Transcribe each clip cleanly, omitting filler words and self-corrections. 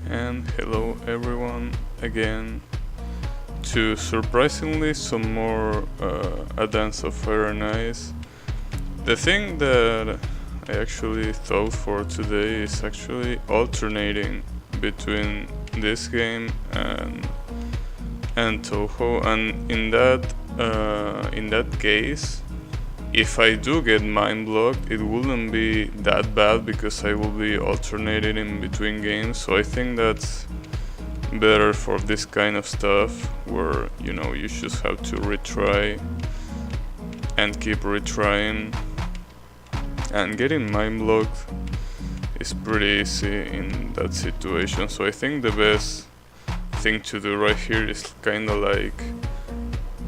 And hello everyone again to surprisingly some more A Dance of Fire and Ice. The thing that I actually thought for today is actually alternating between this game and Touhou, and in that case, if I do get mind blocked, it wouldn't be that bad because I will be alternating in between games. So I think that's better for this kind of stuff where you just have to retry and keep retrying, and getting mind blocked is pretty easy in that situation. So I think the best thing to do right here is kinda like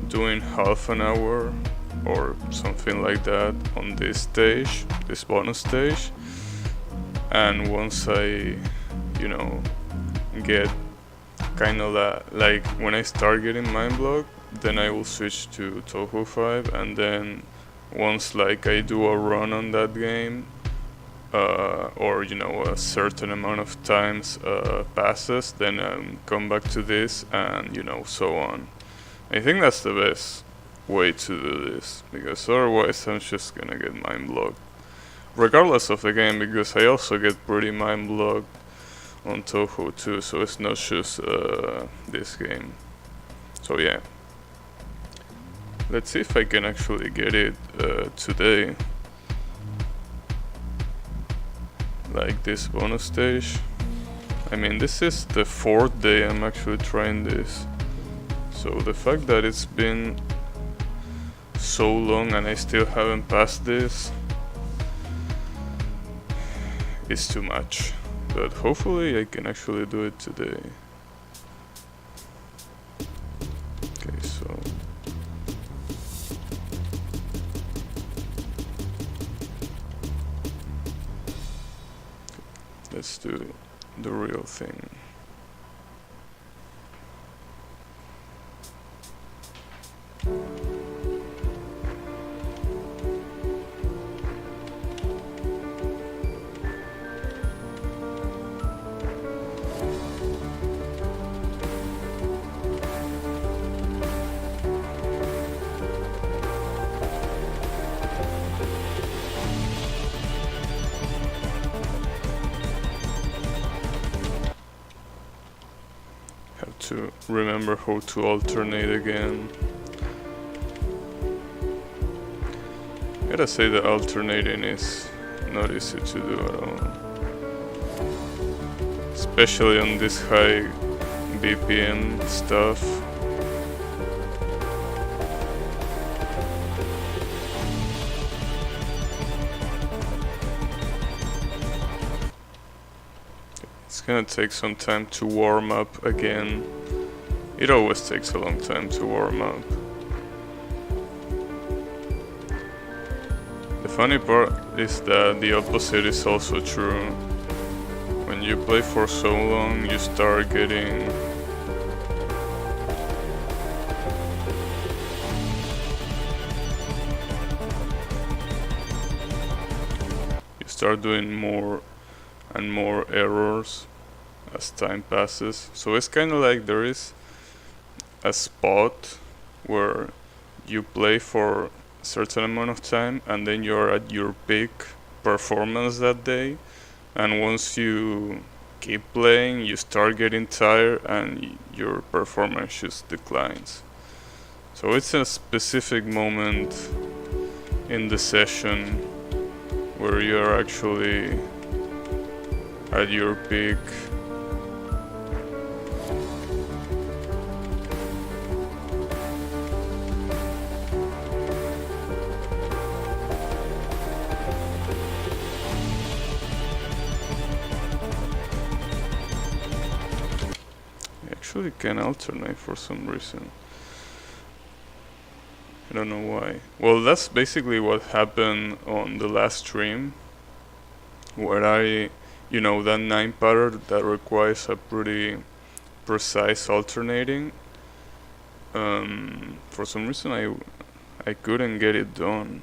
doing half an hour or something like that on this stage, this bonus stage, and once I get kind of like when I start getting mind block, then I will switch to Touhou 5, and then once like I do a run on that game, or a certain amount of times passes, then come back to this, and so on. I think that's the best way to do this, because otherwise I'm just gonna get mind blocked regardless of the game, because I also get pretty mind blocked on Touhou too, so it's not just this game. So yeah, let's see if I can actually get it today, like this bonus stage. I mean, this is the 4th day I'm actually trying this, so the fact that it's been so long and I still haven't passed this is too much, but hopefully I can actually do it today. Okay, so let's do the real thing. Have to remember how to alternate again. Gotta say that alternating is not easy to do at all, especially on this high BPM stuff. It's gonna take some time to warm up again. It always takes a long time to warm up. The funny part is that the opposite is also true. When you play for so long, you start getting doing more and more errors as time passes. So it's kind of like there is a spot where you play for a certain amount of time and then you're at your peak performance that day, and once you keep playing you start getting tired and your performance just declines. So it's a specific moment in the session where you're actually at your peak. I actually can alternate for some reason. I don't know why. Well, that's basically what happened on the last stream, where I, that 9 pattern that requires a pretty precise alternating. For some reason I couldn't get it done.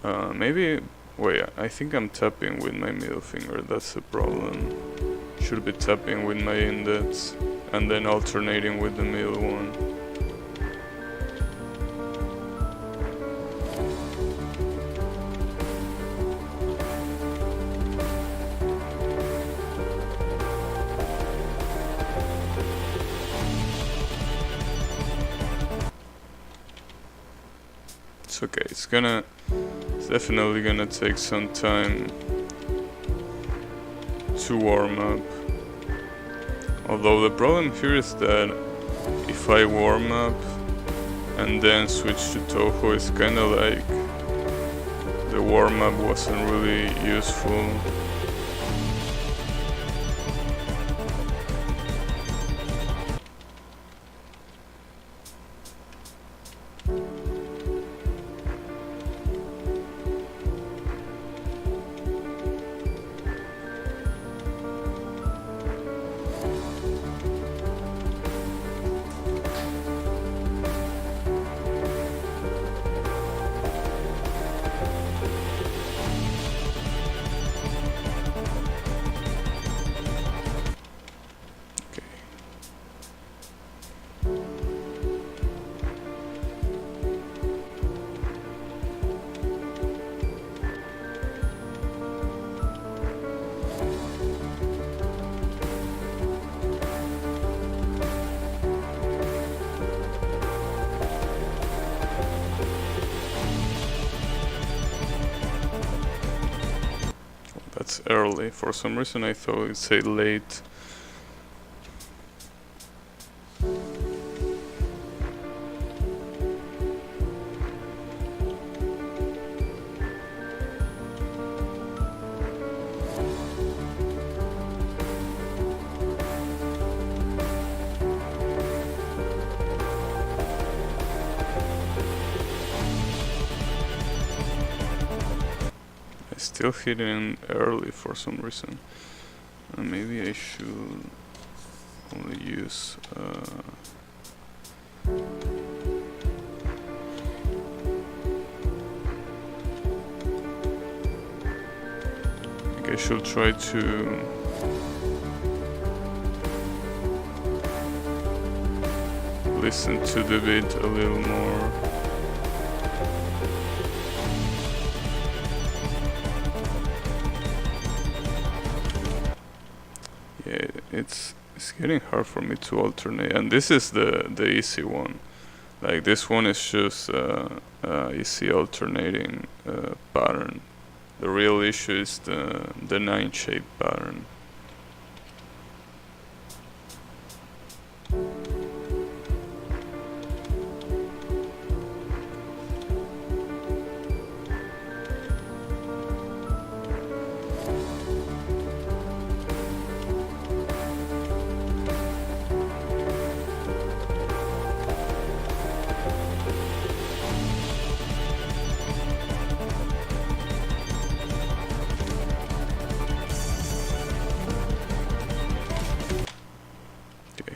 Maybe, wait, I think I'm tapping with my middle finger, that's the problem. should be tapping with my index and then alternating with the middle one. It's okay, it's definitely gonna take some time to warm up. Although the problem here is that if I warm up and then switch to Touhou, it's kinda like the warm up wasn't really useful. That's early. For some reason I thought it'd say late. Still hitting early for some reason. Maybe I should only use I should try to listen to the beat a little more. Yeah, it's getting hard for me to alternate, and this is the easy one. Like this one is just easy alternating pattern. The real issue is the 9 shape pattern.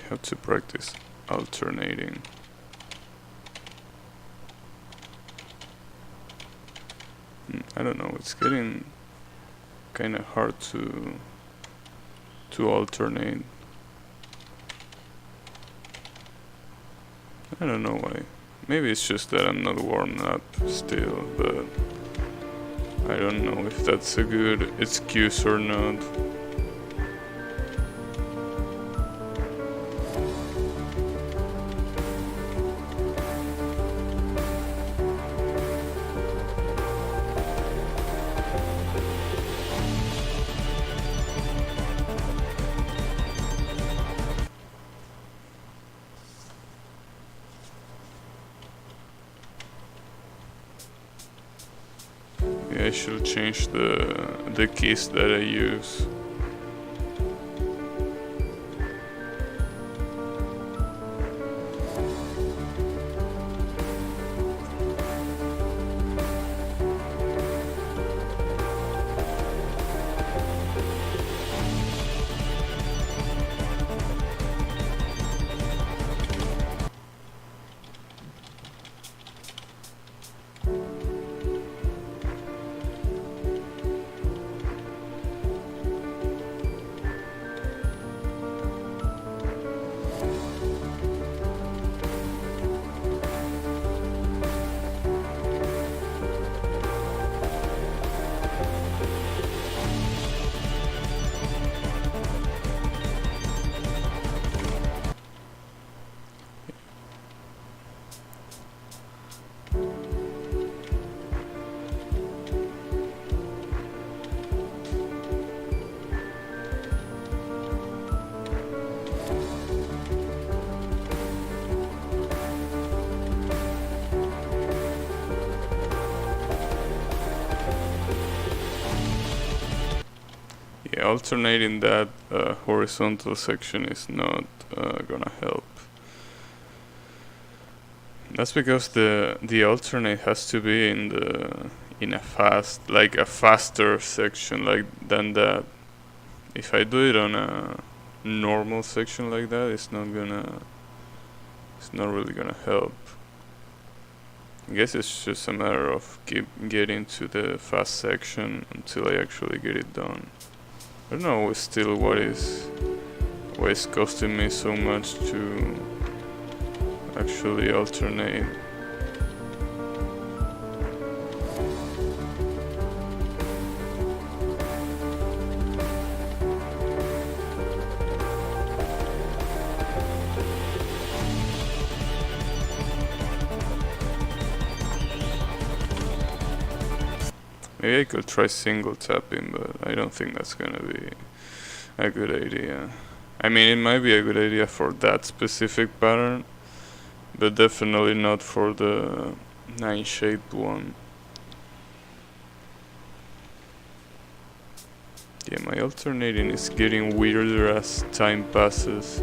Have to practice alternating. I don't know, it's getting kind of hard to alternate. I don't know why. Maybe it's just that I'm not warmed up still, but I don't know if that's a good excuse or not. I should change the keys that I use. alternating that horizontal section is not gonna help. That's because the alternate has to be in a faster section than that. If I do it on a normal section like that, it's not really gonna help. I guess it's just a matter of getting to the fast section until I actually get it done. I don't know still why it's costing me so much to actually alternate. Maybe I could try single tapping, but I don't think that's gonna be a good idea. I mean, it might be a good idea for that specific pattern, but definitely not for the 9-shaped one. Yeah, my alternating is getting weirder as time passes.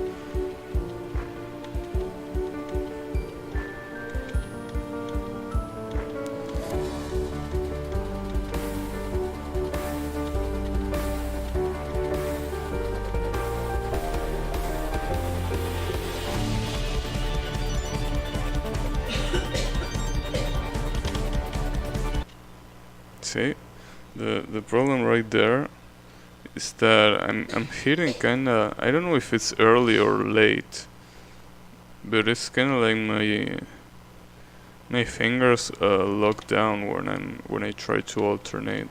See, the problem right there is that I'm hitting kinda, I don't know if it's early or late, but it's kinda like my fingers lock down when I try to alternate.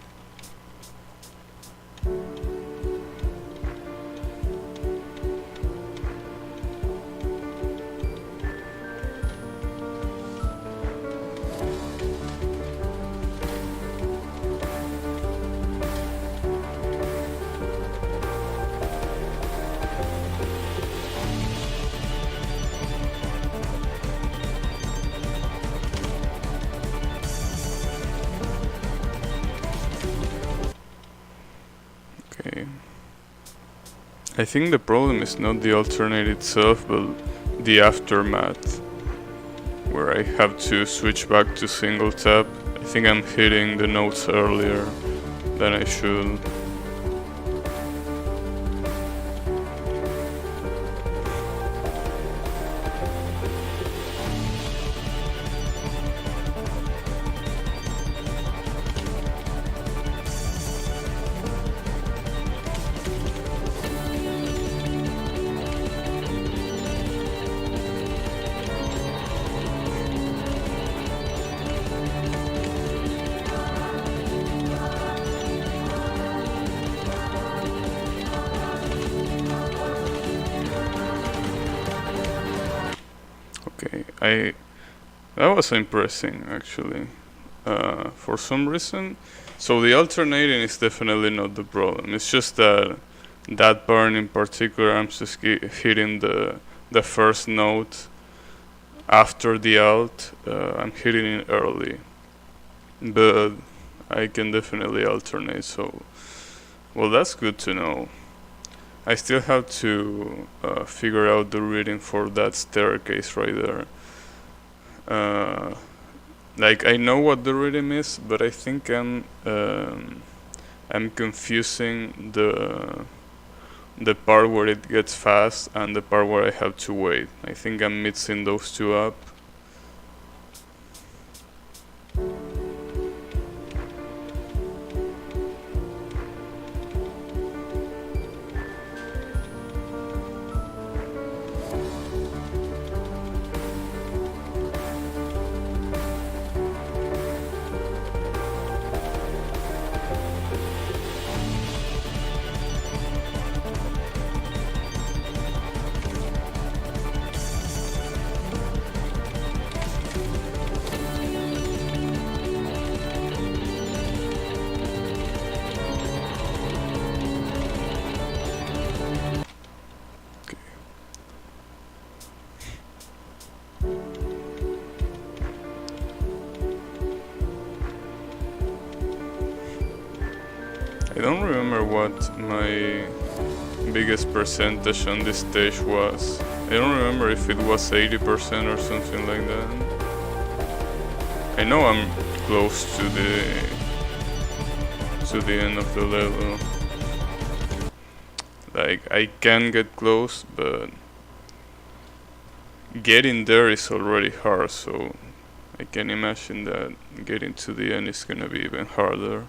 Okay. I think the problem is not the alternate itself, but the aftermath, where I have to switch back to single tap. I think I'm hitting the notes earlier than I should. Okay, that was impressive actually. For some reason, so the alternating is definitely not the problem. It's just that pattern in particular, I'm just hitting the first note after the alt. I'm hitting it early, but I can definitely alternate. So, well, that's good to know. I still have to figure out the reading for that staircase right there. Like I know what the rhythm is, but I think I'm confusing the part where it gets fast and the part where I have to wait. I think I'm mixing those two up. don't remember what my biggest percentage on this stage was. I don't remember if it was 80% or something like that. I know I'm close to the end of the level. Like, I can get close, but getting there is already hard, so I can imagine that getting to the end is gonna be even harder.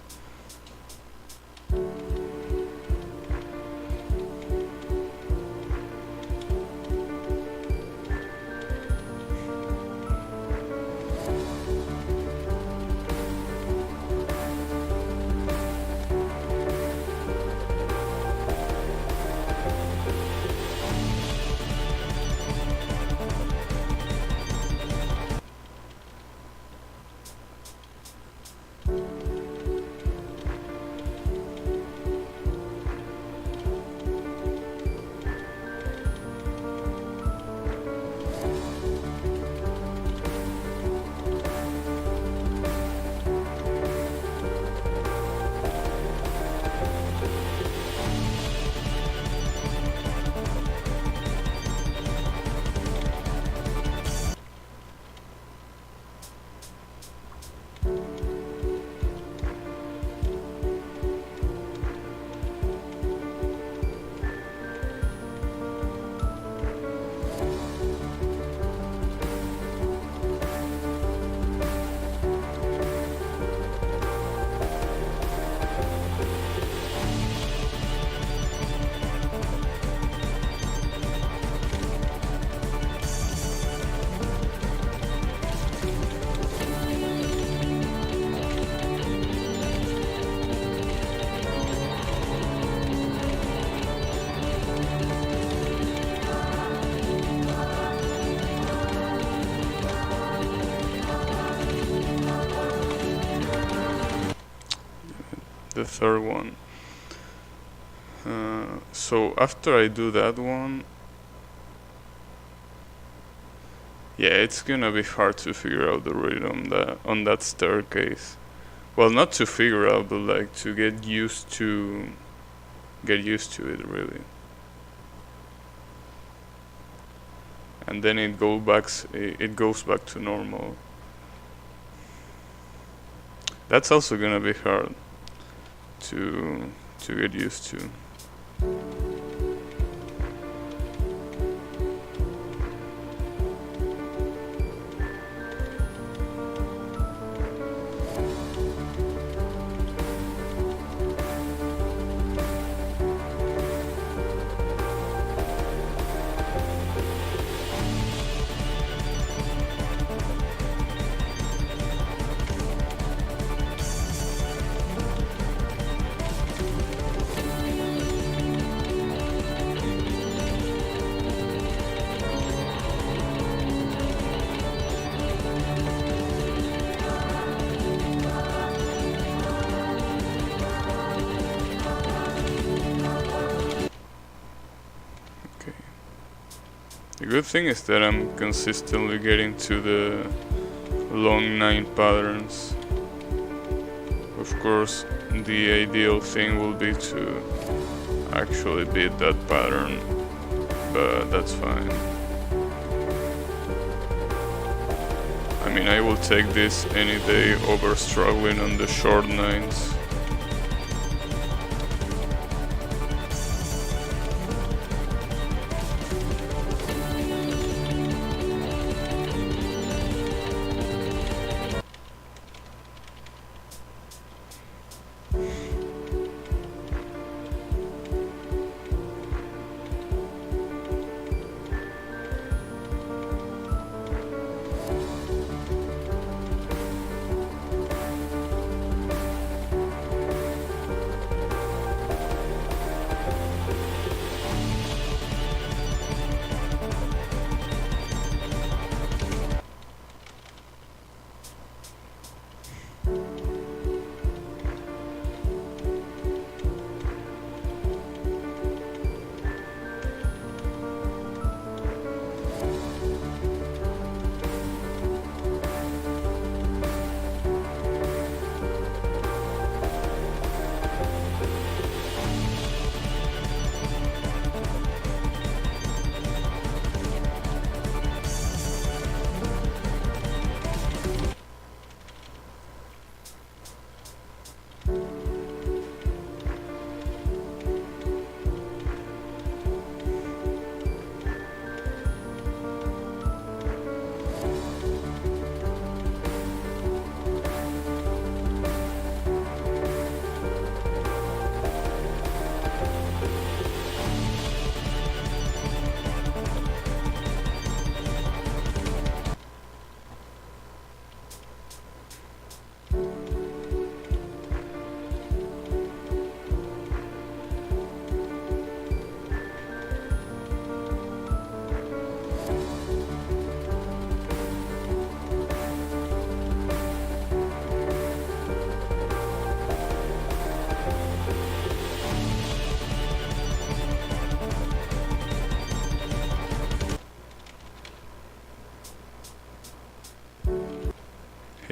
The third one. So after I do that one, yeah, it's gonna be hard to figure out the rhythm on that staircase. Well, not to figure out, but like to get used to it really. And then it goes back to normal. That's also gonna be hard to get used to. The good thing is that I'm consistently getting to the long 9 patterns. Of course, the ideal thing will be to actually beat that pattern, but that's fine. I mean, I will take this any day over struggling on the short 9s.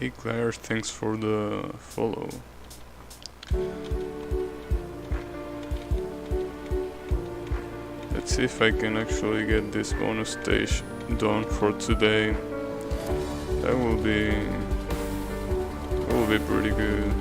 Hey Claire, thanks for the follow. Let's see if I can actually get this bonus stage done for today. That will be pretty good.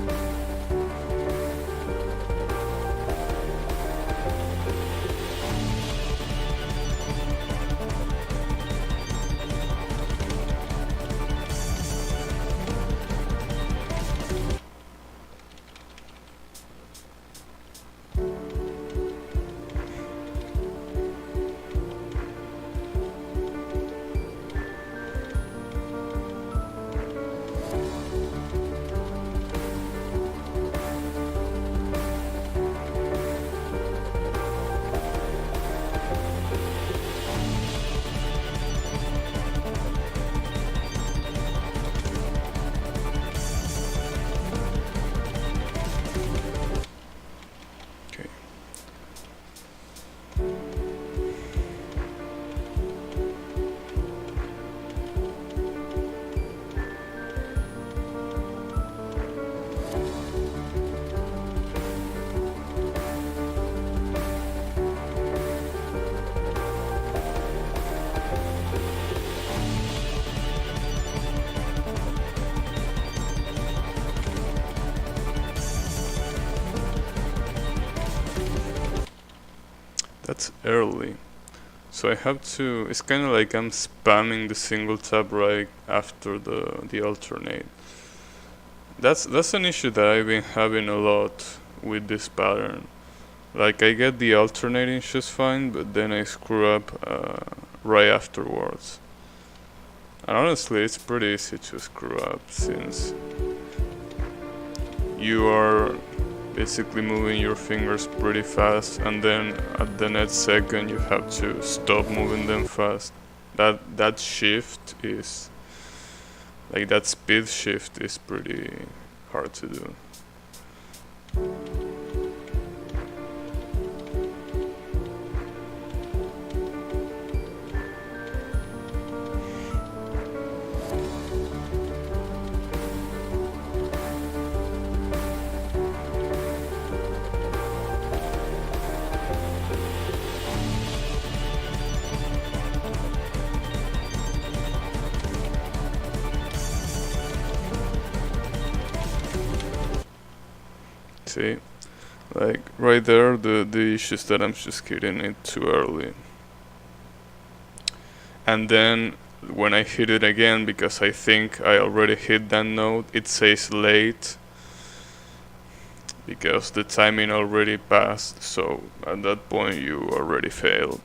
That's early. So I have to, it's kind of like I'm spamming the single tap right after the alternate. That's an issue that I've been having a lot with this pattern. Like I get the alternating just fine, but then I screw up right afterwards. And honestly, it's pretty easy to screw up since you are basically moving your fingers pretty fast, and then at the next second you have to stop moving them fast. That shift is like that speed shift is pretty hard to do. See, like right there, the issue is that I'm just hitting it too early. And then when I hit it again, because I think I already hit that note, it says late because the timing already passed, so at that point you already failed.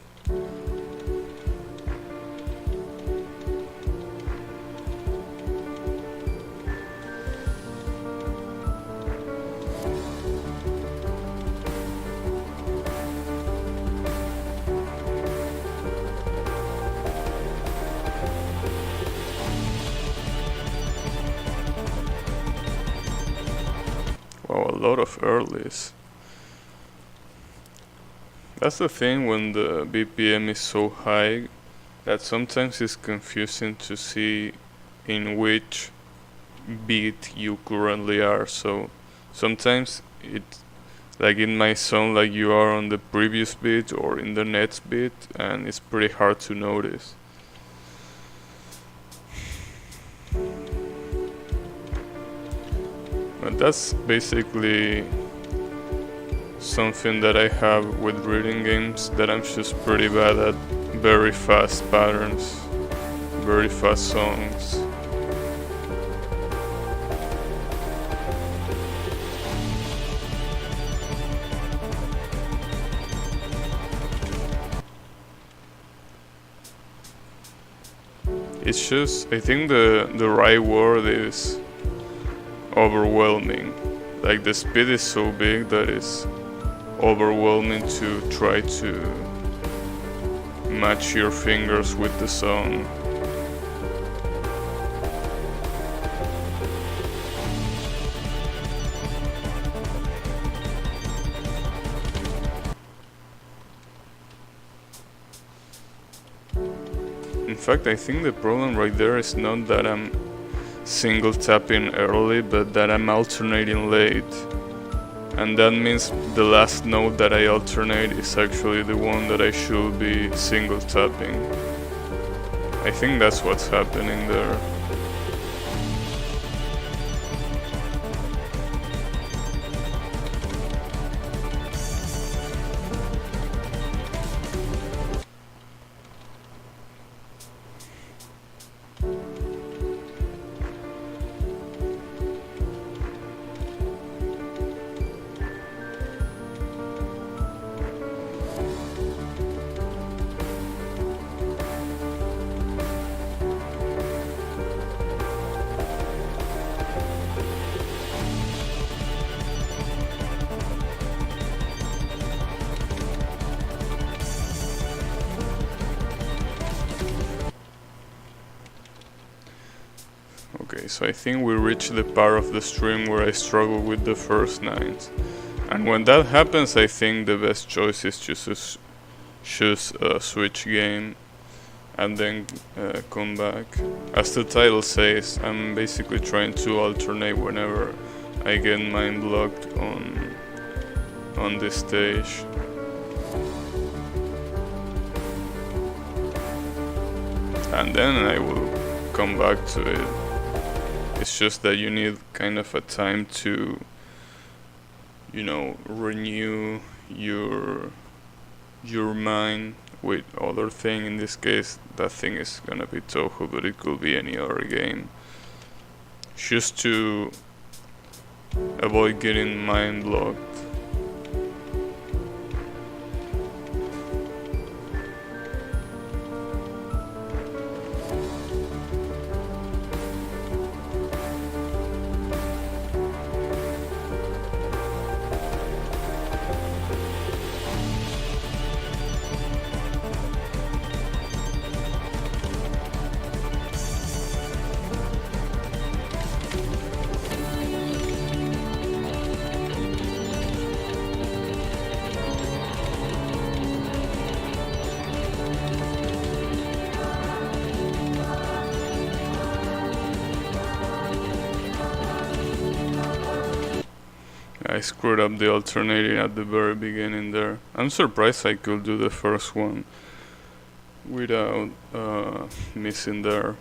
Wow, a lot of earlies. That's the thing when the BPM is so high that sometimes it's confusing to see in which beat you currently are. So sometimes it, like it might sound like you are on the previous beat or in the next beat, and it's pretty hard to notice. But that's basically something that I have with reading games, that I'm just pretty bad at very fast patterns, very fast songs. It's just, I think the right word is overwhelming. Like the speed is so big that it's overwhelming to try to match your fingers with the song. In fact, I think the problem right there is not that I'm single tapping early, but that I'm alternating late. And that means the last note that I alternate is actually the one that I should be single tapping. I think that's what's happening there. Okay, so I think we reached the part of the stream where I struggle with the first nines. And when that happens, I think the best choice is just choose a switch game and then come back. As the title says, I'm basically trying to alternate whenever I get mind blocked on this stage. And then I will come back to it. It's just that you need kind of a time to, you know, renew your mind with other thing. In this case, that thing is gonna be Touhou, but it could be any other game. Just to avoid getting mind blocked. I screwed up the alternating at the very beginning there. I'm surprised I could do the first one without missing there.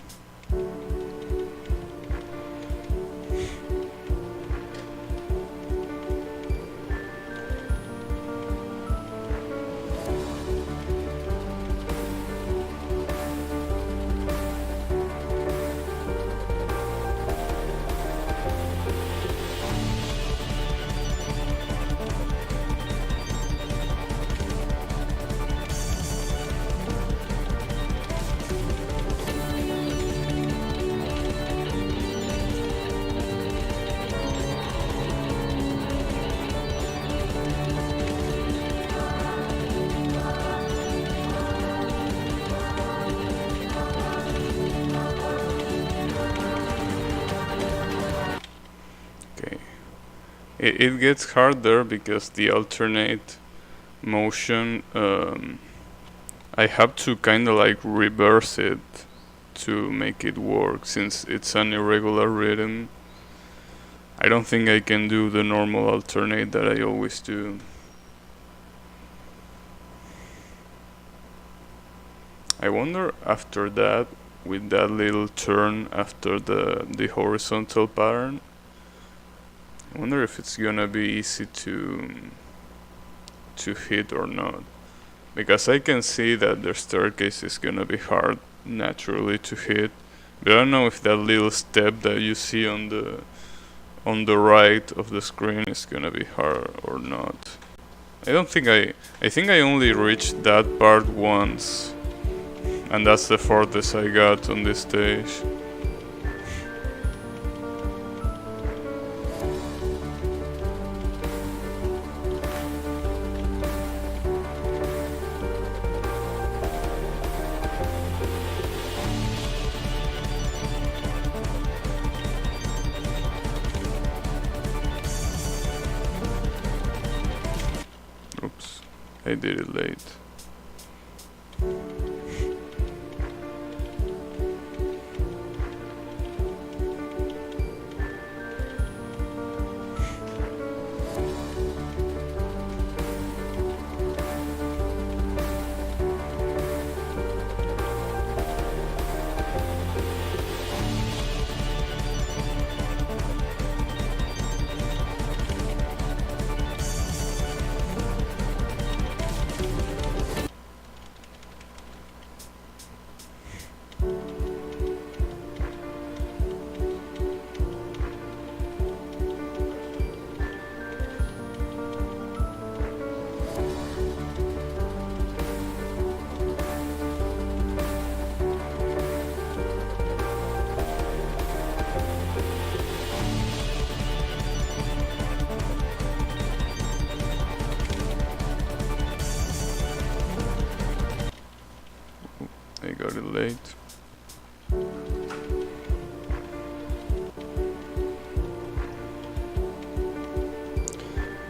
It gets harder because the alternate motion, I have to kind of like reverse it to make it work, since it's an irregular rhythm. I don't think I can do the normal alternate that I always do. I wonder after that, with that little turn after the horizontal pattern, I wonder if it's gonna be easy to hit or not, because I can see that the staircase is gonna be hard naturally to hit, but I don't know if that little step that you see on the right of the screen is gonna be hard or not. I think I only reached that part once, and that's the farthest I got on this stage. Oops, I did it late. I got it late.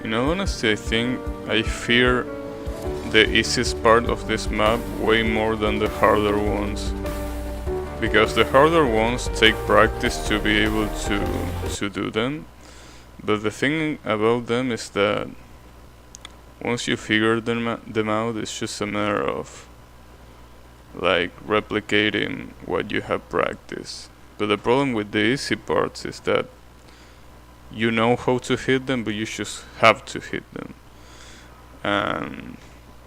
In all honesty, I think I fear the easiest part of this map way more than the harder ones. Because the harder ones take practice to be able to do them. But the thing about them is that once you figure them out, it's just a matter of like replicating what you have practiced. But the problem with the easy parts is that you know how to hit them, but you just have to hit them. And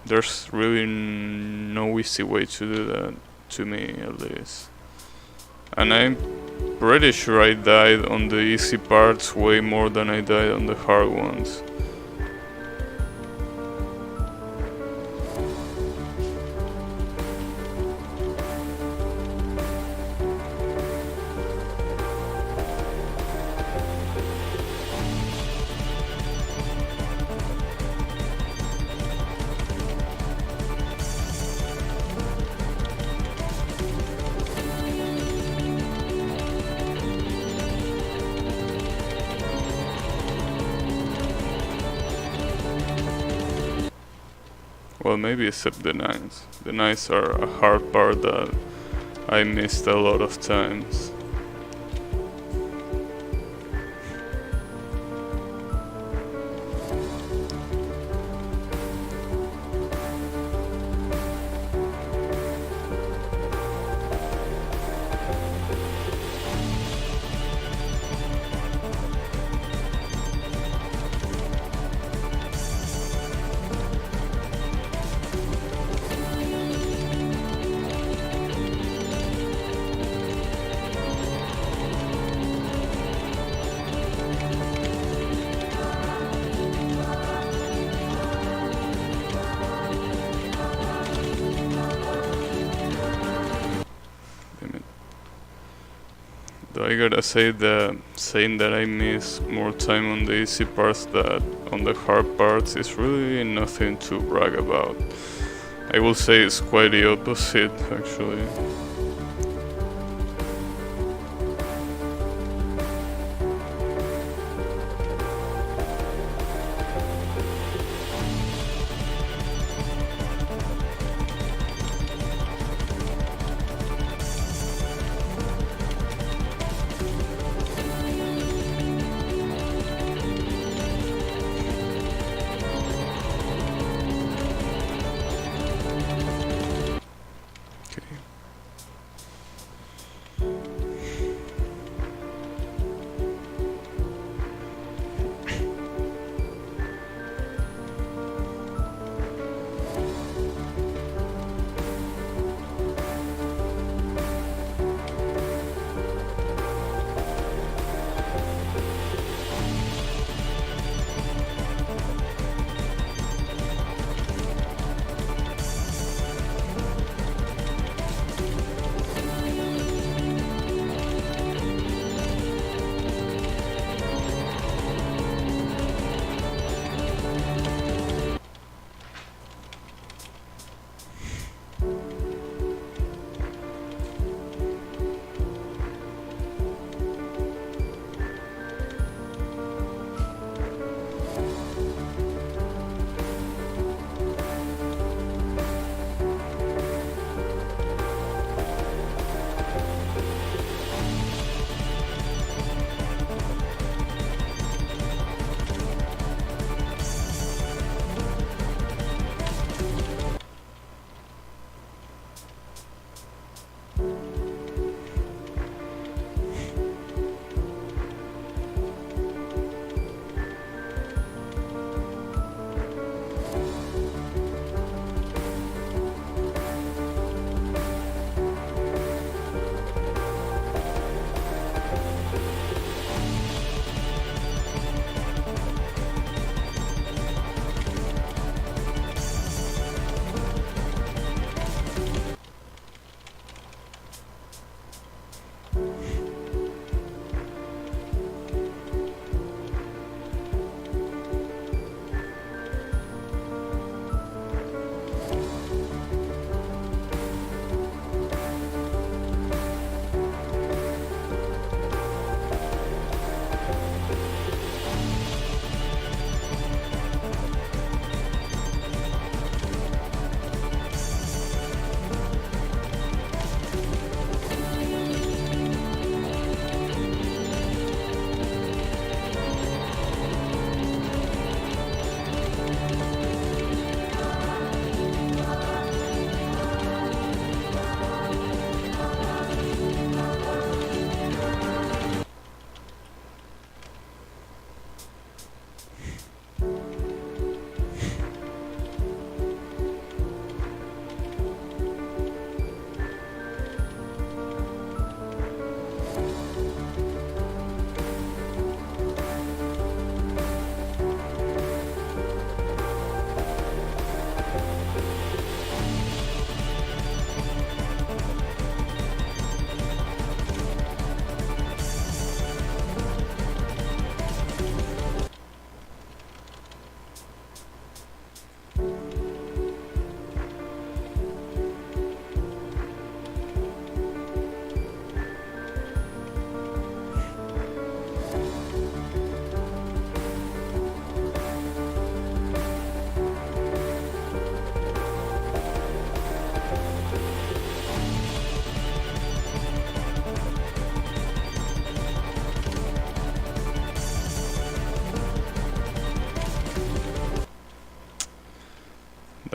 there's really no easy way to do that, to me at least. And I'm pretty sure I died on the easy parts way more than I died on the hard ones. Well, maybe except the knights. The knights are a hard part that I missed a lot of times. Though I gotta say that saying that I miss more time on the easy parts than on the hard parts is really nothing to brag about. I will say it's quite the opposite, actually.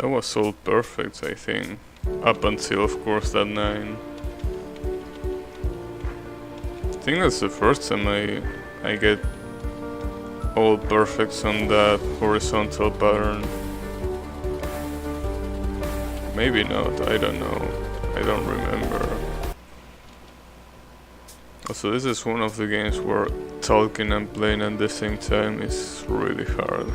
That was all perfect, I think. Up until, of course, that 9. I think that's the first time I get all perfects on that horizontal pattern. Maybe not, I don't know. I don't remember. Also, this is one of the games where talking and playing at the same time is really hard.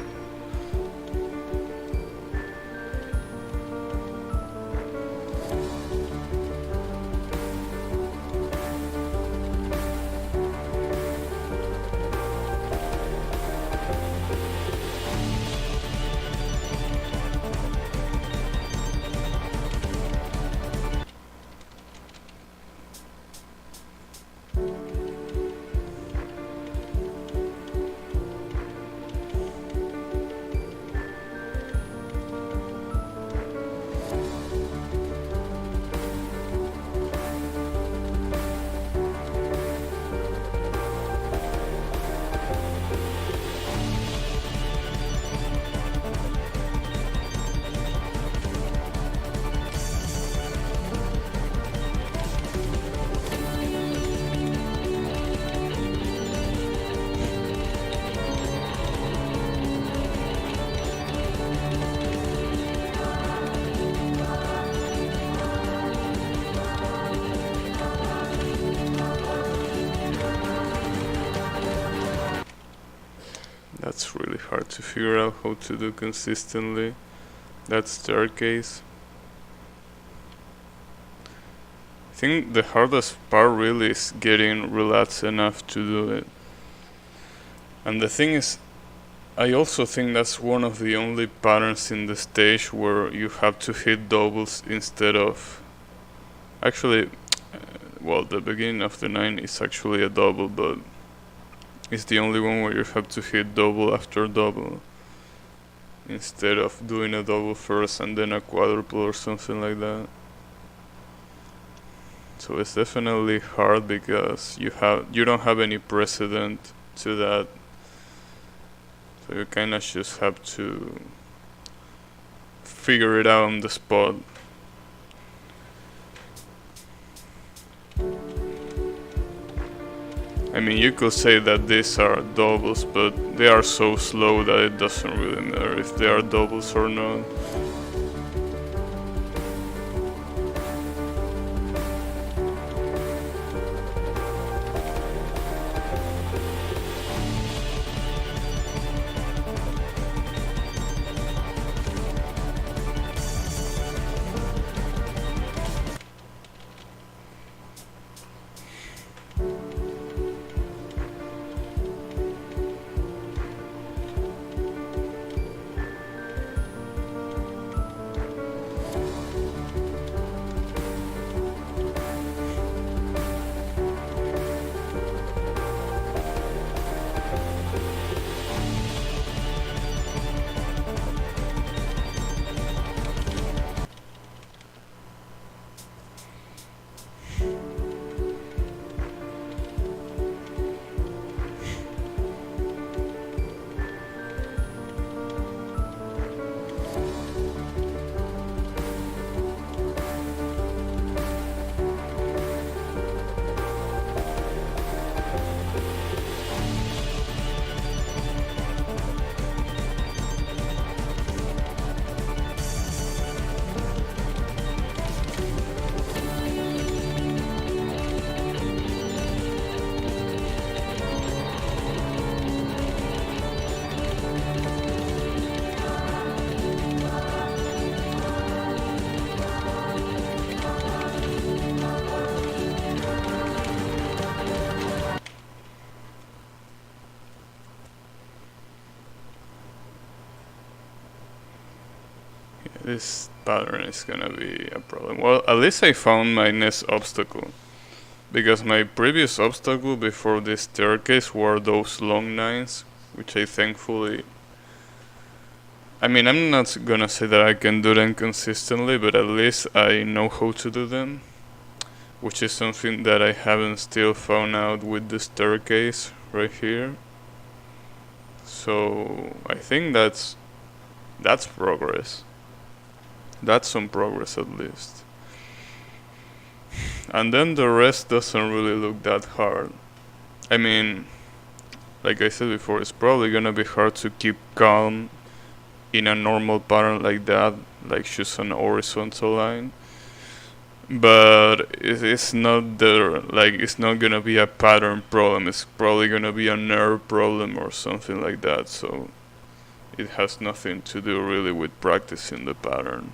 That's really hard to figure out how to do consistently. That staircase. I think the hardest part really is getting relaxed enough to do it. And the thing is, I also think that's one of the only patterns in the stage where you have to hit doubles instead of... Actually, well, the beginning of the 9 is actually a double, but it's the only one where you have to hit double after double instead of doing a double first and then a quadruple or something like that. So it's definitely hard because you don't have any precedent to that. So you kinda just have to figure it out on the spot. I mean, you could say that these are doubles, but they are so slow that it doesn't really matter if they are doubles or not. This pattern is gonna be a problem. Well, at least I found my next obstacle. Because my previous obstacle before this staircase were those long 9s, which I thankfully... I mean, I'm not gonna say that I can do them consistently, but at least I know how to do them. Which is something that I haven't still found out with the staircase right here. So I think that's progress. That's some progress at least. And then the rest doesn't really look that hard. I mean, like I said before, it's probably gonna be hard to keep calm in a normal pattern like that, like choose an horizontal line. But it's not there, like it's not gonna be a pattern problem, it's probably gonna be a nerve problem or something like that, so it has nothing to do really with practicing the pattern.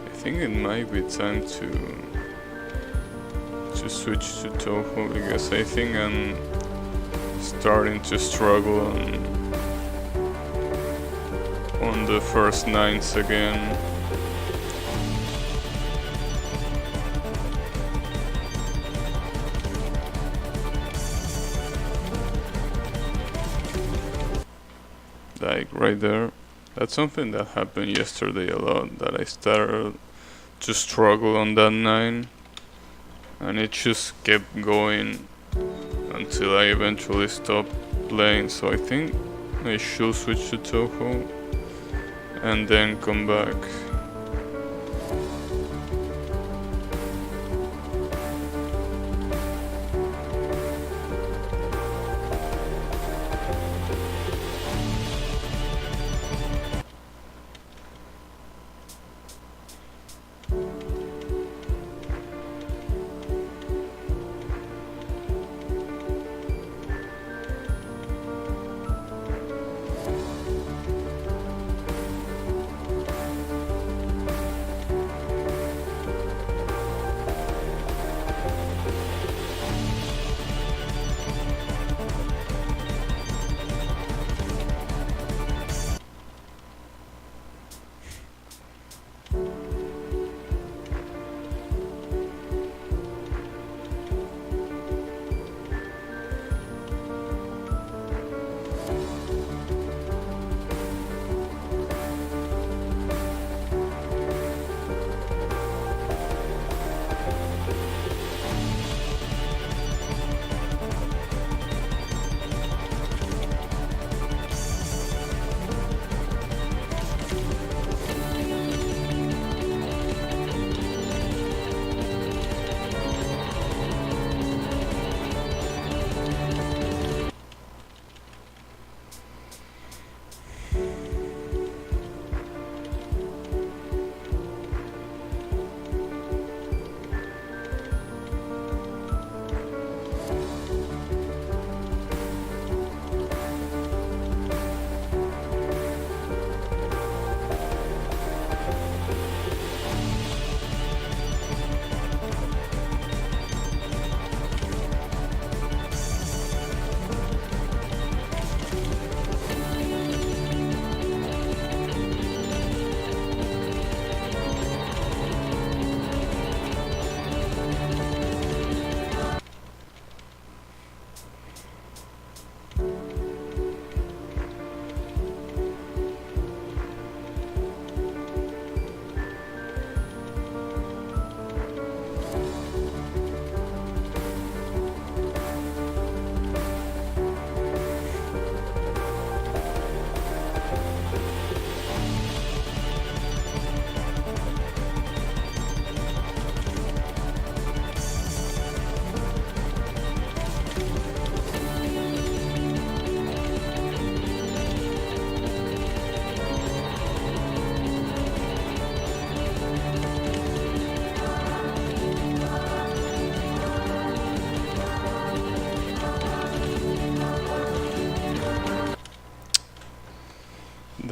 I think it might be time to switch to Touhou because I think I'm starting to struggle on the first nines again. Like right there. That's something that happened yesterday a lot, that I started to struggle on that 9 and it just kept going until I eventually stopped playing, so I think I should switch to Touhou and then come back.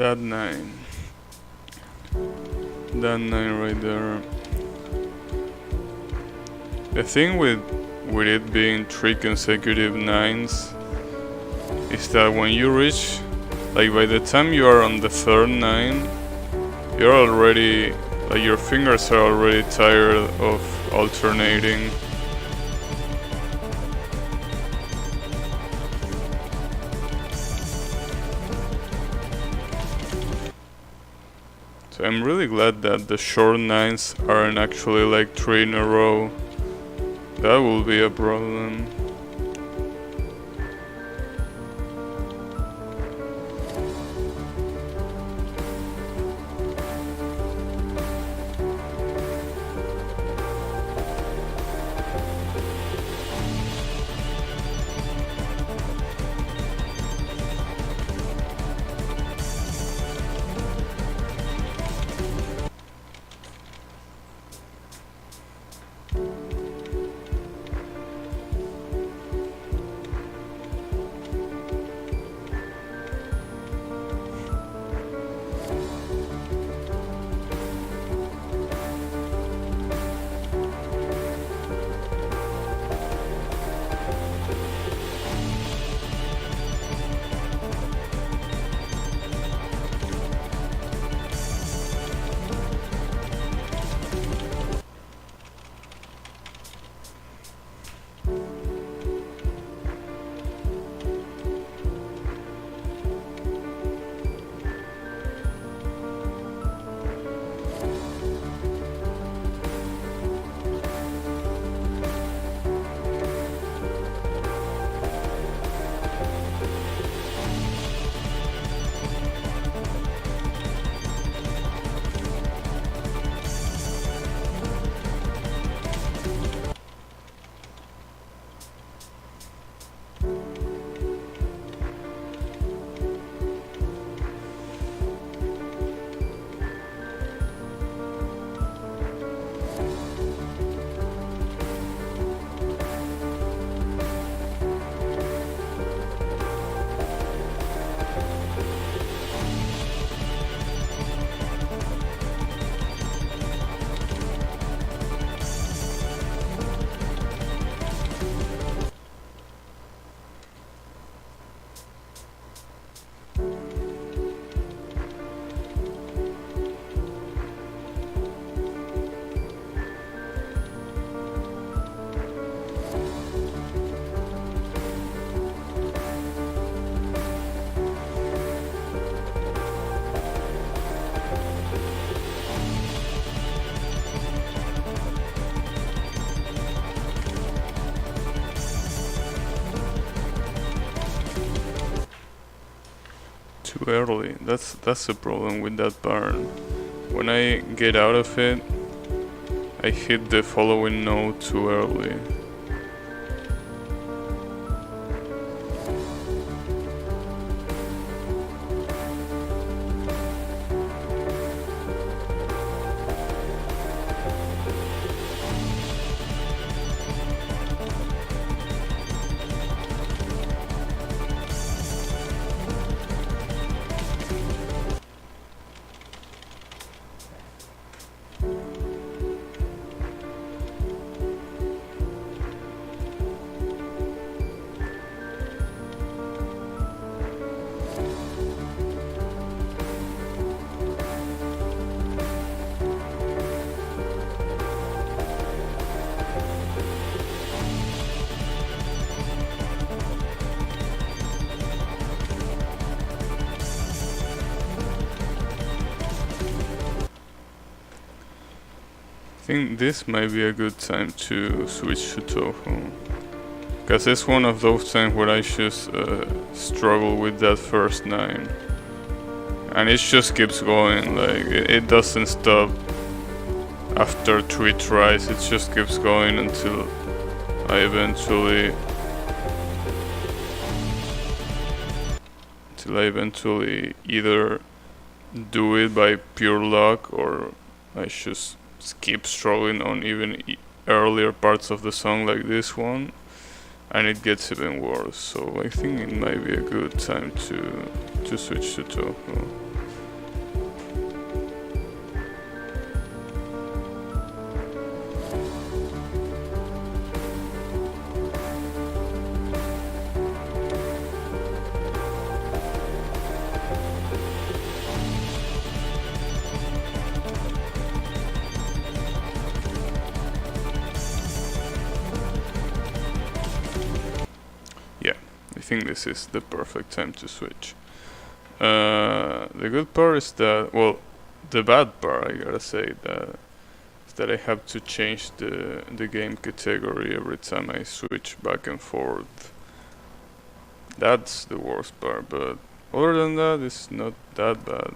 That 9. That 9 right there. The thing with it being 3 consecutive 9s is that when you reach, like by the time you are on the third 9, you're already, like your fingers are already tired of alternating. So I'm really glad that the short 9s aren't actually like 3 in a row. That will be a problem. Too early. That's the problem with that pattern. When I get out of it, I hit the following note too early. I think this might be a good time to switch to Touhou, because it's one of those times where I just struggle with that first 9, and it just keeps going, like it doesn't stop after 3 tries, it just keeps going until I eventually either do it by pure luck or I just keep struggling on even earlier parts of the song like this one, and it gets even worse. So I think it might be a good time to switch to Touhou. think this is the perfect time to switch. The good part is that, well, the bad part, I gotta say, is that I have to change the game category every time I switch back and forth. That's the worst part, but other than that, it's not that bad.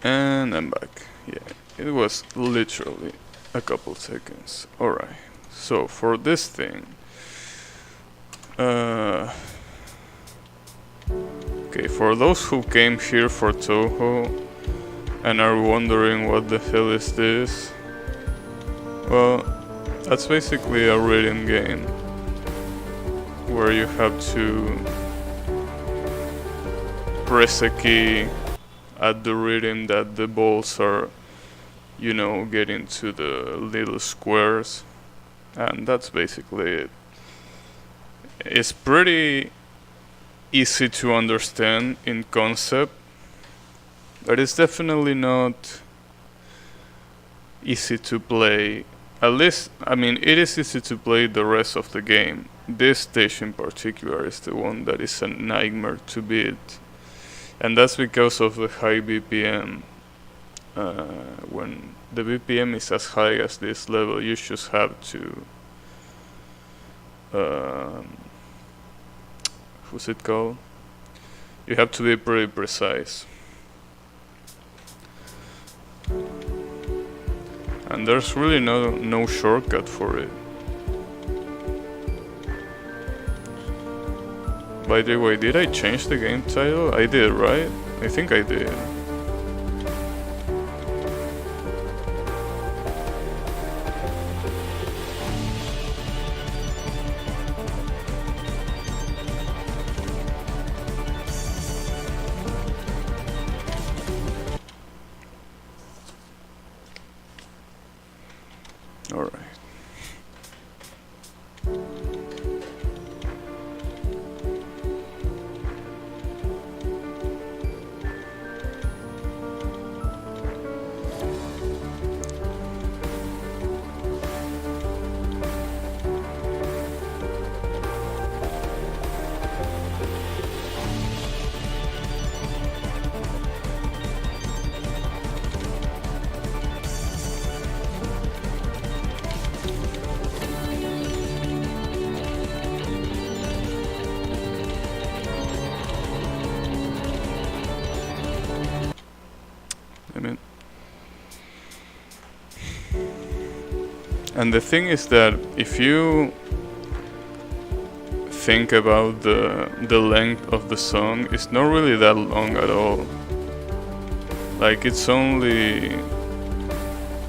And I'm back. Yeah, it was literally a couple seconds. Alright, so for this thing, okay, for those who came here for Touhou and are wondering what the hell is this, well, that's basically a rhythm game where you have to press a key at the rhythm that the balls are, you know, getting to the little squares, and that's basically it. It's pretty easy to understand in concept, but it's definitely not easy to play. At least, I mean, it is easy to play the rest of the game. This stage in particular is the one that is a nightmare to beat, and that's because of the high BPM. When the BPM is as high as this level, you just have to what's it called? You have to be pretty precise. And there's really no shortcut for it. By the way, did I change the game title? I did, right? I think I did. Alright. And the thing is that if you think about the length of the song, it's not really that long at all. Like, it's only,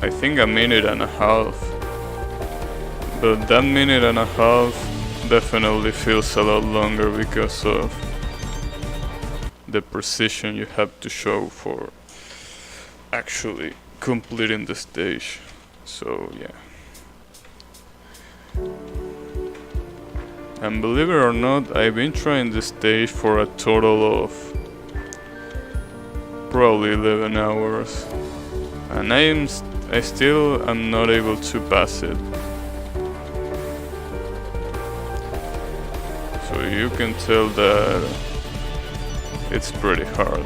I think, a minute and a half. But that minute and a half definitely feels a lot longer because of the precision you have to show for actually completing the stage. So yeah. And believe it or not, I've been trying this stage for a total of probably 11 hours, and I still am not able to pass it. So you can tell that it's pretty hard.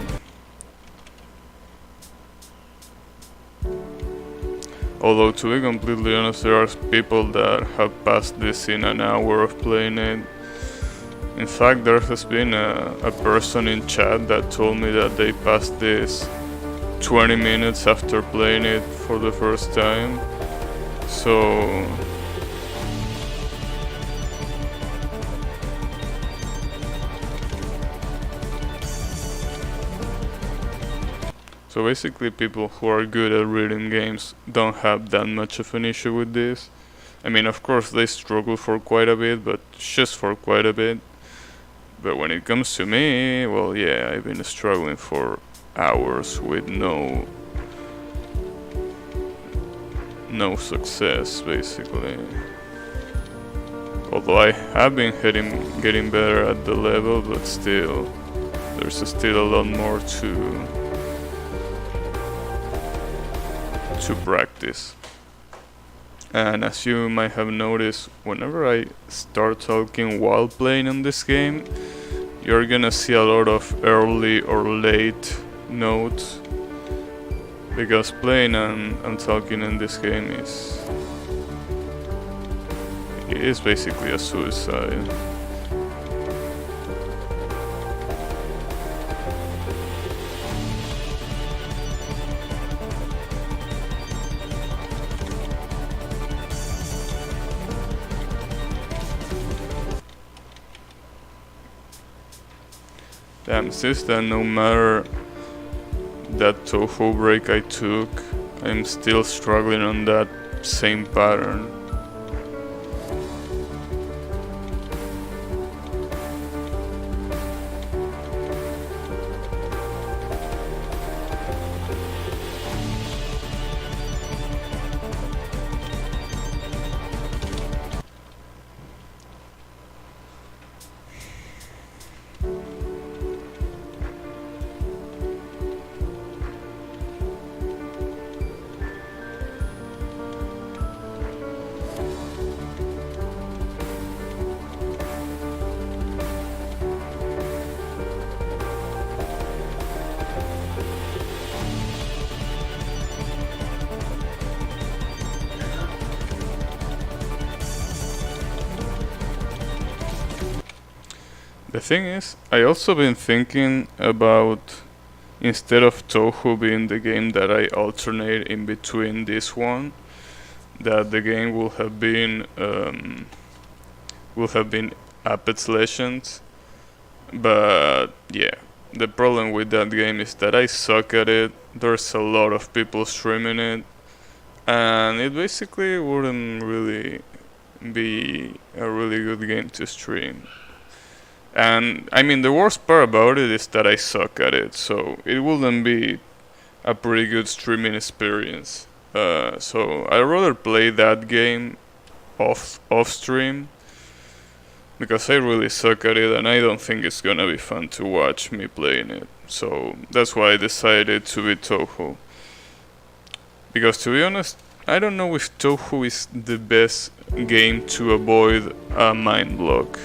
Although, to be completely honest, there are people that have passed this in an hour of playing it. In fact, there has been a person in chat that told me that they passed this 20 minutes after playing it for the first time. So basically, people who are good at reading games don't have that much of an issue with this. I mean, of course they struggle for quite a bit, but just for quite a bit. But when it comes to me, well, yeah, I've been struggling for hours with no success, basically. Although I have been getting better at the level, but still, there's still a lot more to practice. And as you might have noticed, whenever I start talking while playing on this game, you're gonna see a lot of early or late notes, because playing and talking in this game is basically a suicide. Damn, since then, no matter that Touhou break I took, I'm still struggling on that same pattern. The thing is, I also been thinking about, instead of Touhou being the game that I alternate in between this one, that the game will have been Apex Legends. But yeah, the problem with that game is that I suck at it. There's a lot of people streaming it, and it basically wouldn't really be a really good game to stream. And I mean, the worst part about it is that I suck at it, so it wouldn't be a pretty good streaming experience. So I'd rather play that game off stream, because I really suck at it and I don't think it's gonna be fun to watch me playing it. So that's why I decided to be Touhou. Because to be honest, I don't know if Touhou is the best game to avoid a mind block.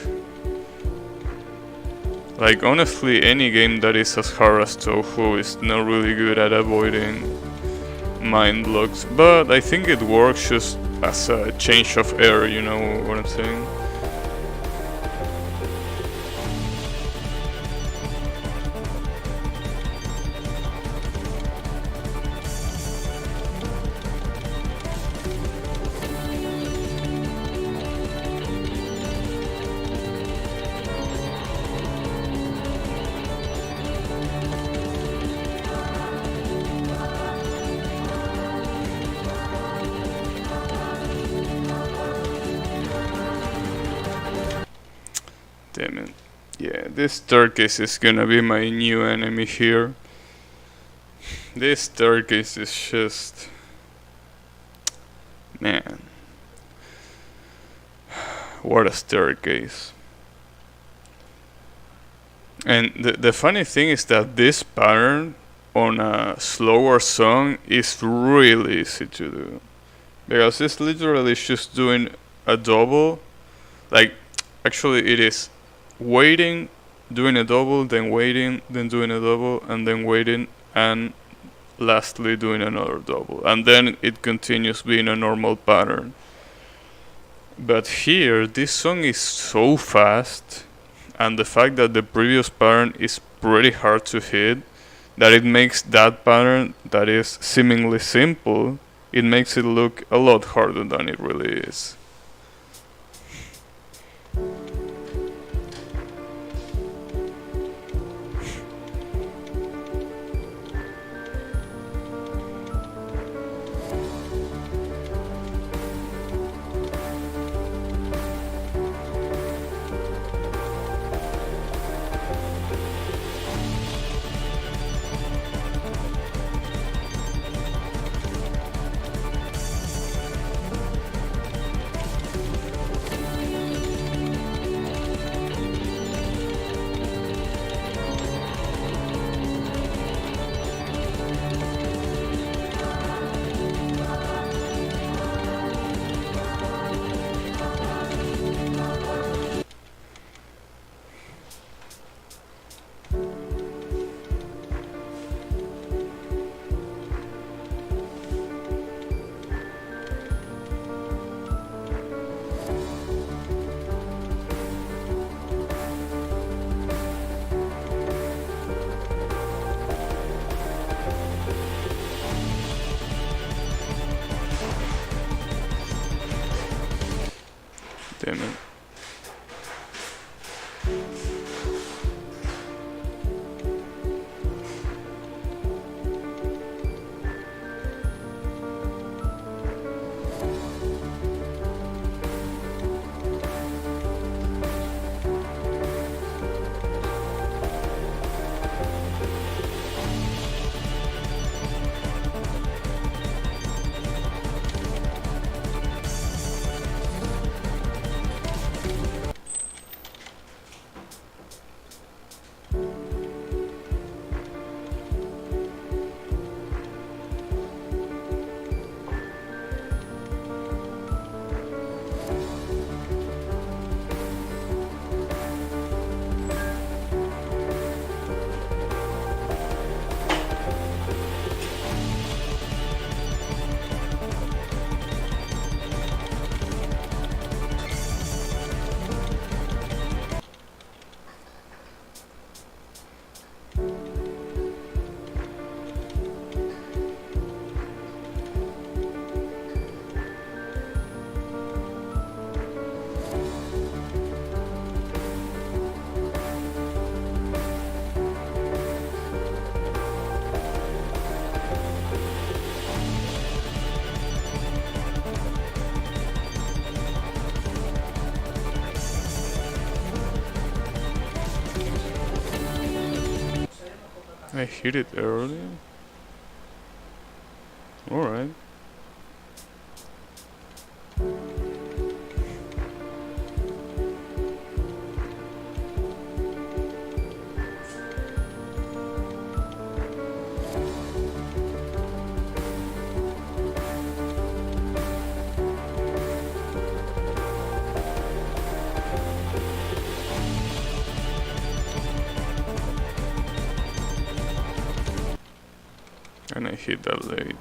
Like, honestly, any game that is as hard as Touhou is not really good at avoiding mind blocks, but I think it works just as a change of air, you know what I'm saying? Damn it. Yeah, this staircase is gonna be my new enemy here. This staircase is just... Man. What a staircase. And the funny thing is that this pattern on a slower song is really easy to do. Because it's literally just doing a double. Like, actually it is waiting, doing a double, then waiting, then doing a double, and then waiting, and lastly doing another double. And then it continues being a normal pattern. But here, this song is so fast, and the fact that the previous pattern is pretty hard to hit, that it makes that pattern that is seemingly simple, it makes it look a lot harder than it really is. Damn it. I hit it early. Alright. And I hit that late.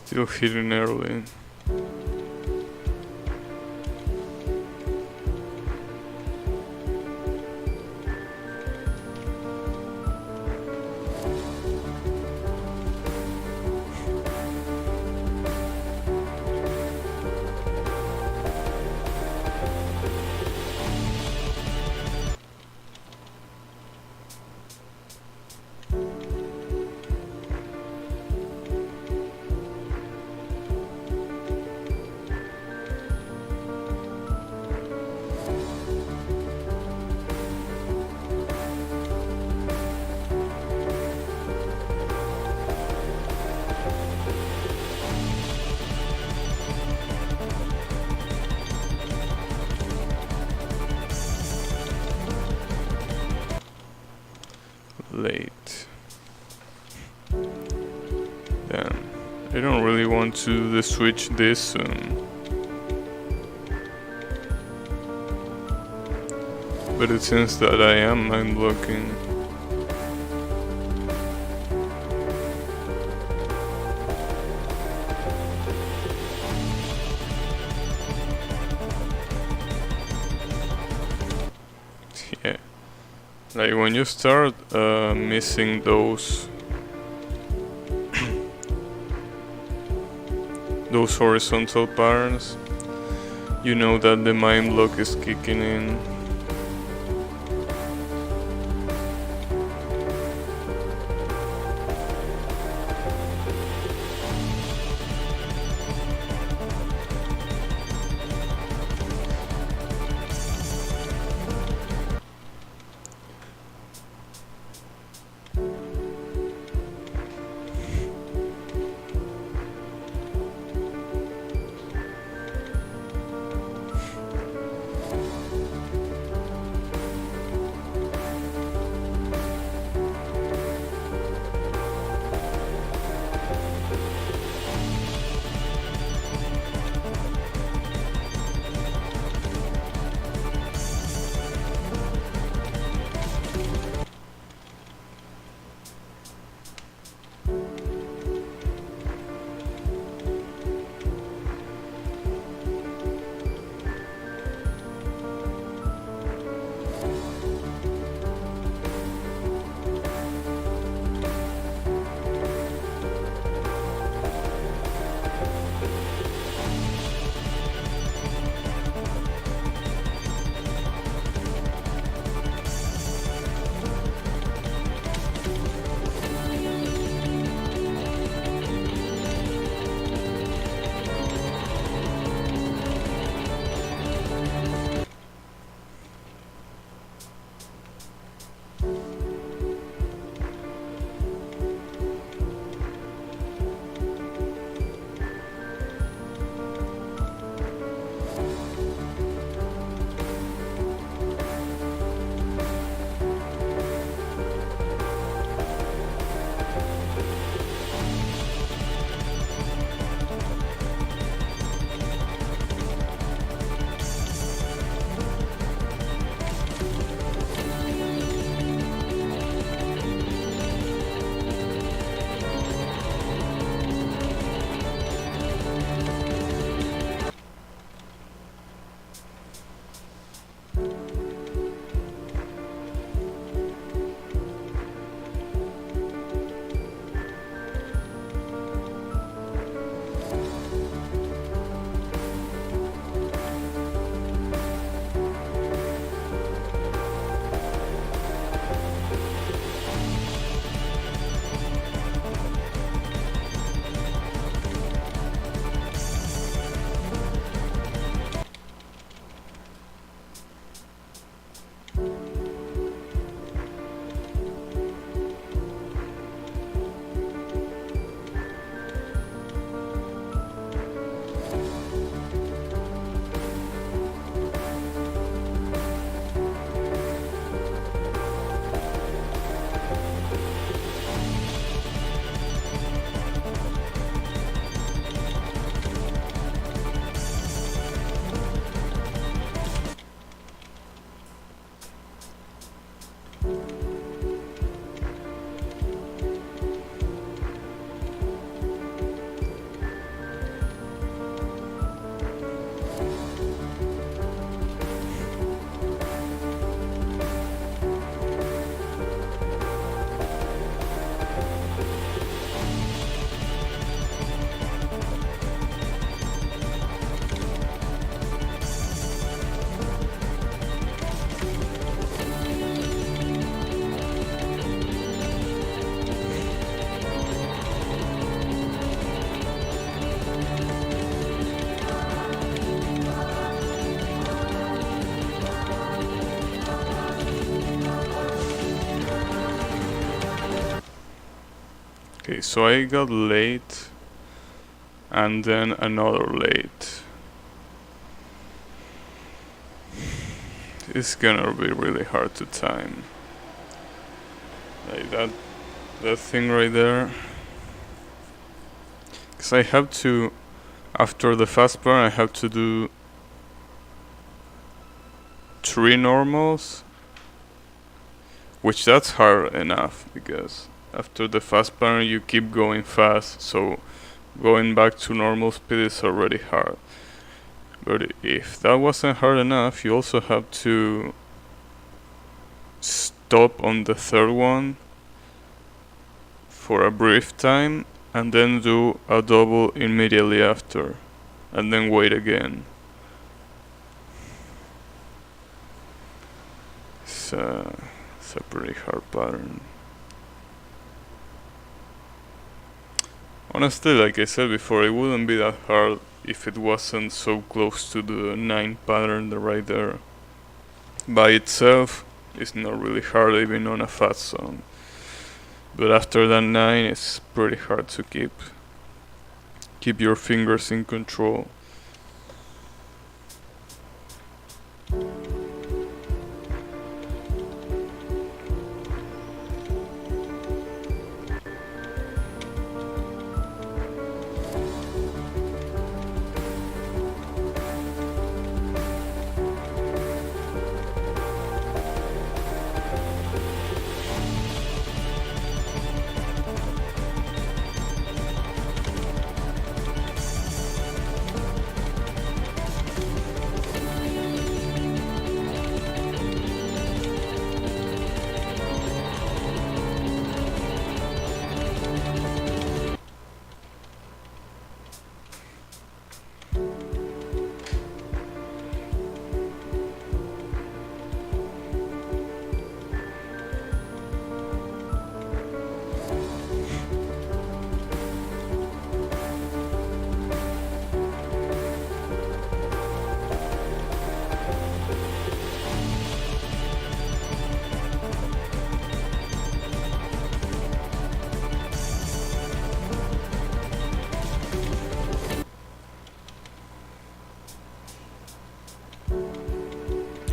Still hitting early. late. Then I don't really want to switch this soon. But it seems that I am mind blocking. Yeah, like when you start missing those those horizontal patterns, you know that the mind block is kicking in. Okay, so I got late and then another late. It's gonna be really hard to time. like that thing right there. Because I have to, after the fast pattern, I have to do 3 normals, which that's hard enough, because after the fast pattern you keep going fast, so going back to normal speed is already hard. But if that wasn't hard enough, you also have to stop on the third one for a brief time and then do a double immediately after, and then wait again. It's a pretty hard pattern. Honestly, like I said before, it wouldn't be that hard if it wasn't so close to the 9 pattern right there. By itself, it's not really hard even on a fast song. But after that 9, it's pretty hard to keep your fingers in control.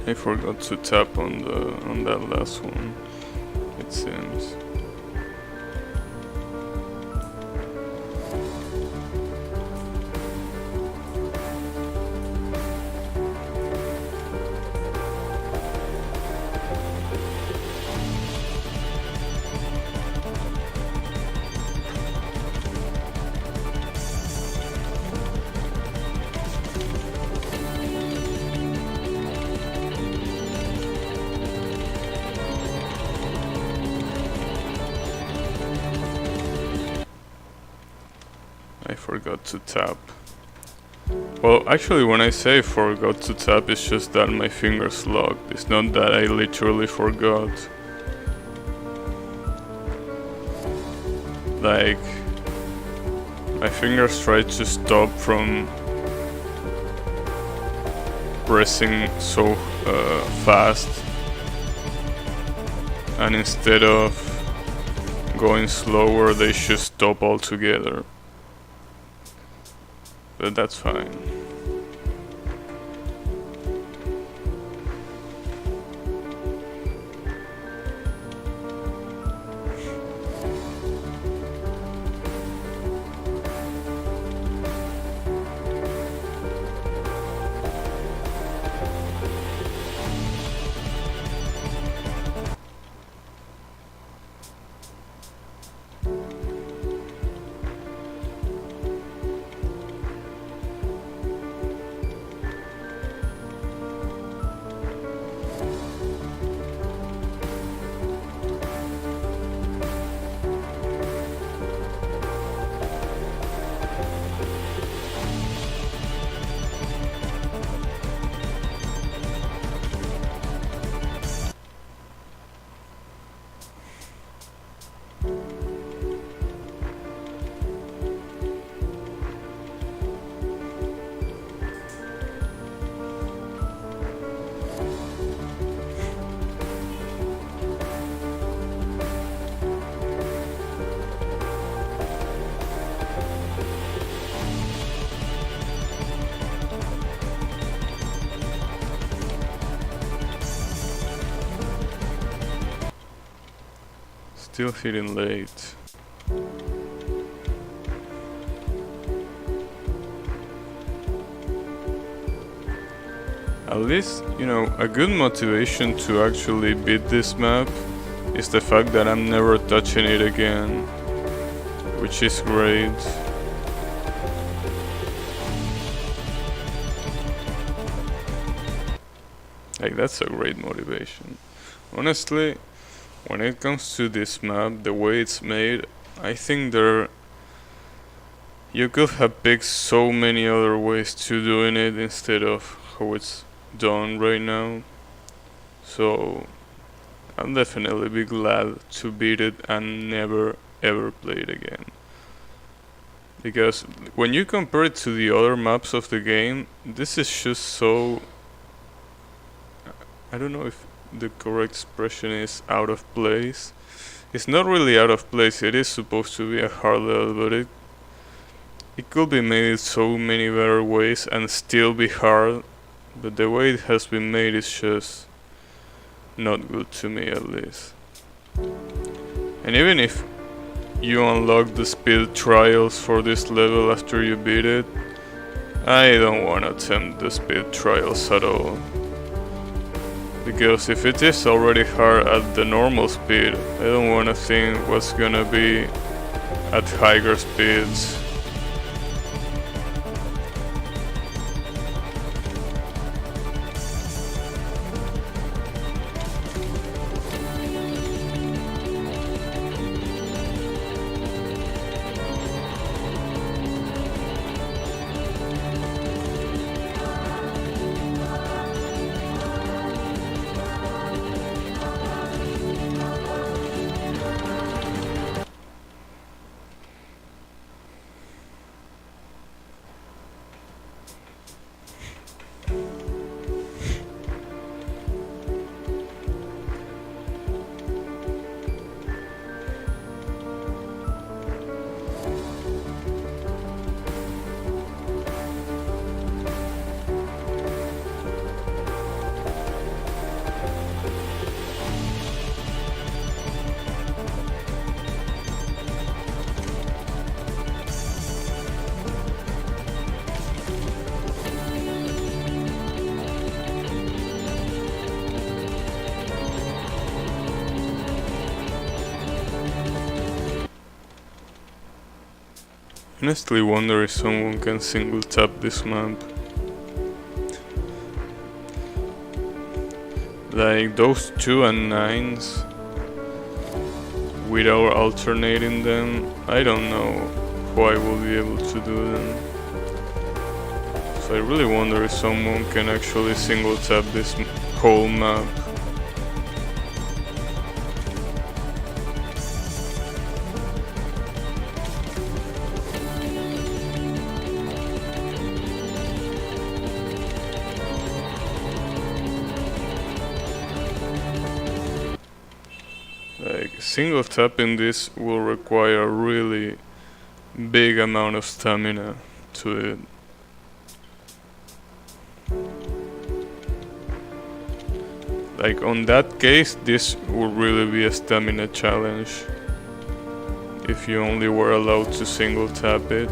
I forgot to tap on that last one, it seems. I forgot to tap. Well, actually, when I say forgot to tap, it's just that my fingers locked. It's not that I literally forgot. Like, my fingers tried to stop from pressing so fast, and instead of going slower, they should stop altogether. But that's fine. still hitting late. At least, you know, a good motivation to actually beat this map is the fact that I'm never touching it again, which is great. Like, that's a great motivation. Honestly, when it comes to this map, the way it's made, I think you could have picked so many other ways to doing it instead of how it's done right now. So I'll definitely be glad to beat it and never ever play it again. Because when you compare it to the other maps of the game, this is just so... I don't know if the correct expression is out of place. It's not really out of place, it is supposed to be a hard level, but it could be made so many better ways and still be hard, but the way it has been made is just not good to me, at least. And even if you unlock the speed trials for this level after you beat it, I don't want to attempt the speed trials at all. Because if it is already hard at the normal speed, I don't want to think what's gonna be at higher speeds. Honestly wonder if someone can single tap this map. Like those 2 and 9s without alternating them, I don't know how I will be able to do them. So I really wonder if someone can actually single tap this whole map. Like, single tapping this will require a really big amount of stamina to it. Like, on that case, this would really be a stamina challenge if you only were allowed to single tap it.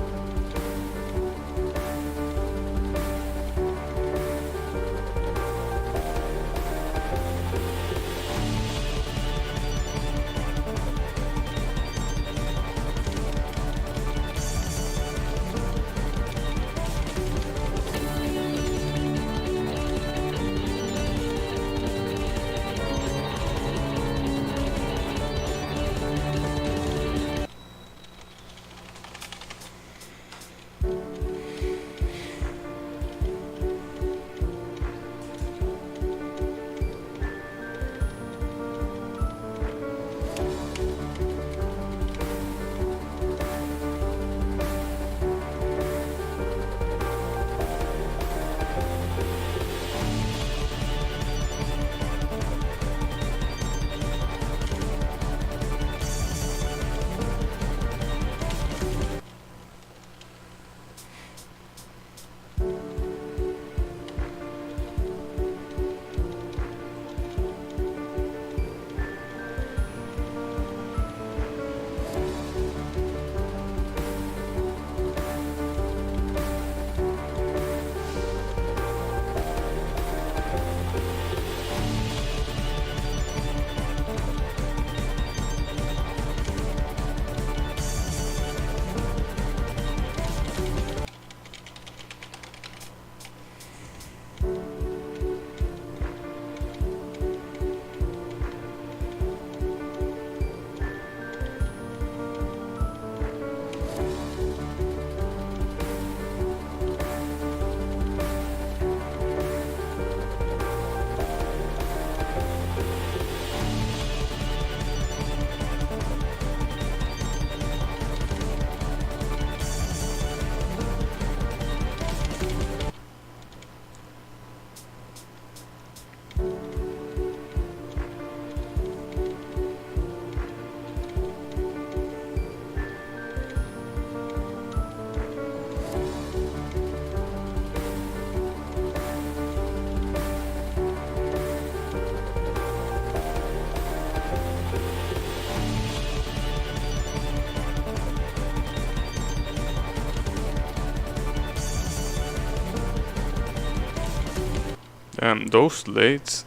Damn, those lates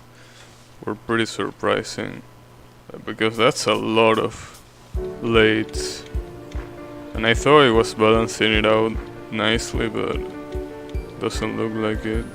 were pretty surprising, because that's a lot of lates. And I thought it was balancing it out nicely, but doesn't look like it.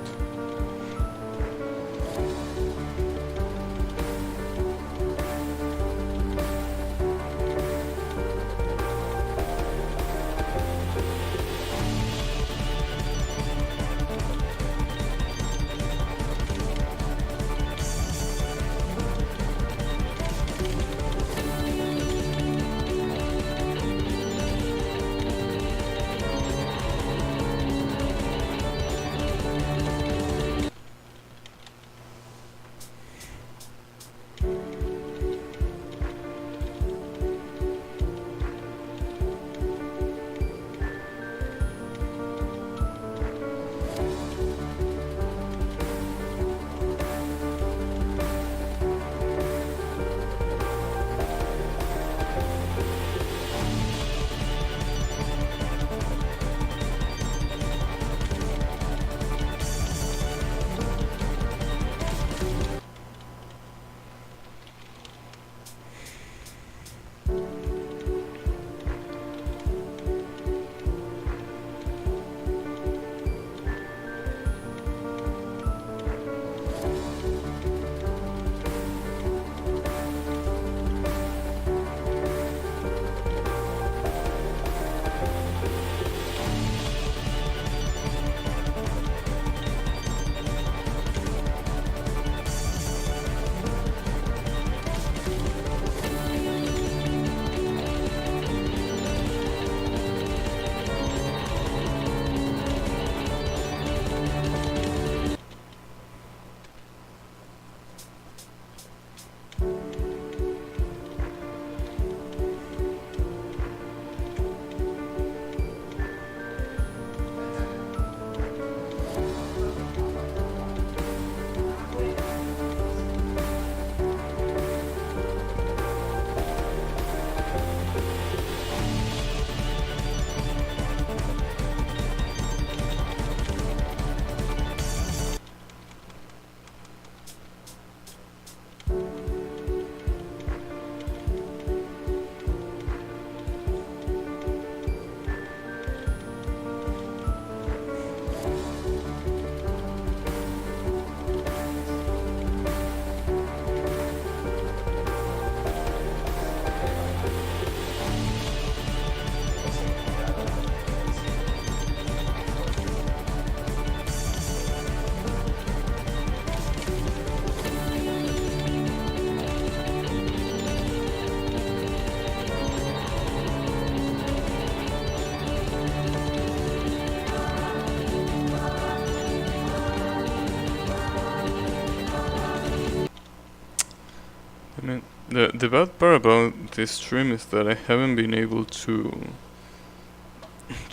I mean, the bad part about this stream is that I haven't been able to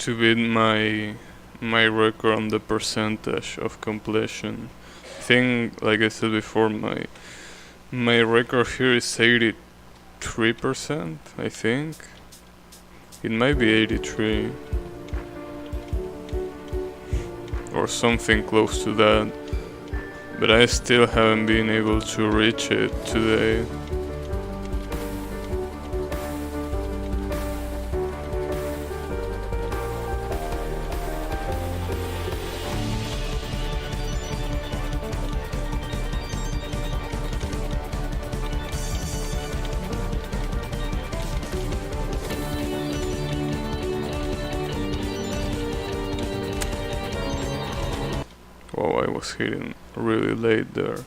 beat my record on the percentage of completion. I think, like I said before, my record here is 83%, I think. It might be 83 or something close to that, but I still haven't been able to reach it today. Wow, I was hitting really late there.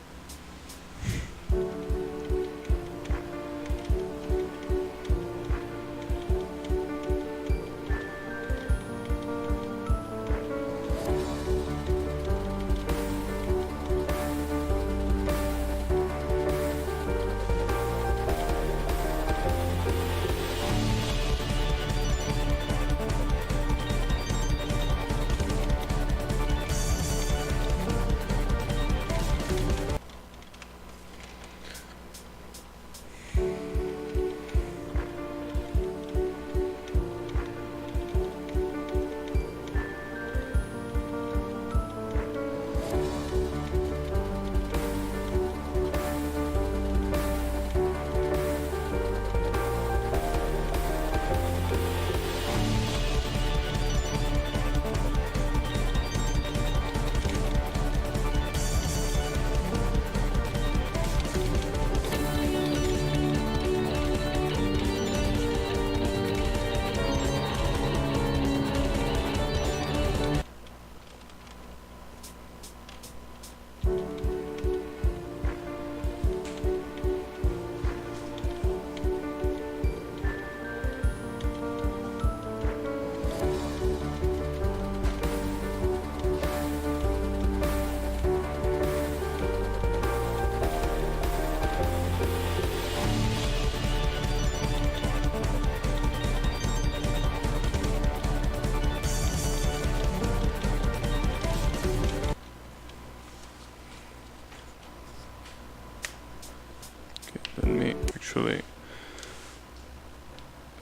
actually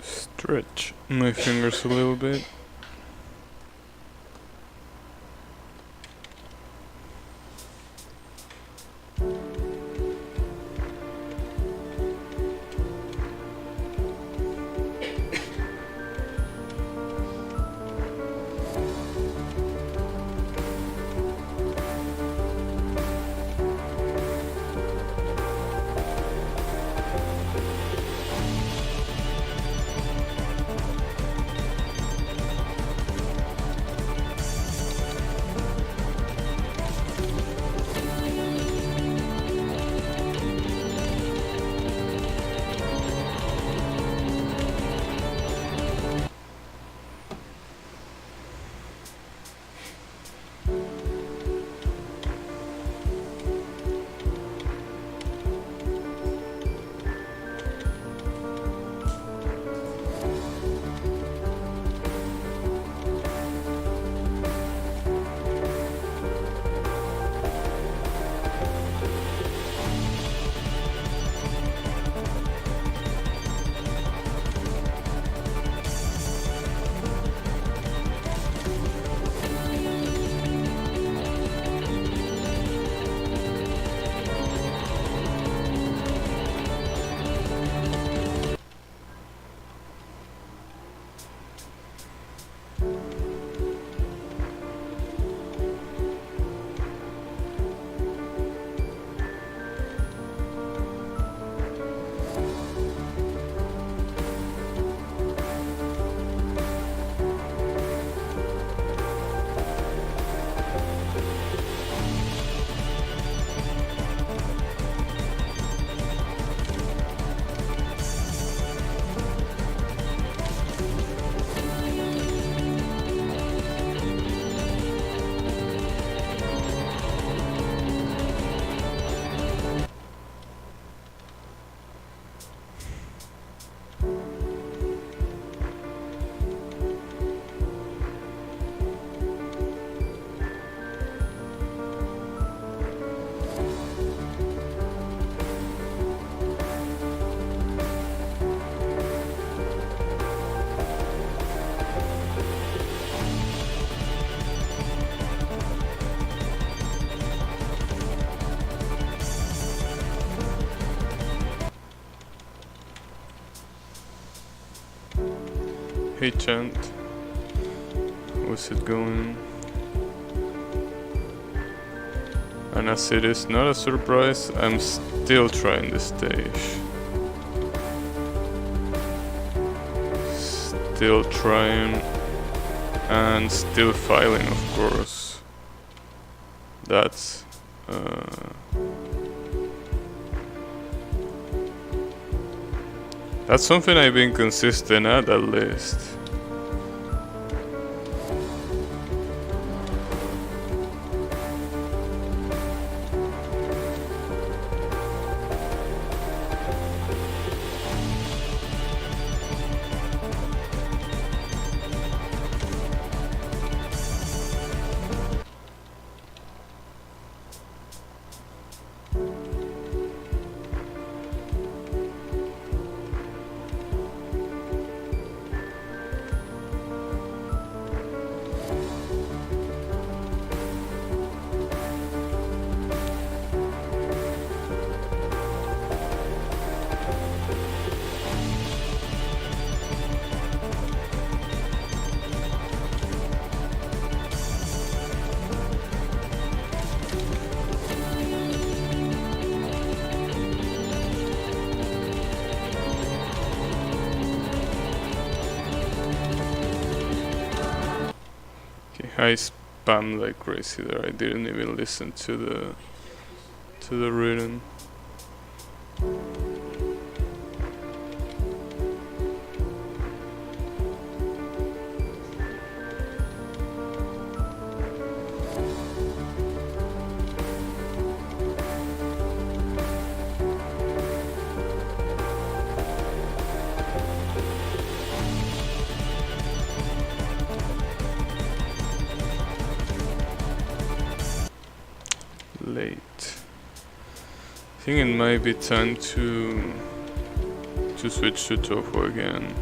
stretch my fingers a little bit. Hey chat, how's it going? And as it is not a surprise, I'm still trying this stage. Still trying and still filing, of course. That's something I've been consistent at least. I spammed like crazy there. I didn't even listen to the rhythm. Late. I think it might be time to to switch to tofu again.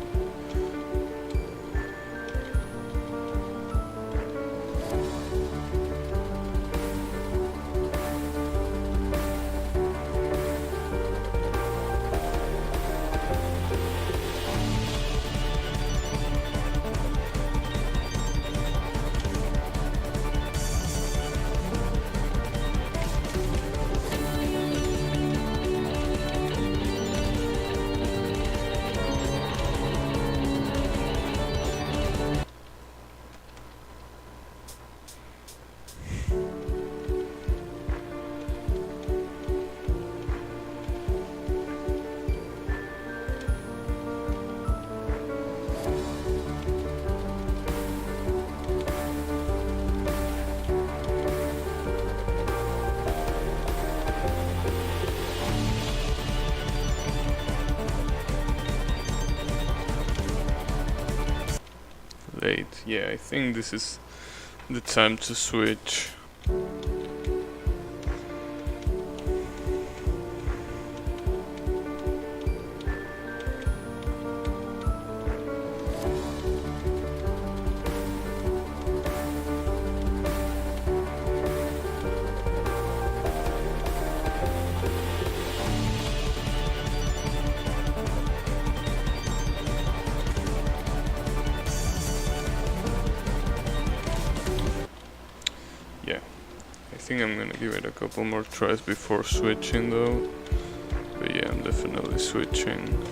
Late. Yeah, I think this is the time to switch. Yeah, I think I'm gonna give it a couple more tries before switching though. But yeah, I'm definitely switching.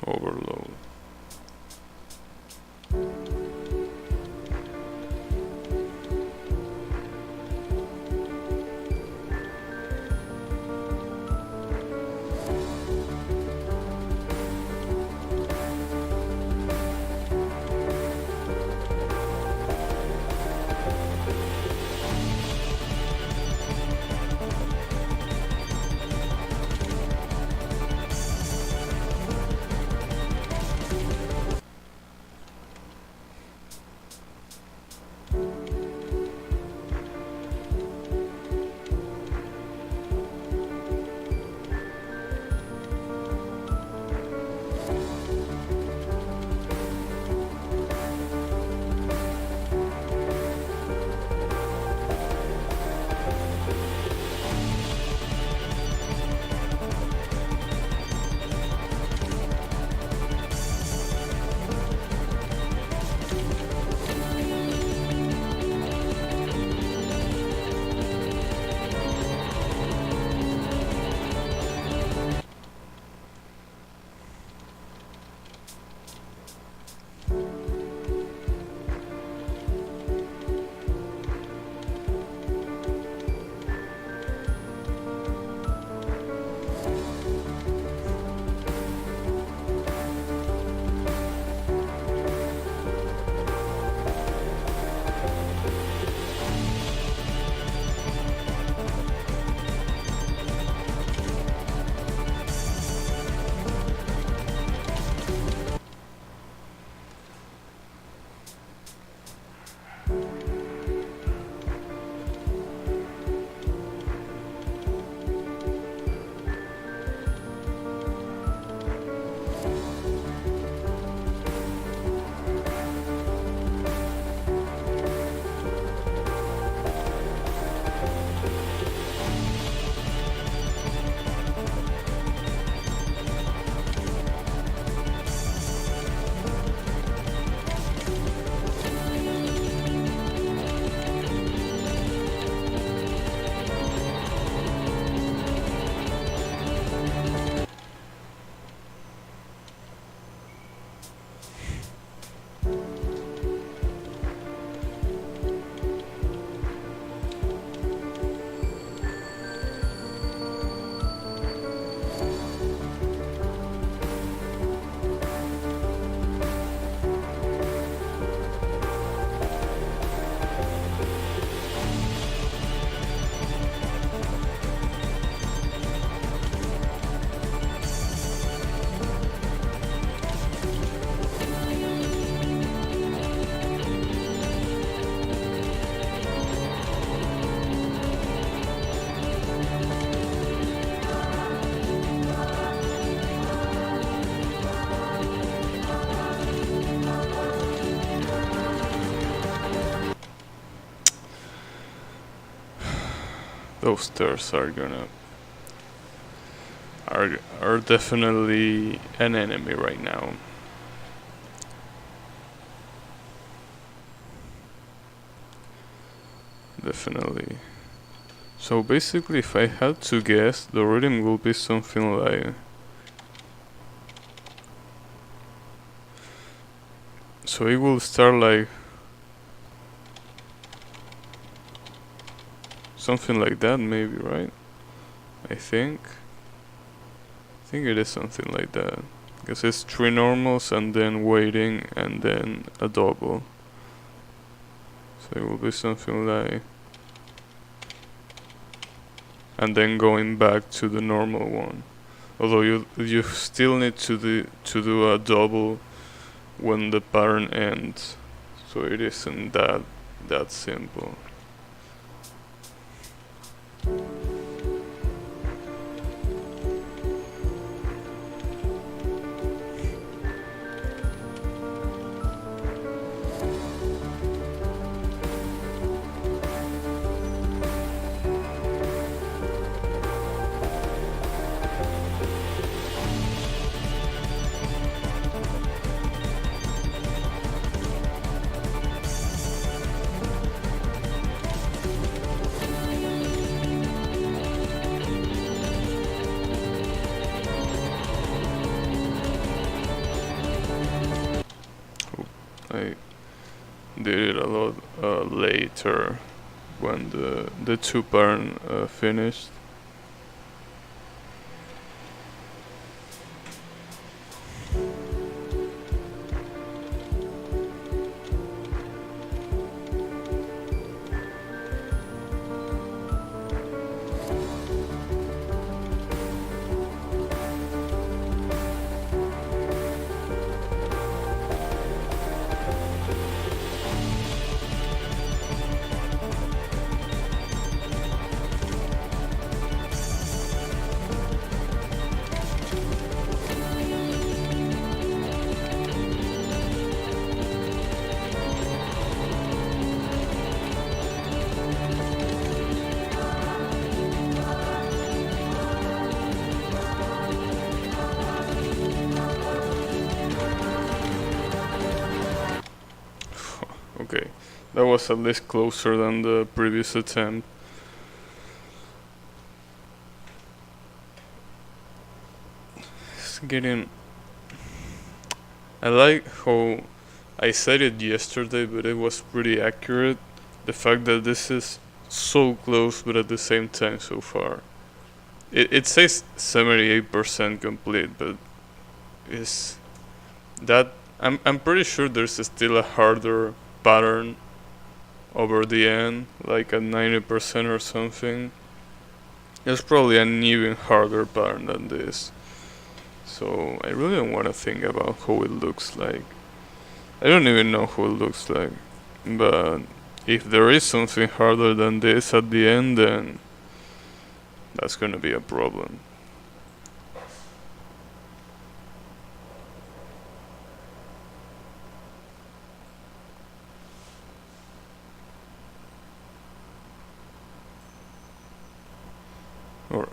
Overload. those stairs are definitely an enemy right now. Definitely. So basically, if I had to guess, the rhythm will be something like... So it will start like... something like that maybe, right? I think it is something like that. Because it's 3 normals and then waiting and then a double. So it will be something like... and then going back to the normal one. Although you still need to do a double when the pattern ends. So it isn't that simple. I did it a lot later when the 2 pattern finished. Okay, that was at least closer than the previous attempt. It's getting... I like how I said it yesterday, but it was pretty accurate. The fact that this is so close, but at the same time so far. It says 78% complete, but is that... I'm pretty sure there's still a harder pattern over the end, like at 90% or something. There's probably an even harder pattern than this. So I really don't want to think about how it looks like. I don't even know how it looks like. But if there is something harder than this at the end, then that's gonna be a problem. Alright.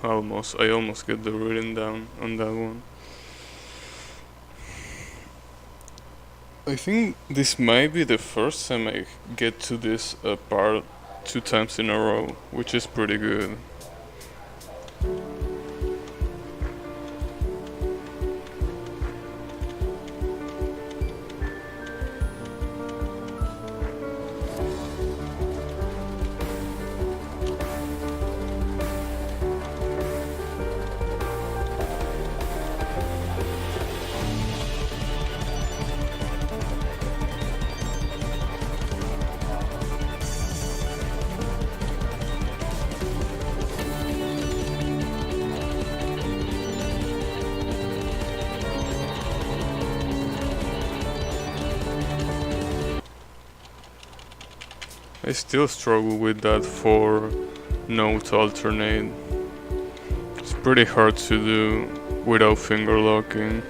I almost get the rhythm down on that one. I think this might be the first time I get to this part 2 times in a row, which is pretty good. I still struggle with that 4-note alternate. It's pretty hard to do without finger locking.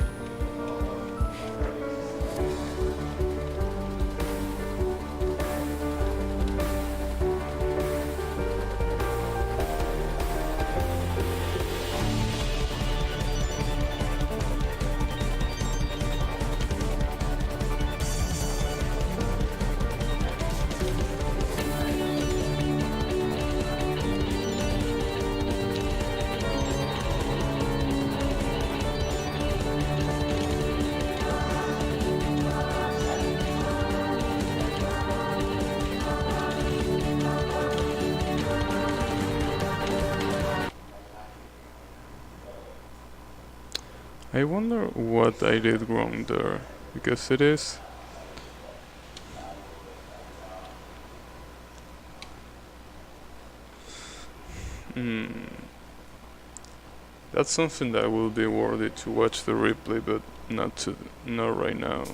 I wonder what I did wrong there, because it is... That's something that will be worthy to watch the replay, but not right now.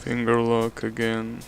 Finger lock again.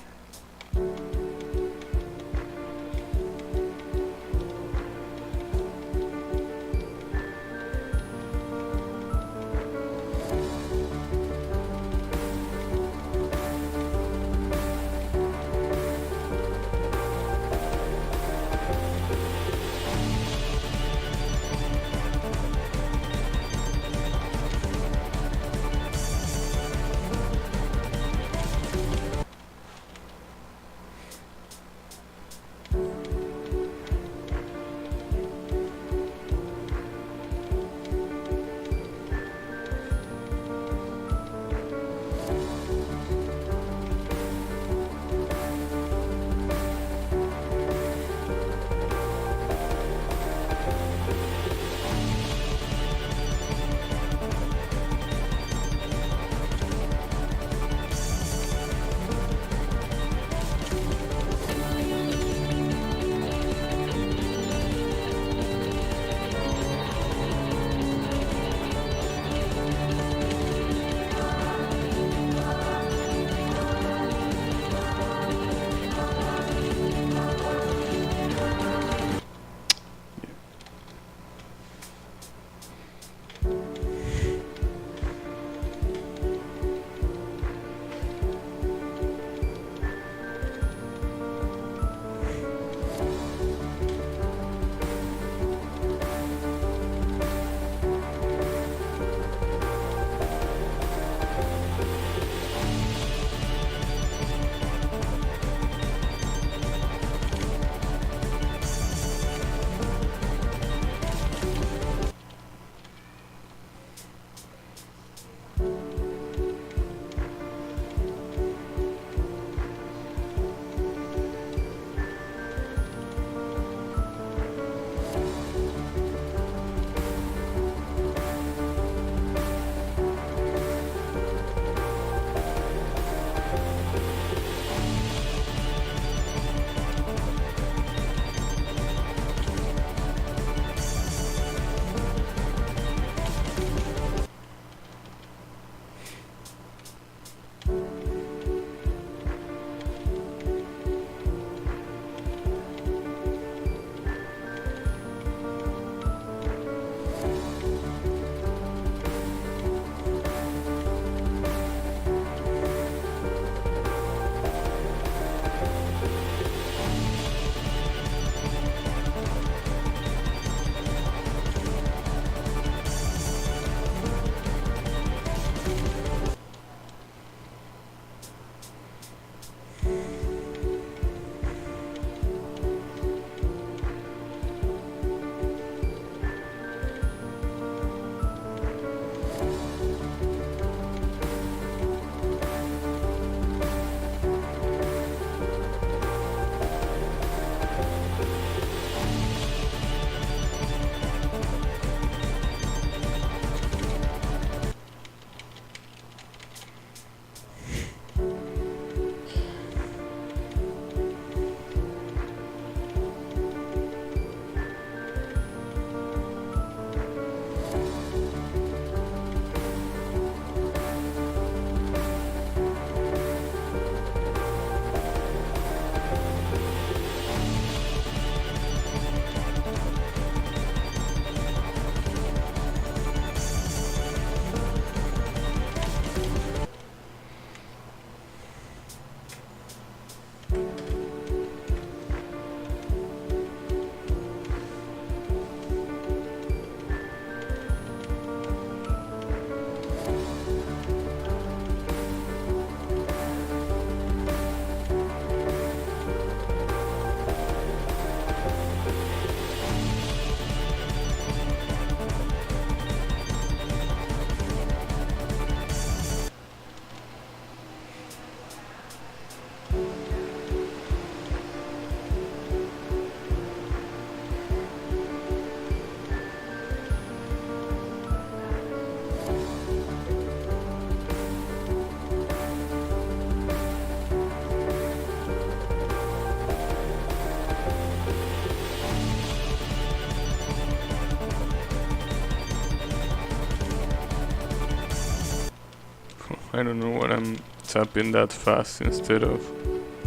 I don't know what I'm tapping that fast instead of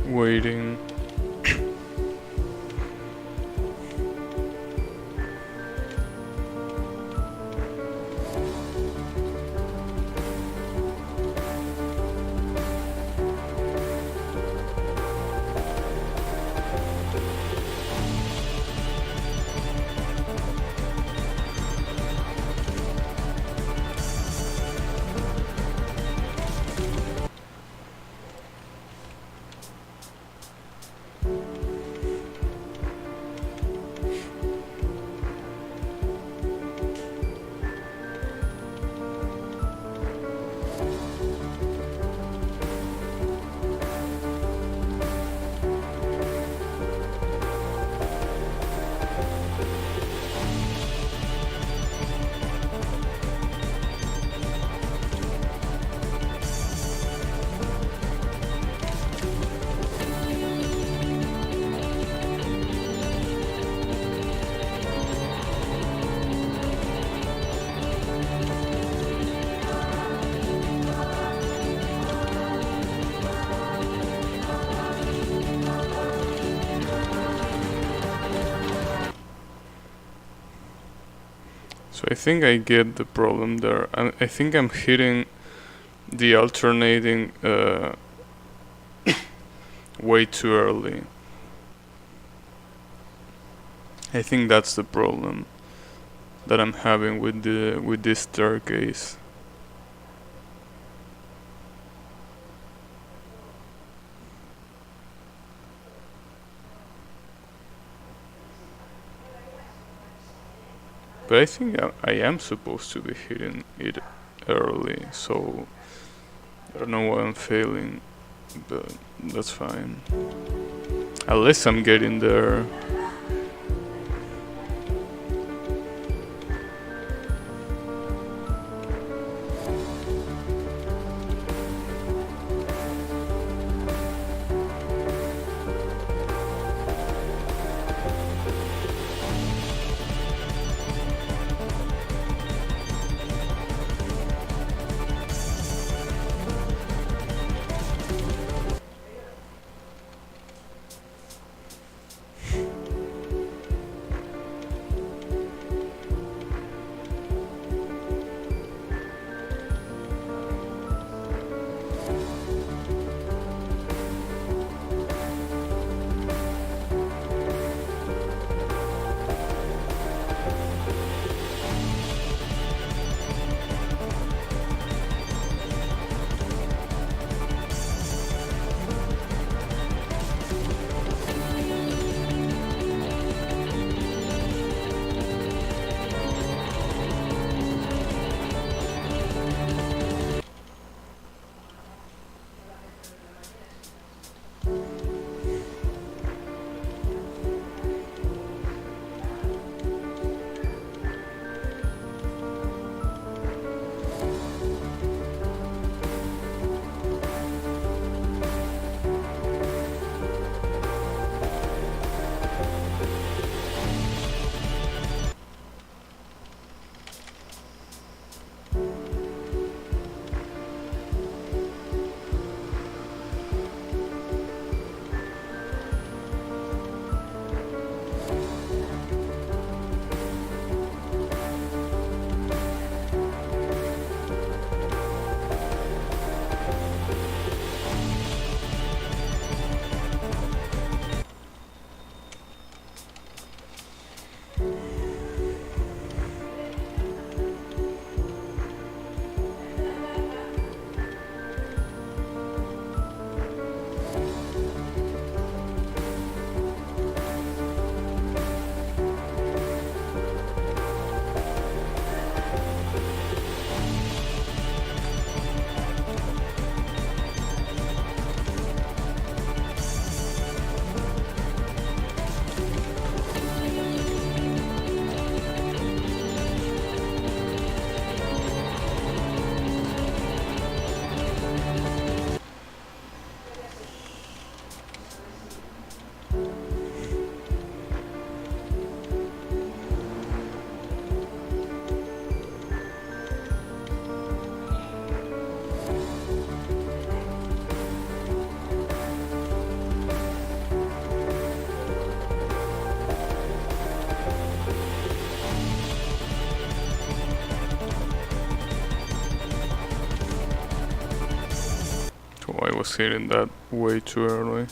waiting. So I think I get the problem there. I think I'm hitting the alternating way too early. I think that's the problem that I'm having with this staircase. But I think I am supposed to be hitting it early, so I don't know why I'm failing, but that's fine. At least I'm getting there. so I was hitting that way too early.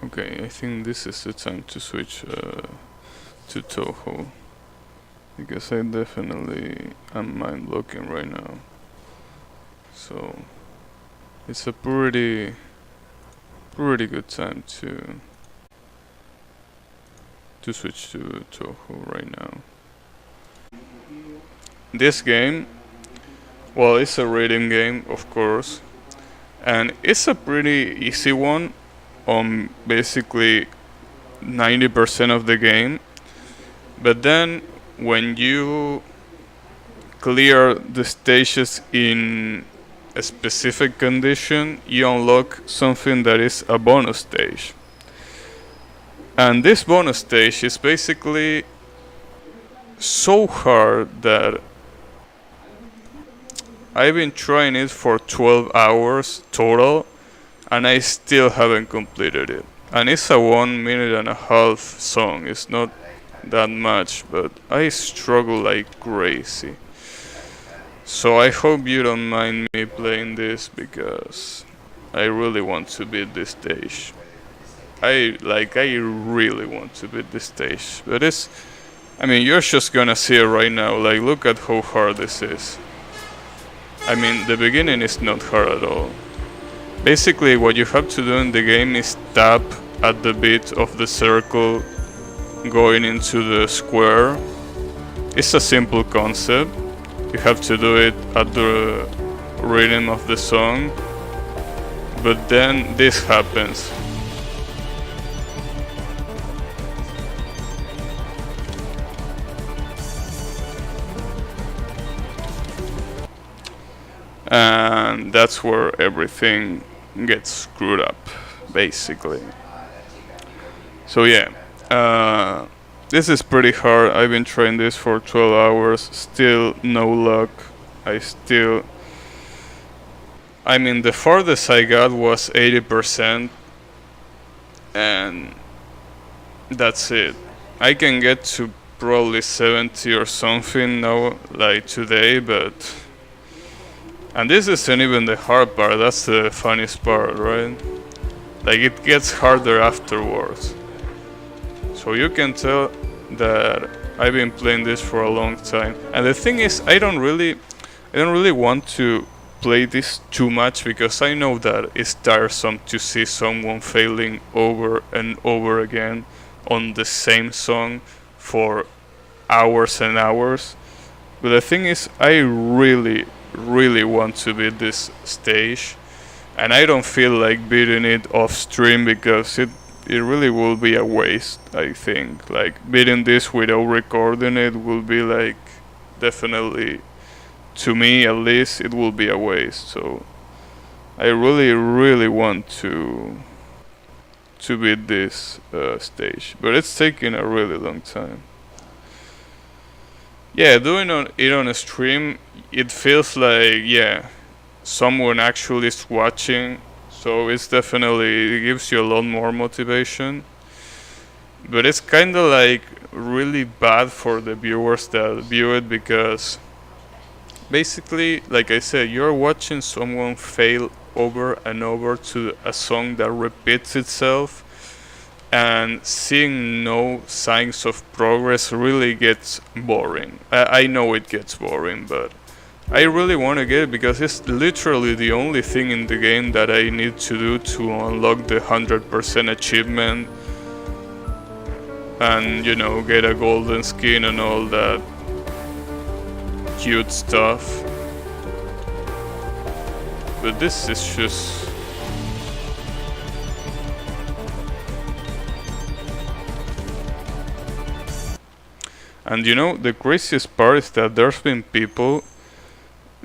Okay, I think this is the time to switch to Toho, because I definitely am mind blocking right now. So it's a pretty good time to switch to Touhou right now. This game, well, it's a rhythm game, of course, and it's a pretty easy one on basically 90% of the game. But then when you clear the stages in a specific condition, you unlock something that is a bonus stage. And this bonus stage is basically so hard that I've been trying it for 12 hours total, and I still haven't completed it. And it's a 1.5 minute song. It's not that much, but I struggle like crazy. So I hope you don't mind me playing this, because I really want to beat this stage. I really want to beat this stage. But you're just gonna see it right now. Like, look at how hard this is. The beginning is not hard at all. Basically, what you have to do in the game is tap at the beat of the circle going into the square. It's a simple concept. You have to do it at the rhythm of the song. But then this happens. And that's where everything gets screwed up, basically. So yeah, this is pretty hard. I've been trying this for 12 hours, still no luck. The farthest I got was 80%, and that's it. I can get to probably 70 or something now, like today, but... And this isn't even the hard part, that's the funniest part, right? Like, it gets harder afterwards. So you can tell that I've been playing this for a long time. And the thing is, I don't really want to play this too much, because I know that it's tiresome to see someone failing over and over again on the same song for hours and hours. But the thing is, I really want to beat this stage, and I don't feel like beating it off stream, because it really will be a waste. I think like beating this without recording it will be like, definitely, to me at least, it will be a waste. So I really want to beat this stage, but it's taking a really long time. Yeah, doing it on a stream, it feels like, yeah, someone actually is watching, so it gives you a lot more motivation. But it's kind of like really bad for the viewers that view it, because basically, like I said, you're watching someone fail over and over to a song that repeats itself, and seeing no signs of progress really gets boring. I know it gets boring, but I really want to get it, because it's literally the only thing in the game that I need to do to unlock the 100% achievement and, get a golden skin and all that cute stuff. But this is just... And the craziest part is that there's been people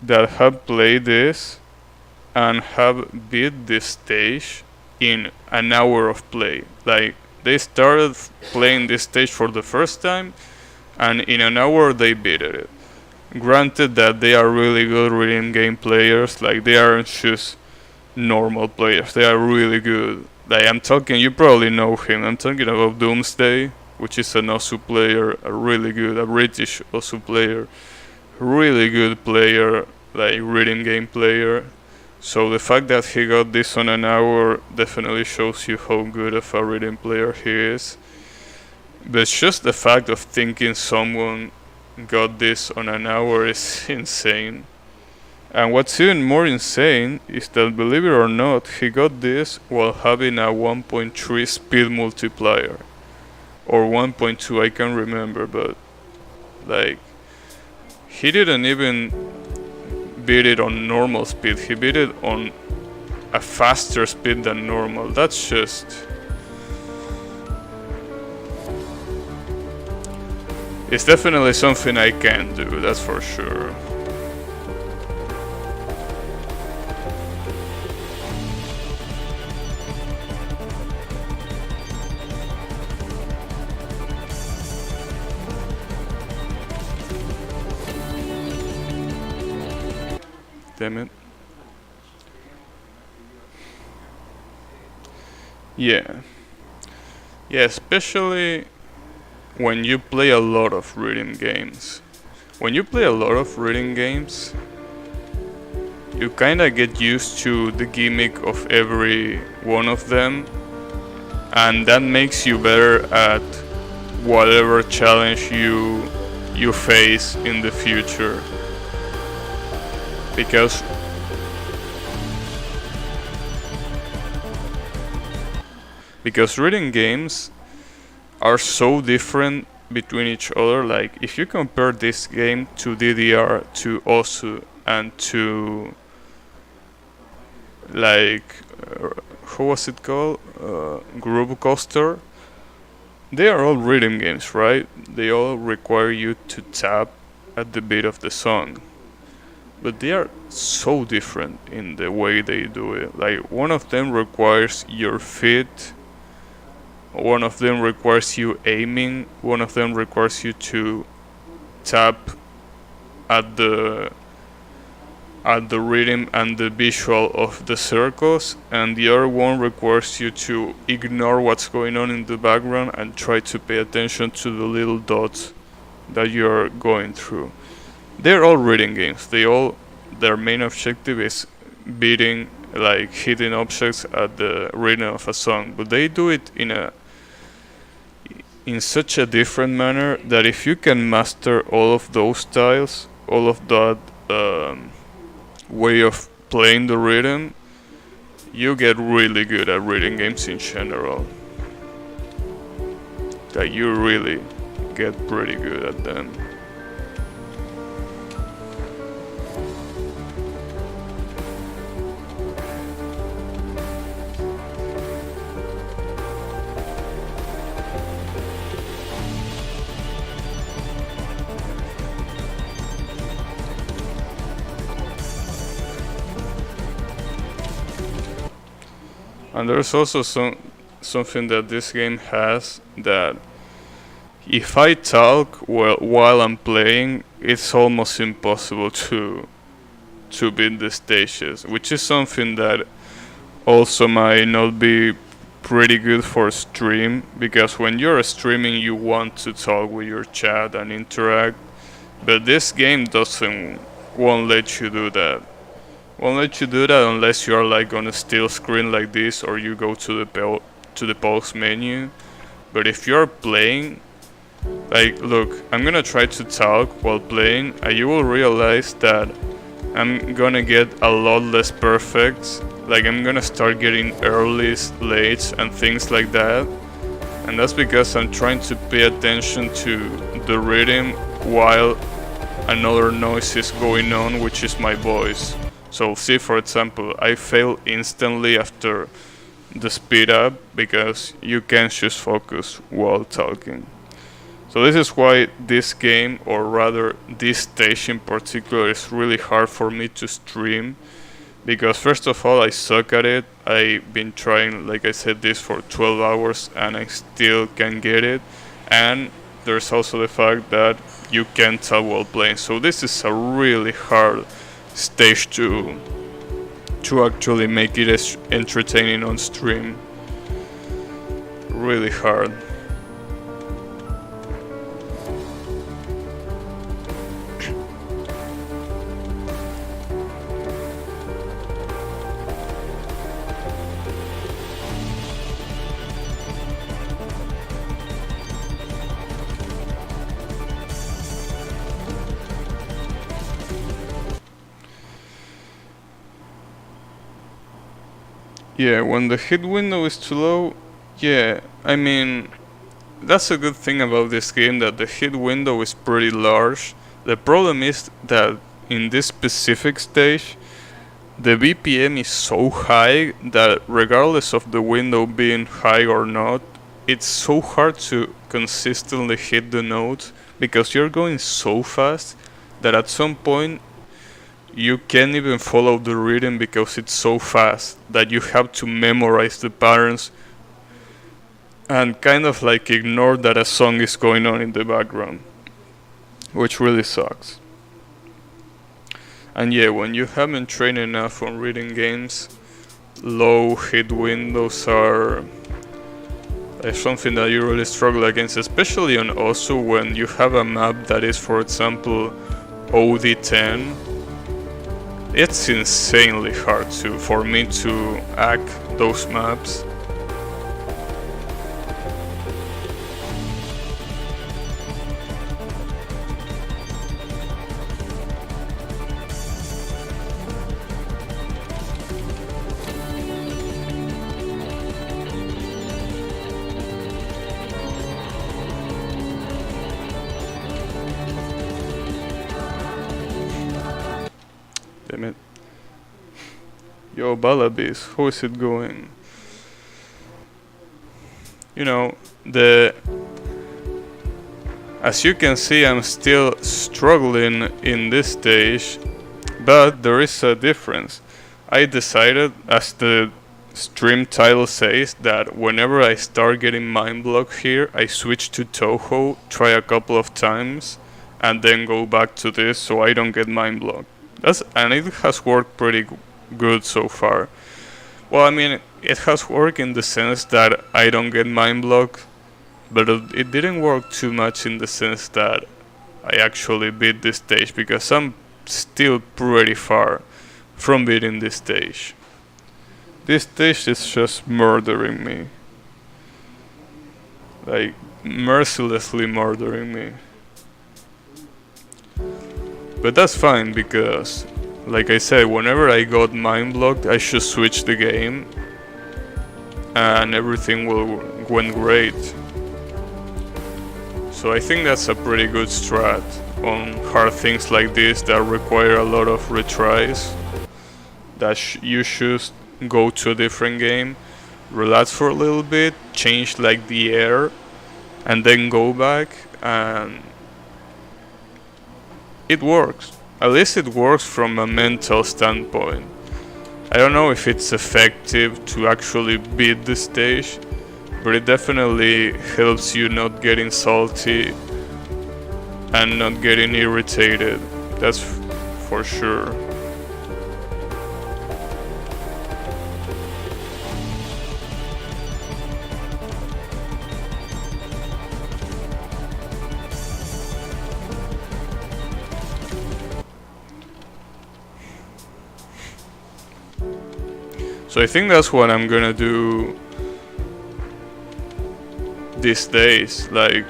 that have played this and have beat this stage in an hour of play. Like, they started playing this stage for the first time, and in an hour they beat it. Granted that they are really good rhythm game players, like they aren't just normal players, they are really good. Like, you probably know him, I'm talking about Doomsday, which is an Osu player, a British Osu player, really good player, like rhythm game player. So the fact that he got this on an hour definitely shows you how good of a rhythm player he is. But just the fact of thinking someone got this on an hour is insane. And what's even more insane is that, believe it or not, he got this while having a 1.3 speed multiplier. Or 1.2, I can't remember, but like, he didn't even beat it on normal speed, he beat it on a faster speed than normal. That's just... it's definitely something I can do, that's for sure. Damn it. Yeah. Yeah, especially when you play a lot of rhythm games. When you play a lot of rhythm games, you kinda get used to the gimmick of every one of them, and that makes you better at whatever challenge you face in the future. Because rhythm games are so different between each other. Like, if you compare this game to DDR, to Osu, and to like how was it called, Groove Coaster, they are all rhythm games, right? They all require you to tap at the beat of the song, but they are so different in the way they do it. Like, one of them requires your feet, one of them requires you aiming, one of them requires you to tap at the rhythm and the visual of the circles, and the other one requires you to ignore what's going on in the background and try to pay attention to the little dots that you're going through. They're all rhythm games. Their main objective is beating, like, hitting objects at the rhythm of a song, but they do it in such a different manner that if you can master all of those styles, all of that way of playing the rhythm, you get really good at rhythm games in general. That you really get pretty good at them. And there's also something that this game has, that if I talk while I'm playing, it's almost impossible to beat the stages, which is something that also might not be pretty good for stream, because when you're streaming you want to talk with your chat and interact, but this game won't let you do that. Won't let you do that unless you are like on a still screen like this, or you go to the pause menu. But if you're playing, like, look, I'm gonna try to talk while playing, and you will realize that I'm gonna get a lot less perfect. Like, I'm gonna start getting earlys, lates, and things like that. And that's because I'm trying to pay attention to the rhythm while another noise is going on, which is my voice. So see, for example, I fail instantly after the speed up because you can't just focus while talking. So this is why this game, or rather this stage in particular, is really hard for me to stream, because first of all, I suck at it. I've been trying, like I said, this for 12 hours and I still can't get it. And there's also the fact that you can't tell while playing. So this is a really hard stage to actually make it as entertaining on stream. Really hard. Yeah, when the hit window is too low, yeah, I mean, that's a good thing about this game, that the hit window is pretty large. The problem is that in this specific stage, the BPM is so high that regardless of the window being high or not, it's so hard to consistently hit the notes because you're going so fast that at some point you can't even follow the rhythm because it's so fast that you have to memorize the patterns and kind of like ignore that a song is going on in the background, which really sucks. And yeah, when you haven't trained enough on reading games, low hit windows are something that you really struggle against, especially on Osu when you have a map that is, for example, OD10. It's insanely hard for me to hack those maps. Damn it. Yo, Balabis, how is it going? You know, as you can see, I'm still struggling in this stage, but there is a difference. I decided, as the stream title says, that whenever I start getting mind blocked here, I switch to Touhou, try a couple of times, and then go back to this so I don't get mind blocked. And it has worked pretty good so far. Well, I mean, it has worked in the sense that I don't get mind blocked, but it didn't work too much in the sense that I actually beat this stage, because I'm still pretty far from beating this stage. This stage is just murdering me. Like, mercilessly murdering me. But that's fine because, like I said, whenever I got mind blocked, I just switched the game and everything went great. So I think that's a pretty good strat on hard things like this that require a lot of retries. That you should go to a different game, relax for a little bit, change like the air, and then go back, and it works. At least it works from a mental standpoint. I don't know if it's effective to actually beat the stage, but it definitely helps you not getting salty and not getting irritated. That's for sure. So I think that's what I'm gonna do these days. Like,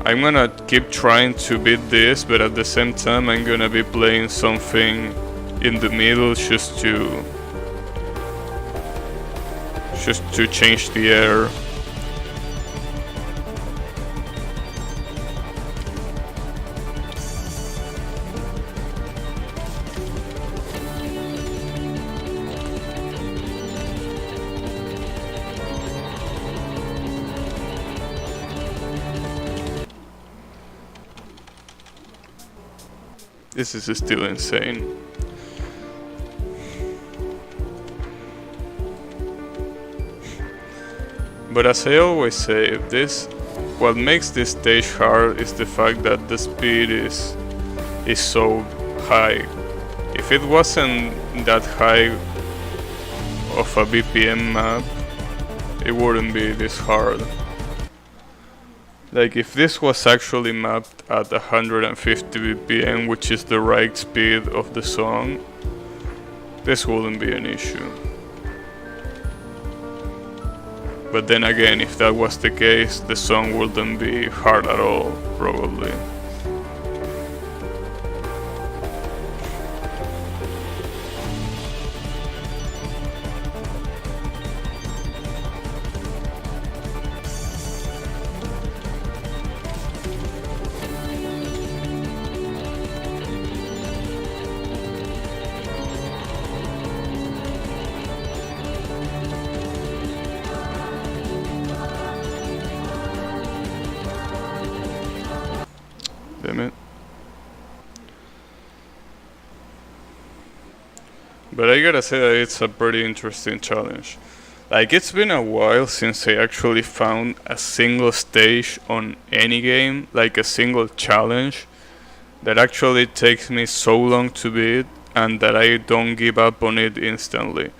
I'm gonna keep trying to beat this, but at the same time I'm gonna be playing something in the middle just to change the air. This is still insane. But as I always say, what makes this stage hard is the fact that the speed is so high. If it wasn't that high of a BPM map, it wouldn't be this hard. Like, if this was actually mapped at 150 BPM, which is the right speed of the song, this wouldn't be an issue. But then again, if that was the case, the song wouldn't be hard at all, probably. But I gotta say that it's a pretty interesting challenge. Like, it's been a while since I actually found a single stage on any game, like a single challenge, that actually takes me so long to beat and that I don't give up on it instantly.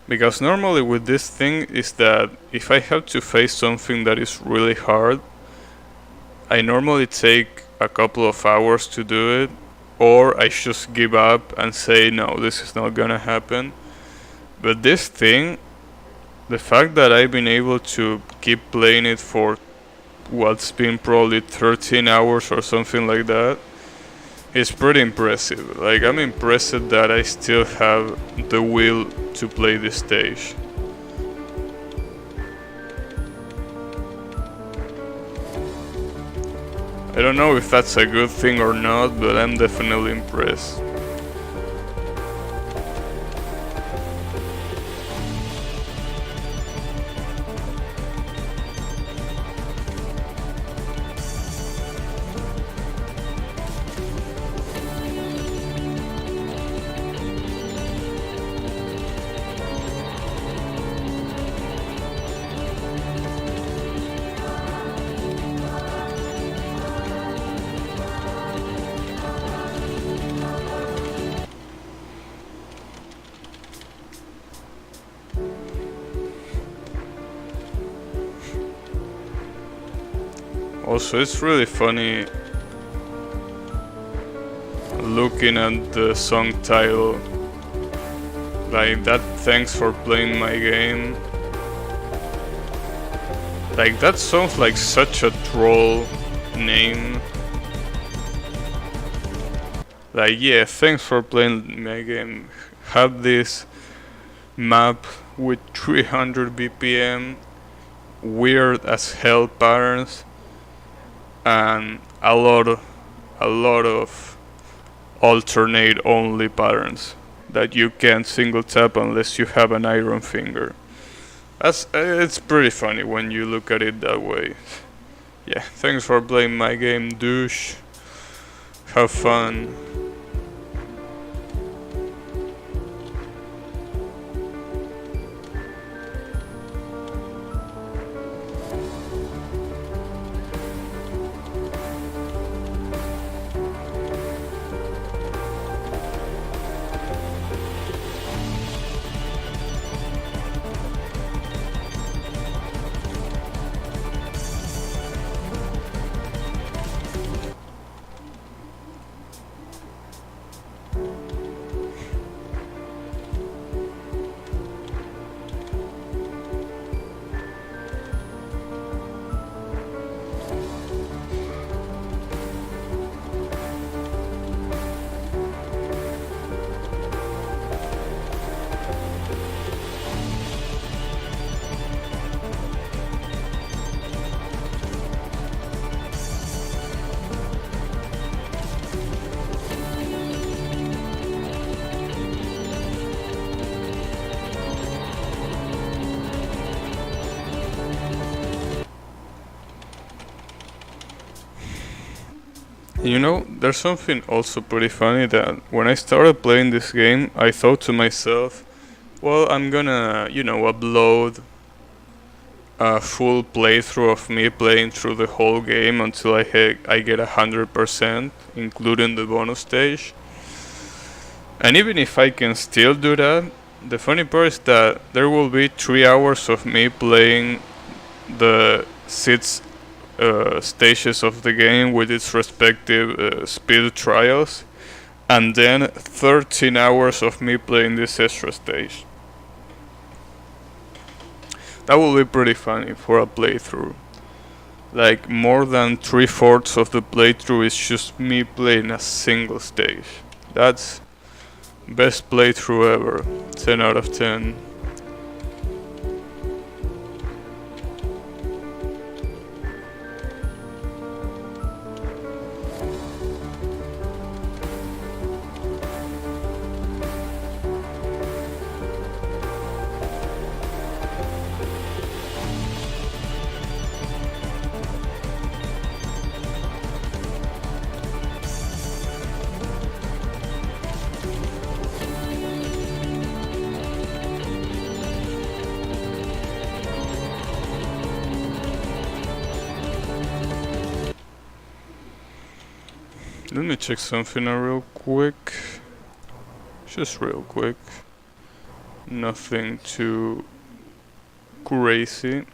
Because normally with this thing is that if I have to face something that is really hard, I normally take a couple of hours to do it, or I just give up and say no, this is not gonna happen. But this thing, the fact that I've been able to keep playing it for what's been probably 13 hours or something like that is pretty impressive. Like, I'm impressed that I still have the will to play this stage. I don't know if that's a good thing or not, but I'm definitely impressed. Also, it's really funny looking at the song title. Like, that thanks for playing my game. Like, that sounds like such a troll name. Like, yeah, thanks for playing my game. Have this map with 300 BPM, weird as hell patterns, and a lot of alternate only patterns that you can't single tap unless you have an iron finger. It's pretty funny when you look at it that way. Yeah, thanks for playing my game, douche. Have fun. You know, there's something also pretty funny that when I started playing this game, I thought to myself, well, I'm gonna, upload a full playthrough of me playing through the whole game until I get 100%, including the bonus stage. And even if I can still do that, the funny part is that there will be 3 hours of me playing the 6 stages of the game with its respective speed trials, and then 13 hours of me playing this extra stage. That will be pretty funny for a playthrough. Like, more than 3/4 of the playthrough is just me playing a single stage. That's best playthrough ever. 10 out of 10. me check something out real quick. Just real quick. Nothing too crazy.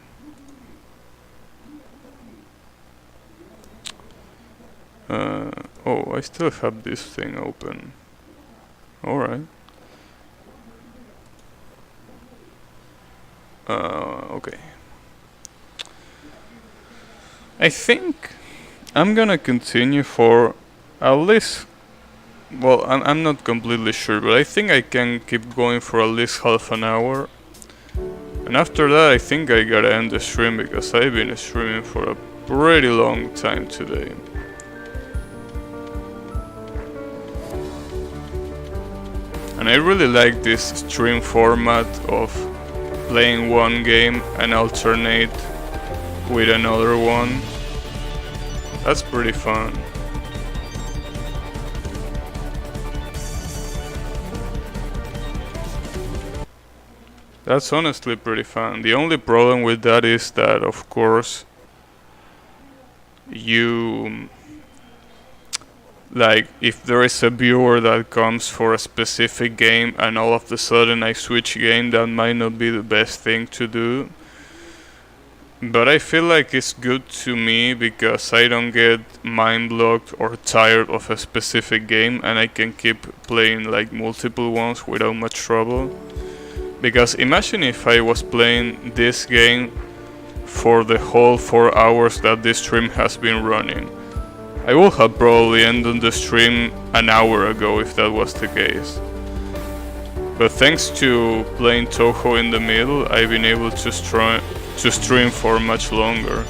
Oh, I still have this thing open. Alright. Okay. I think I'm gonna continue for at least, well, I'm not completely sure, but I think I can keep going for at least half an hour. And after that, I think I gotta end the stream because I've been streaming for a pretty long time today. And I really like this stream format of playing one game and alternate with another one. That's pretty fun. That's honestly pretty fun. The only problem with that is that, of course, you... like, if there is a viewer that comes for a specific game and all of a sudden I switch game, that might not be the best thing to do. But I feel like it's good to me because I don't get mind blocked or tired of a specific game and I can keep playing like multiple ones without much trouble. Because imagine if I was playing this game for the whole 4 hours that this stream has been running. I would have probably ended the stream an hour ago if that was the case. But thanks to playing Touhou in the middle, I've been able to stream for much longer.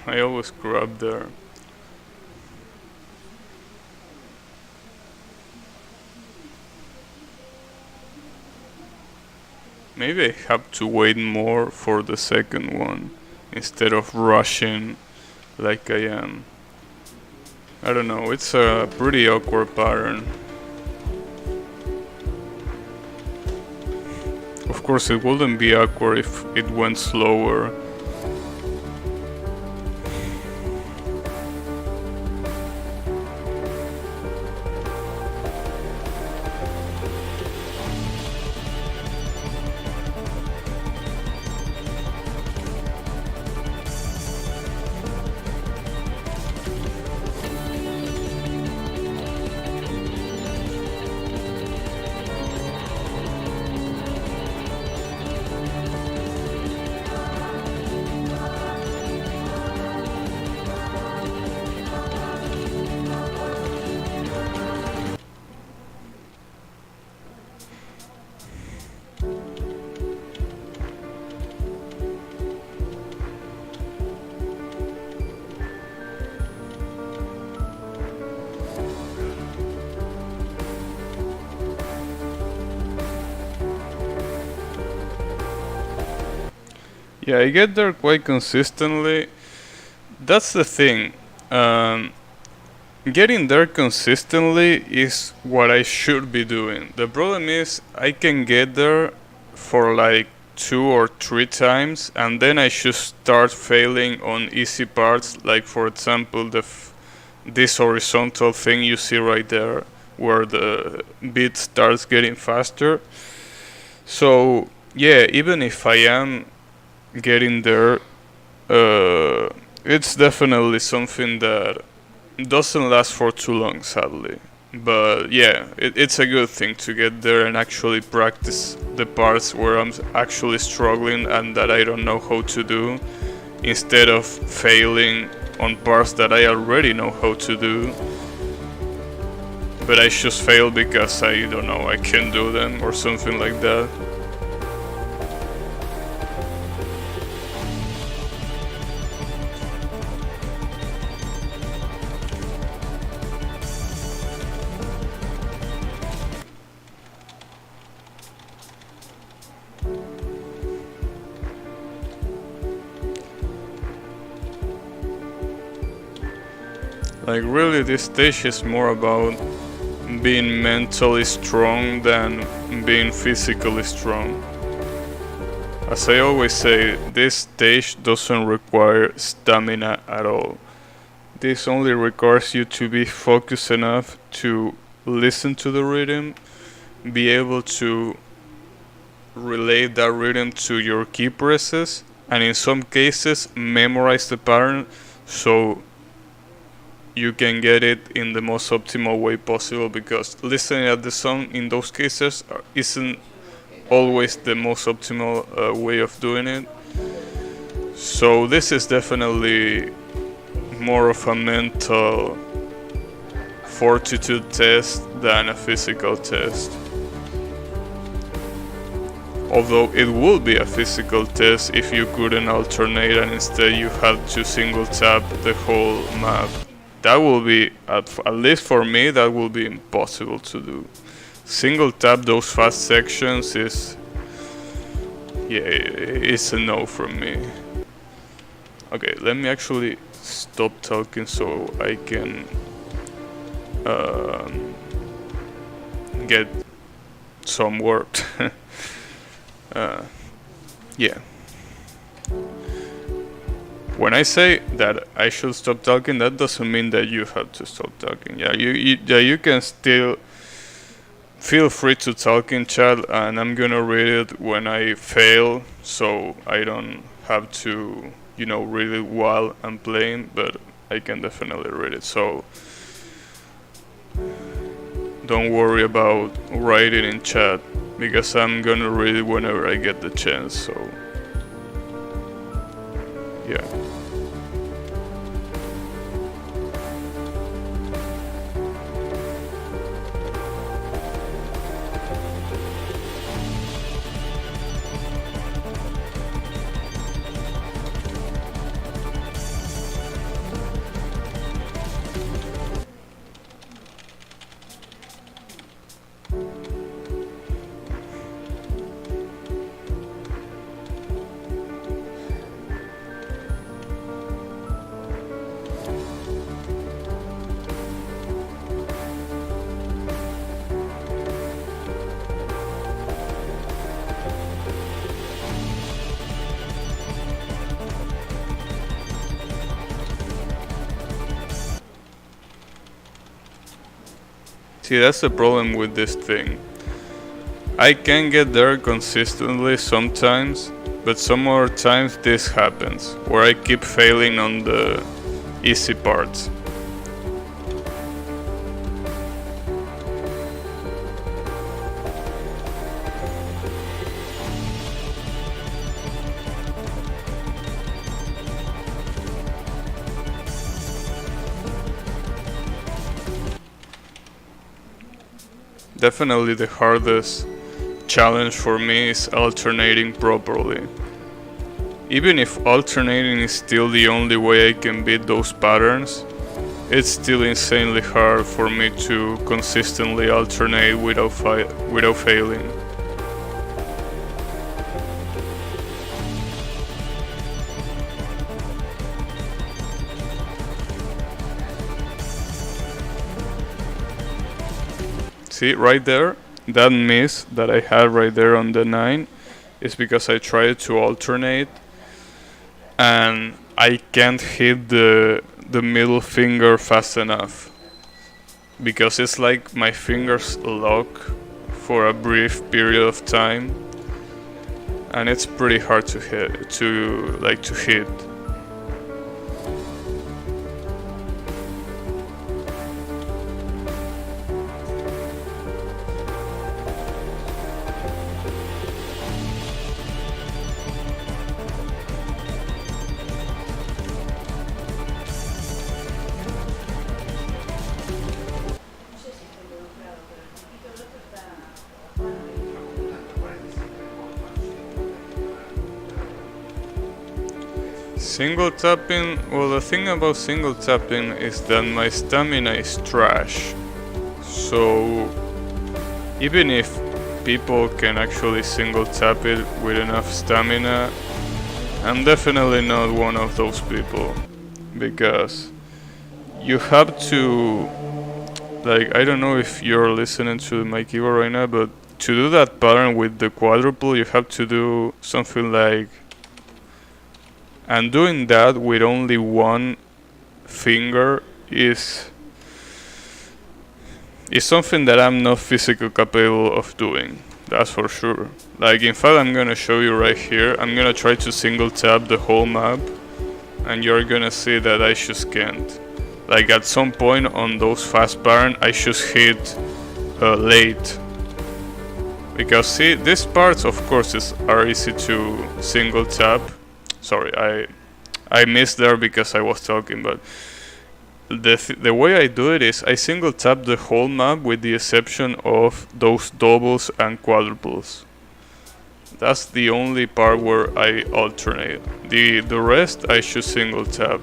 I always screw up there. Maybe I have to wait more for the second one instead of rushing like I am. I don't know, it's a pretty awkward pattern. Of course it wouldn't be awkward if it went slower. Yeah, I get there quite consistently. That's the thing. Um, Getting there consistently is what I should be doing. The problem is, I can get there for like 2 or 3 times, and then I should start failing on easy parts, like for example, this horizontal thing you see right there, where the beat starts getting faster. So yeah, even if I am getting there, it's definitely something that doesn't last for too long, sadly. But yeah, it's a good thing to get there and actually practice the parts where I'm actually struggling and that I don't know how to do, instead of failing on parts that I already know how to do. But I just fail because I don't know, I can't do them or something like that. Like really, this stage is more about being mentally strong than being physically strong. As I always say, this stage doesn't require stamina at all. This only requires you to be focused enough to listen to the rhythm, be able to relate that rhythm to your key presses, and in some cases memorize the pattern so you can get it in the most optimal way possible, because listening at the song in those cases isn't always the most optimal way of doing it. So this is definitely more of a mental fortitude test than a physical test. Although it would be a physical test if you couldn't alternate and instead you had to single tap the whole map. That will be, at least for me, that will be impossible to do. Single tap those fast sections is, yeah, it's a no from me. Okay, let me actually stop talking so I can get some work. Yeah. When I say that I should stop talking, that doesn't mean that you have to stop talking. Yeah, you can still feel free to talk in chat, and I'm gonna read it when I fail, so I don't have to, read it while I'm playing. But I can definitely read it. So don't worry about writing in chat, because I'm gonna read it whenever I get the chance. So yeah. See, that's the problem with this thing. I can get there consistently sometimes, but some other times this happens, where I keep failing on the easy parts. Definitely the hardest challenge for me is alternating properly. Even if alternating is still the only way I can beat those patterns, it's still insanely hard for me to consistently alternate without failing. See, right there, that miss that I had right there on the 9 is because I tried to alternate and I can't hit the middle finger fast enough because it's like my fingers lock for a brief period of time and it's pretty hard to hit. Single tapping, well, the thing about single tapping is that my stamina is trash. So even if people can actually single tap it with enough stamina, I'm definitely not one of those people. Because you have to, like, I don't know if you're listening to my keyboard right now, but to do that pattern with the quadruple, you have to do something like, and doing that with only one finger is something that I'm not physically capable of doing. That's for sure. Like, in fact, I'm gonna show you right here. I'm gonna try to single tap the whole map, and you're gonna see that I just can't. Like, at some point on those fast patterns, I just hit late. Because see, these parts, of course, are easy to single tap. Sorry, I missed there because I was talking, but the way I do it is I single tap the whole map with the exception of those doubles and quadruples. That's the only part where I alternate. The rest I should single tap.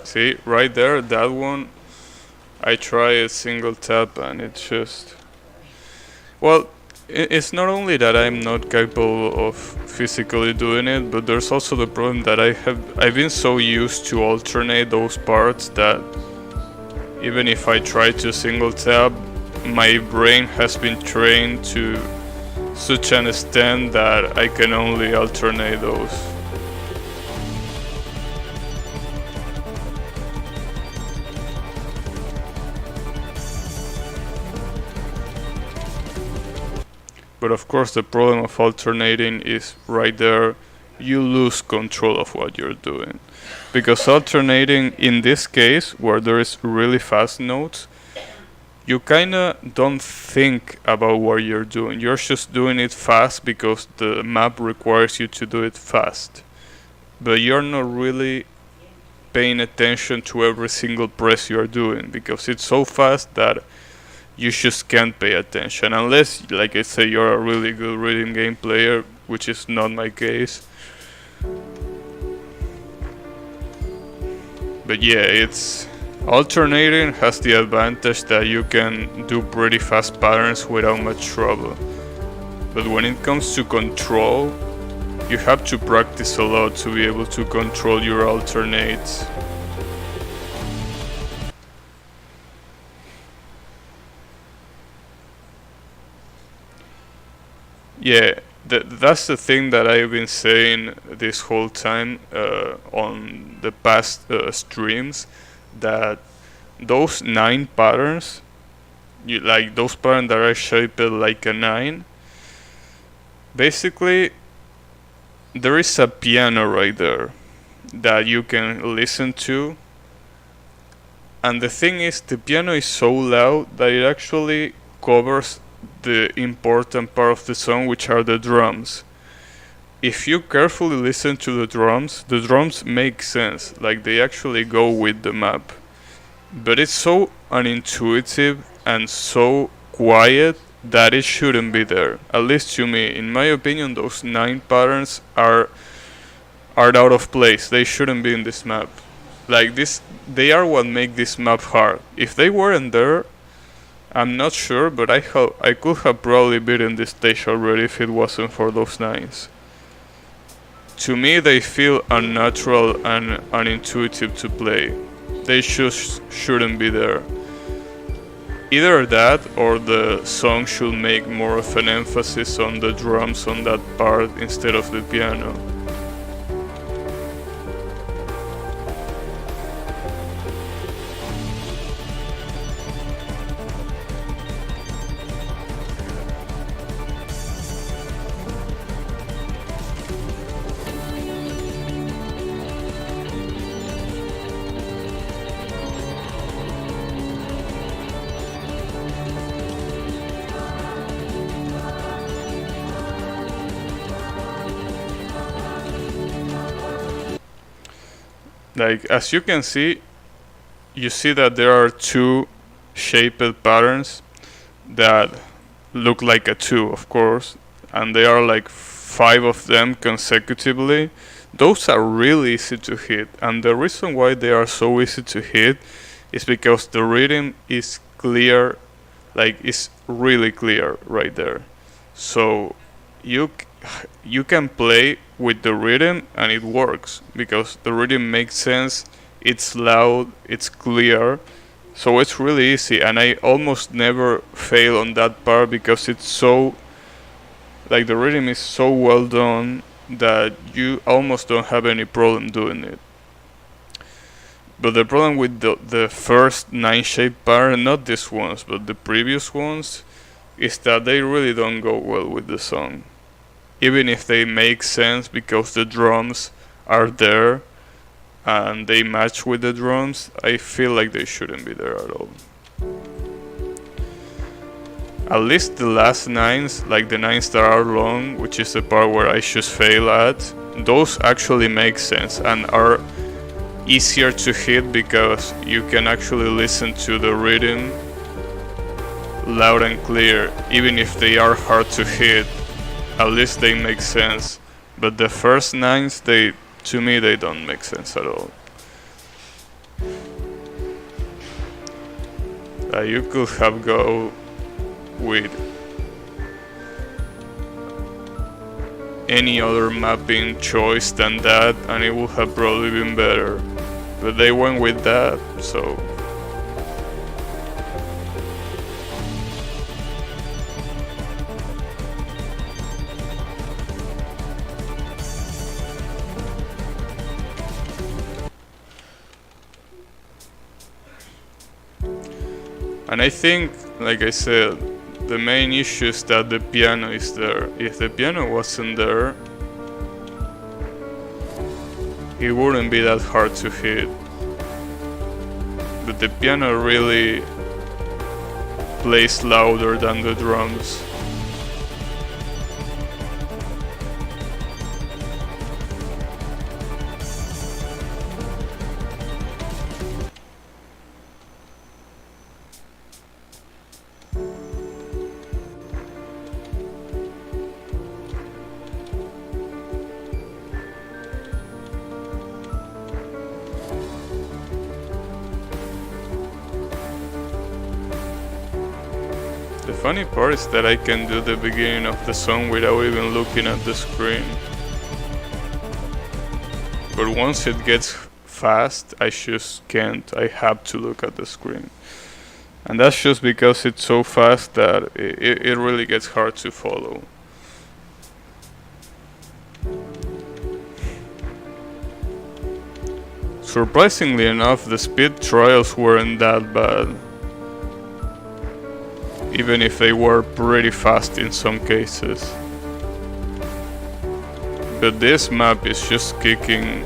See, right there, that one, I try a single tap and it's just... Well, it's not only that I'm not capable of physically doing it, but there's also the problem that I've been so used to alternate those parts that even if I try to single tap, my brain has been trained to such an extent that I can only alternate those. But of course the problem of alternating is right there, you lose control of what you're doing. Because alternating in this case, where there is really fast notes, you kinda don't think about what you're doing. You're just doing it fast because the map requires you to do it fast. But you're not really paying attention to every single press you're doing because it's so fast that you just can't pay attention unless, like I say, you're a really good rhythm game player, which is not my case. But yeah, it's alternating has the advantage that you can do pretty fast patterns without much trouble. But when it comes to control, you have to practice a lot to be able to control your alternates. Yeah, that's the thing that I've been saying this whole time on the past streams, that those 9 patterns, like those patterns that are shaped like a 9, basically there is a piano right there that you can listen to, and the thing is, the piano is so loud that it actually covers the important part of the song, which are the drums. If you carefully listen to the drums make sense, like they actually go with the map. But it's so unintuitive and so quiet that it shouldn't be there. At least to me, in my opinion, those 9 patterns are out of place. They shouldn't be in this map. Like this, they are what make this map hard. If they weren't there, I'm not sure, but I could have probably beaten this stage already if it wasn't for those nines. To me, they feel unnatural and unintuitive to play. They just shouldn't be there. Either that or the song should make more of an emphasis on the drums on that part instead of the piano. Like, as you can see, you see that there are two shaped patterns that look like a 2, of course, and they are like 5 of them consecutively. Those are really easy to hit, and the reason why they are so easy to hit is because the rhythm is clear, like it's really clear right there. So you can play with the rhythm and it works because the rhythm makes sense, it's loud, it's clear, so it's really easy, and I almost never fail on that part because it's so, like, the rhythm is so well done that you almost don't have any problem doing it. But the problem with the first 9 shape pattern, not these ones but the previous ones, is that they really don't go well with the song. Even if they make sense because the drums are there and they match with the drums, I feel like they shouldn't be there at all. At least the last 9s, like the 9s that are long, which is the part where I just fail at, those actually make sense and are easier to hit because you can actually listen to the rhythm loud and clear. Even if they are hard to hit, at least they make sense. But the first 9s, to me, they don't make sense at all. You could have go with any other mapping choice than that and it would have probably been better. But they went with that, so... And I think, like I said, the main issue is that the piano is there. If the piano wasn't there, it wouldn't be that hard to hit. But the piano really plays louder than the drums. The funny part is that I can do the beginning of the song without even looking at the screen. But once it gets fast, I just can't. I have to look at the screen. And that's just because it's so fast that it really gets hard to follow. Surprisingly enough, the speed trials weren't that bad. Even if they were pretty fast in some cases. But this map is just kicking...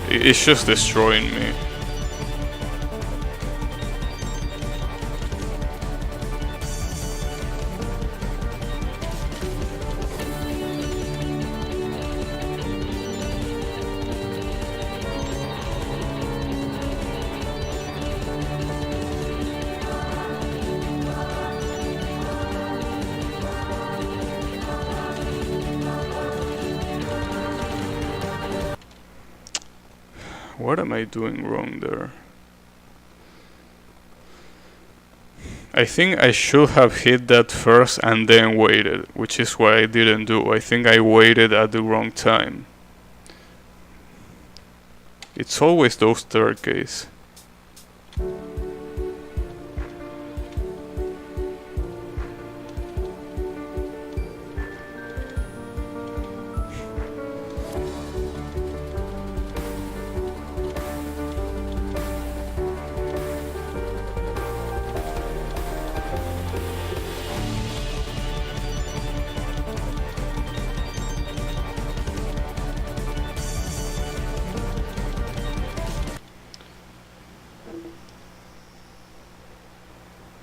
It's just destroying me. What am I doing wrong there? I think I should have hit that first and then waited, which is what I didn't do. I think I waited at the wrong time. It's always those staircase.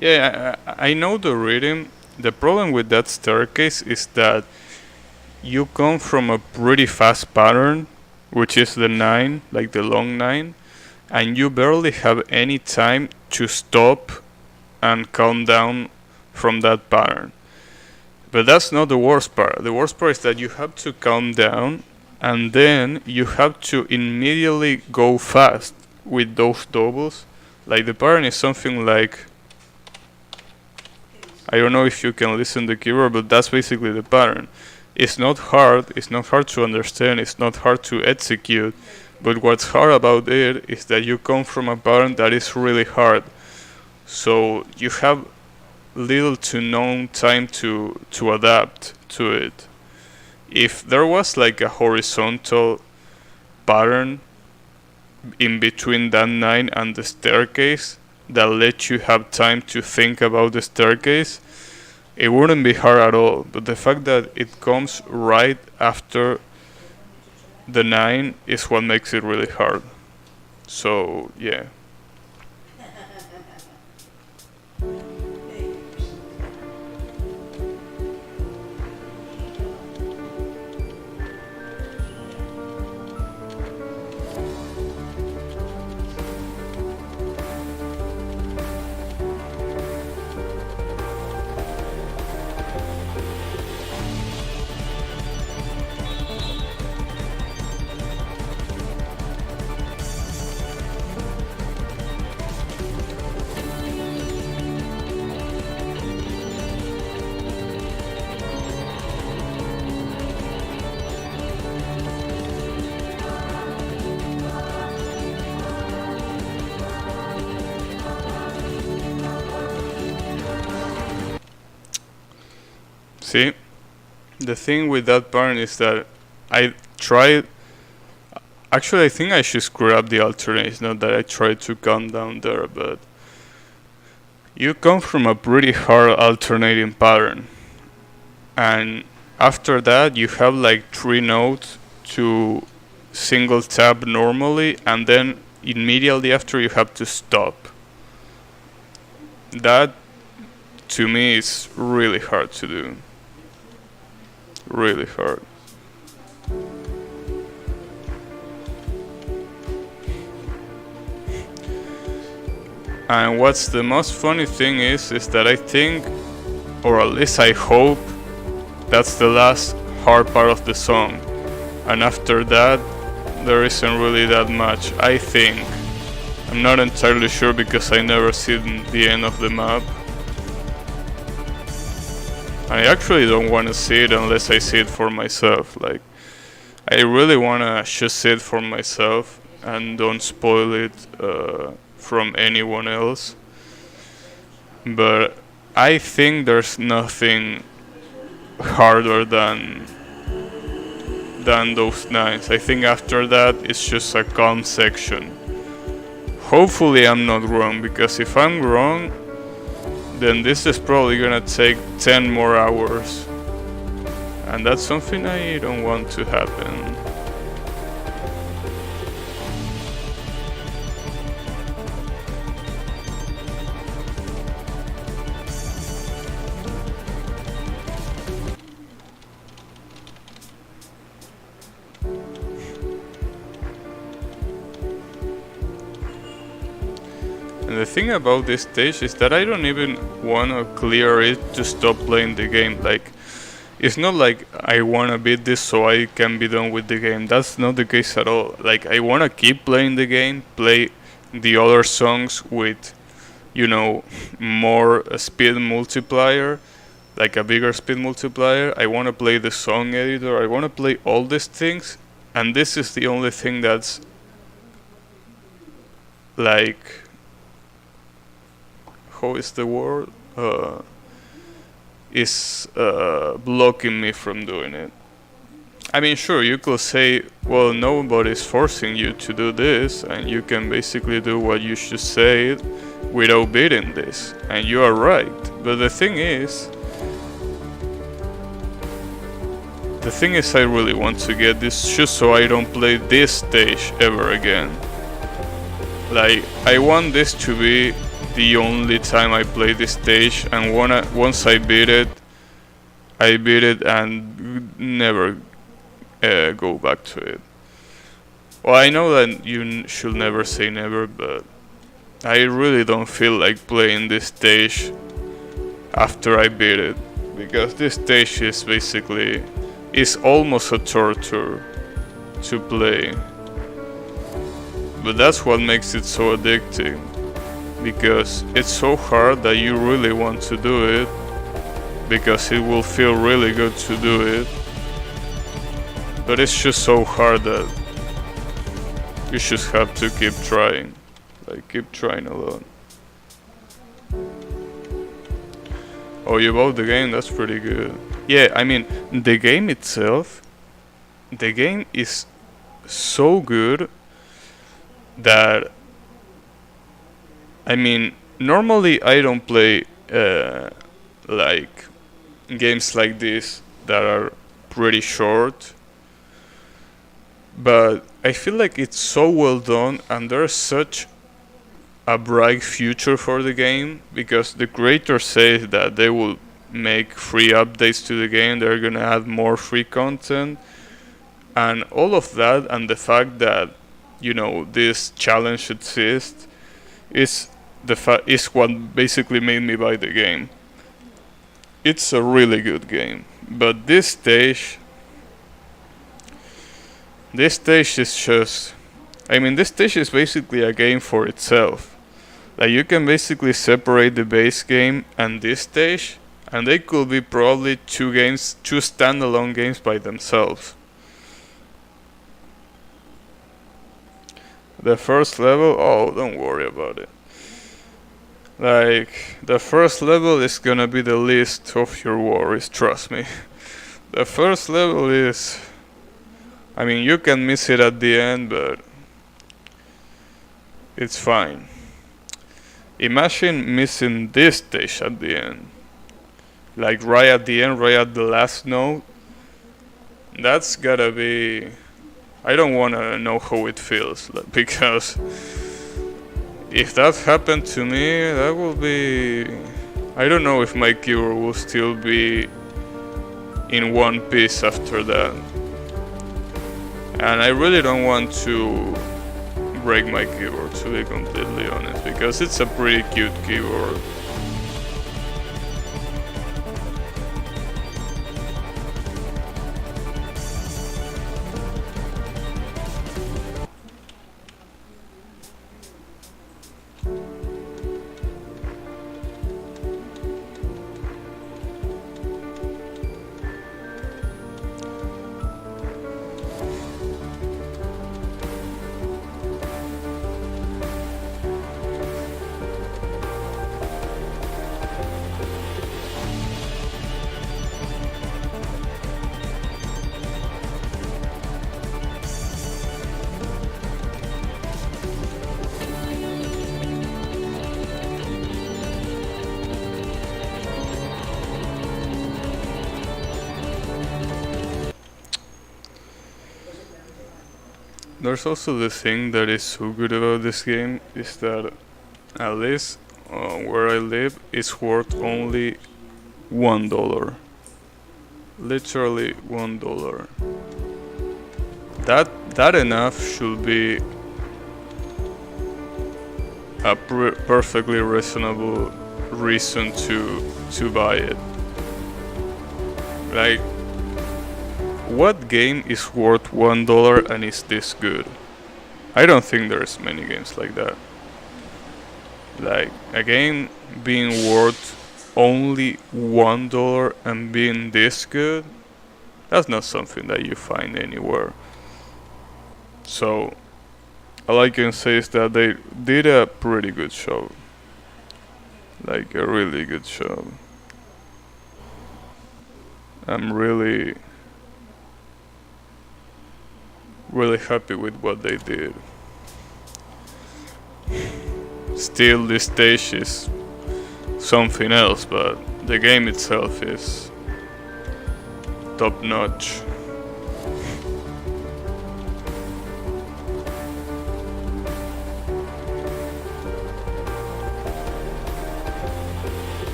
Yeah, I know the rhythm. The problem with that staircase is that you come from a pretty fast pattern, which is the 9, like the long 9, and you barely have any time to stop and count down from that pattern. But that's not the worst part. The worst part is that you have to count down and then you have to immediately go fast with those doubles. Like the pattern is something like, I don't know if you can listen to the keyboard, but that's basically the pattern. It's not hard to understand, it's not hard to execute, but what's hard about it is that you come from a pattern that is really hard. So you have little to no time to adapt to it. If there was like a horizontal pattern in between that 9 and the staircase that let you have time to think about the staircase, it wouldn't be hard at all. But the fact that it comes right after the 9 is what makes it really hard. So yeah. See, the thing with that pattern is that I tried. Actually, I think I should screw up the alternate. It's not that I tried to count down there, but you come from a pretty hard alternating pattern, and after that you have like 3 notes to single tap normally, and then immediately after you have to stop. That to me is really hard to do. Really hard. And what's the most funny thing is that I think, or at least I hope, that's the last hard part of the song. And after that, there isn't really that much, I think. I'm not entirely sure because I never seen the end of the map. I actually don't want to see it unless I see it for myself. Like, I really want to just see it for myself and don't spoil it from anyone else. But I think there's nothing harder than those 9s. I think after that it's just a calm section. Hopefully I'm not wrong, because if I'm wrong, then this is probably gonna take 10 more hours, and that's something I don't want to happen. And the thing about this stage is that I don't even want to clear it to stop playing the game. Like, it's not like I wanna beat this so I can be done with the game. That's not the case at all. Like, I wanna keep playing the game, play the other songs with, you know, more speed multiplier, like a bigger speed multiplier. I wanna play the song editor. I wanna play all these things, and this is the only thing that's like, how is the word? Is blocking me from doing it. I mean, sure, you could say, well, nobody's forcing you to do this, and you can basically do what you should say without beating this, and you are right. But the thing is, I really want to get this just so I don't play this stage ever again. Like, I want this to be the only time I play this stage, and once I beat it and never go back to it. Well, I know that you should never say never, but I really don't feel like playing this stage after I beat it, because this stage is basically, is almost a torture to play. But that's what makes it so addicting, because it's so hard that you really want to do it, because it will feel really good to do it. But it's just so hard that you just have to keep trying. Like, keep trying a lot. Oh, you bought the game? That's pretty good. Yeah, I mean, the game itself, the game is so good that, I mean, normally I don't play like games like this that are pretty short, but I feel like it's so well done, and there's such a bright future for the game, because the creator says that they will make free updates to the game, they're gonna add more free content, and all of that, and the fact that, you know, this challenge exists is is what basically made me buy the game. It's a really good game, but this stage is just, I mean, this stage is basically a game for itself. Like, you can basically separate the base game and this stage, and they could be probably two standalone games by themselves. The first level, oh, don't worry about it. Like, the first level is gonna be the least of your worries, trust me. The first level is, I mean, you can miss it at the end, but it's fine. Imagine missing this stage at the end. Like, right at the end, right at the last note. That's gotta be, I don't wanna know how it feels, because if that happened to me, that will be, I don't know if my keyboard will still be in one piece after that. And I really don't want to break my keyboard, to be completely honest, because it's a pretty cute keyboard. There's also the thing that is so good about this game is that, at least where I live, it's worth only $1. Literally $1. That enough should be a perfectly reasonable reason to buy it. Like, game is worth $1 and is this good. I don't think there's many games like that. Like a game being worth only $1 and being this good, that's not something that you find anywhere. So all I can say is that they did a pretty good job. Like a really good job. I'm really happy with what they did. Still, this stage is something else, but the game itself is top notch.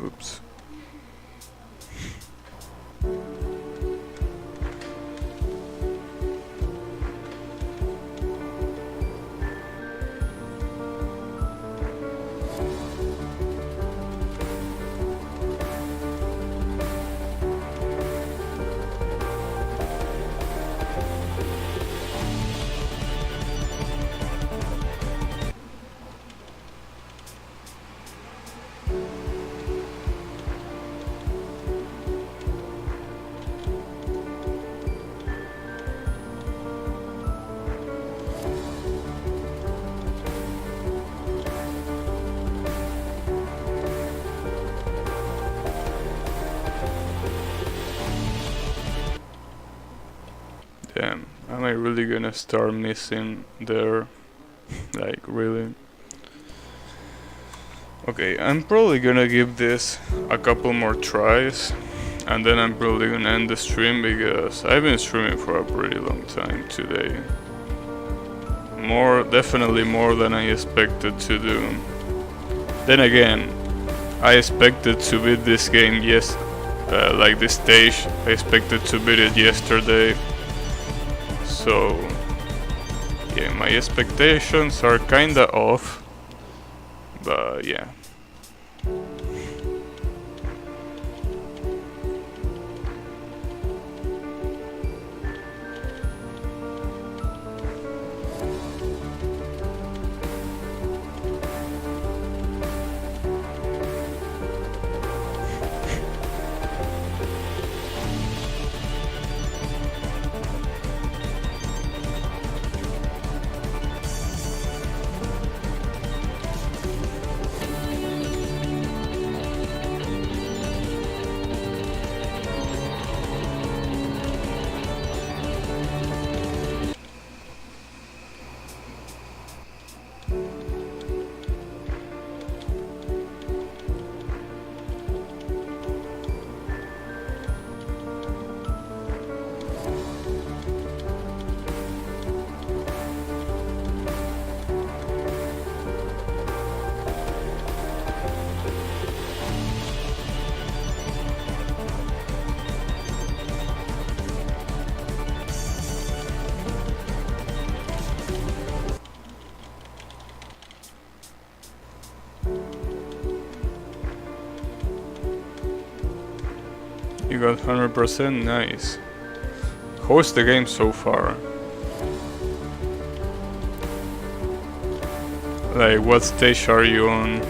Oops. Damn, am I really gonna start missing there? Like, really? Okay, I'm probably gonna give this a couple more tries, and then I'm probably gonna end the stream because I've been streaming for a pretty long time today. Definitely more than I expected to do. Then again, I expected to beat this game like this stage, I expected to beat it yesterday. So, yeah, my expectations are kinda off, but yeah. You got 100%, nice. How's the game so far? Like, what stage are you on?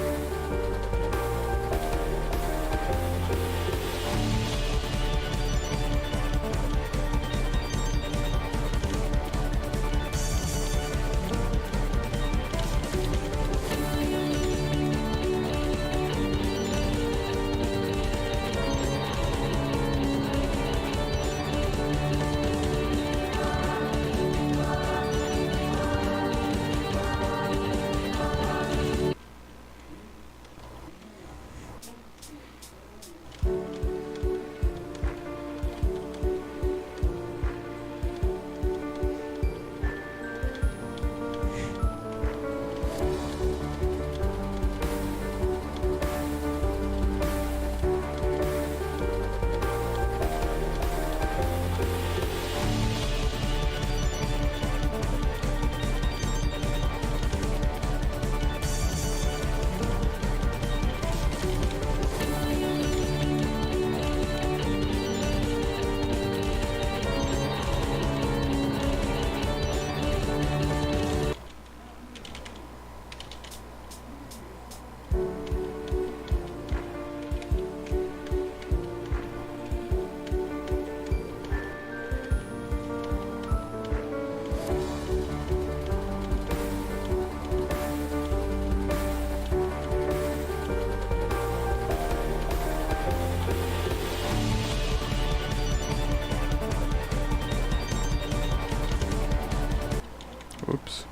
Oops.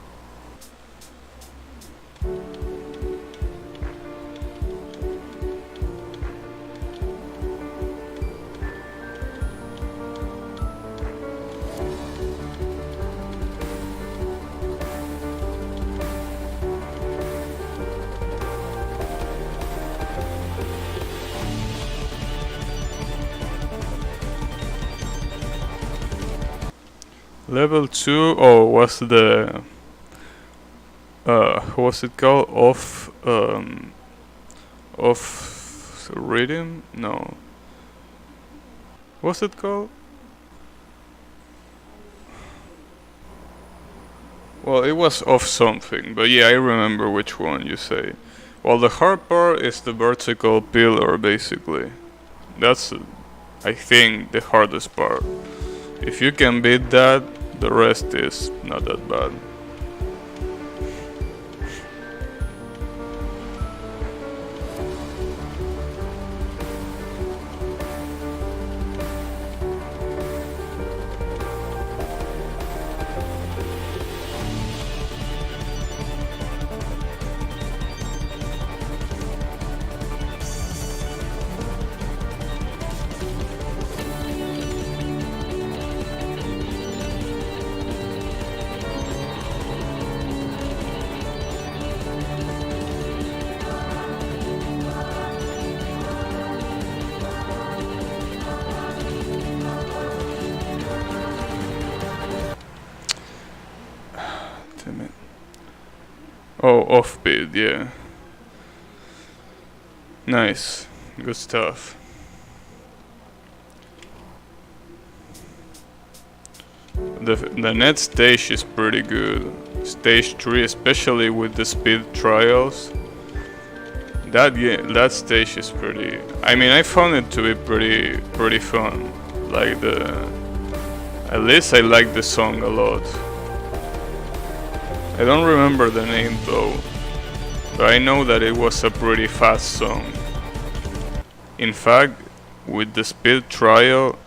Level 2, oh, was the what's it called? Off rhythm? No. What's it called? Well, it was off something, but yeah, I remember which one you say. Well, the hard part is the vertical pillar, basically. That's, I think, the hardest part. If you can beat that, the rest is not that bad. Damn it. Oh, offbeat, yeah. Nice. Good stuff. The next stage is pretty good. Stage 3, especially with the speed trials. That stage is pretty. I mean, I found it to be pretty fun. Like at least I like the song a lot. I don't remember the name though, but I know that it was a pretty fast song. In fact, with the speed trial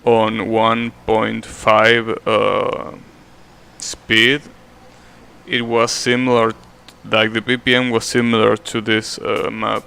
on 1.5 speed, it was similar, like the BPM was similar to this map.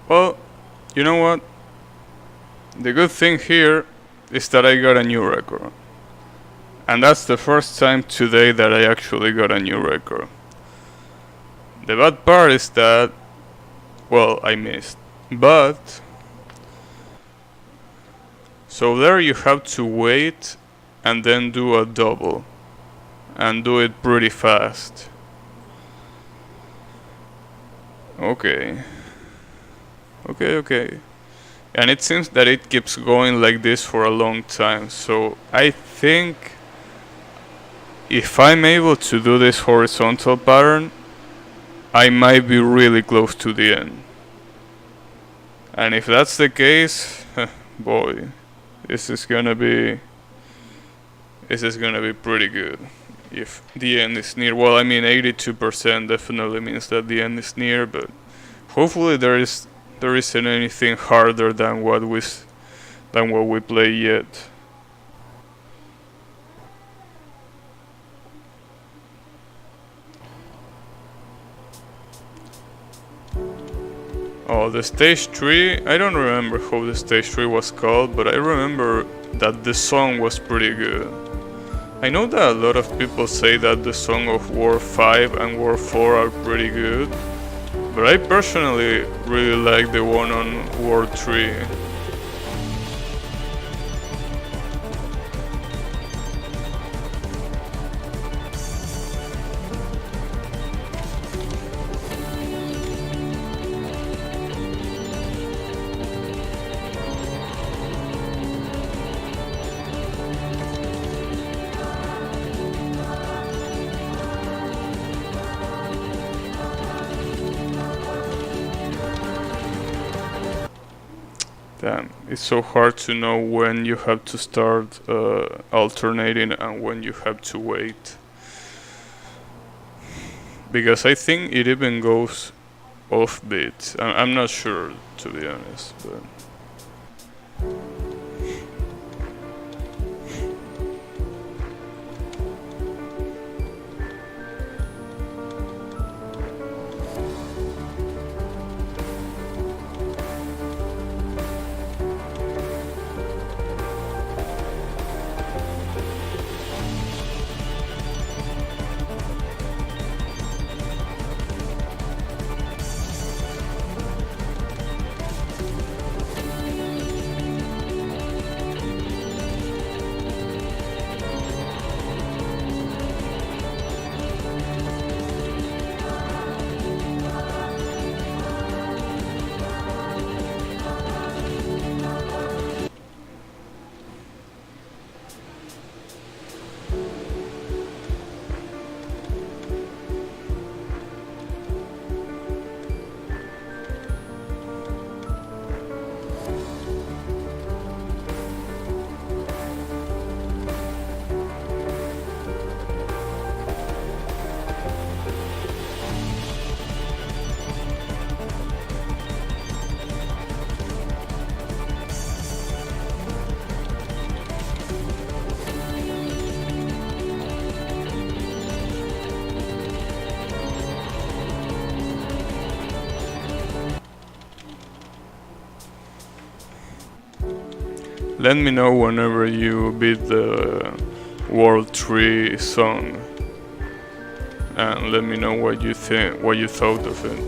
Well, you know what? The good thing here is that I got a new record. And that's the first time today that I actually got a new record. The bad part is that, well, I missed. But, so there you have to wait and then do a double. And do it pretty fast. Okay. Okay. And it seems that it keeps going like this for a long time. So I think if I'm able to do this horizontal pattern, I might be really close to the end. And if that's the case, boy, this is gonna be pretty good. If the end is near, well, I mean 82% definitely means that the end is near, but hopefully there isn't anything harder than what we play yet. Oh, the stage 3, I don't remember how the stage 3 was called, but I remember that the song was pretty good. I know that a lot of people say that the song of War 5 and War 4 are pretty good, But I personally really like the one on World 3. Damn, it's so hard to know when you have to start alternating and when you have to wait. Because I think it even goes off beat. I'm not sure, to be honest, but... Let me know whenever you beat the World 3 song, and let me know what you think, what you thought of it.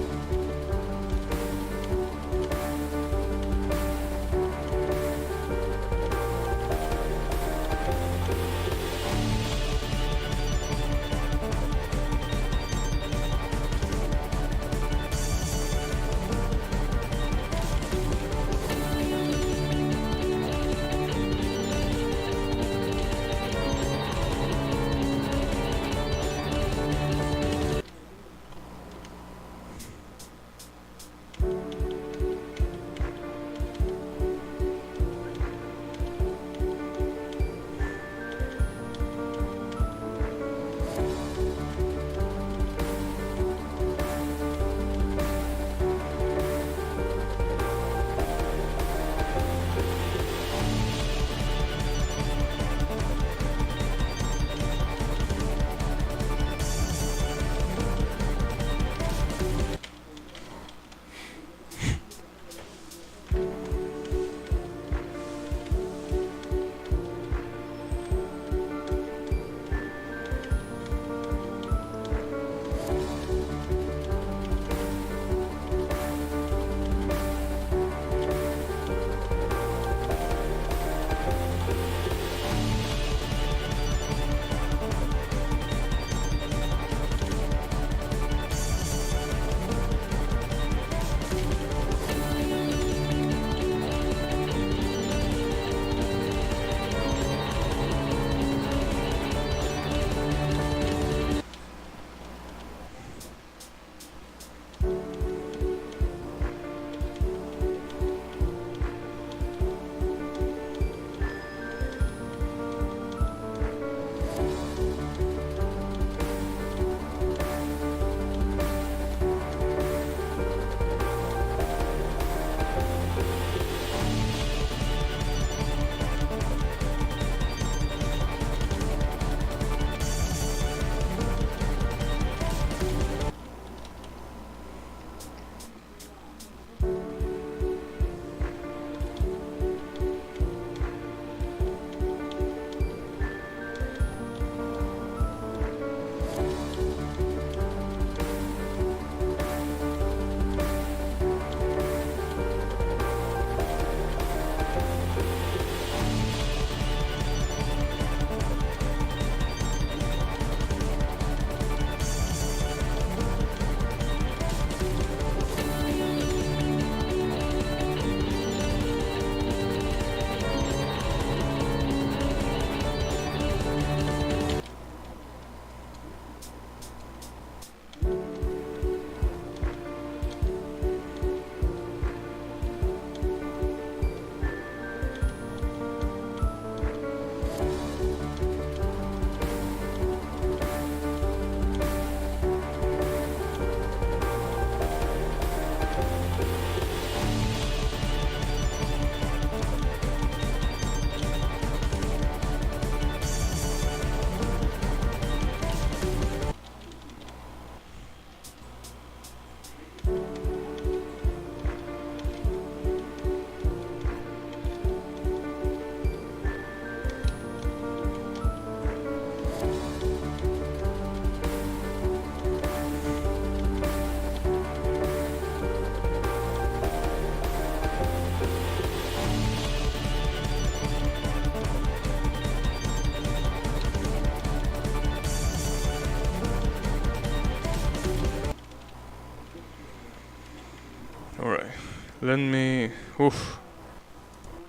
Let me... Oof.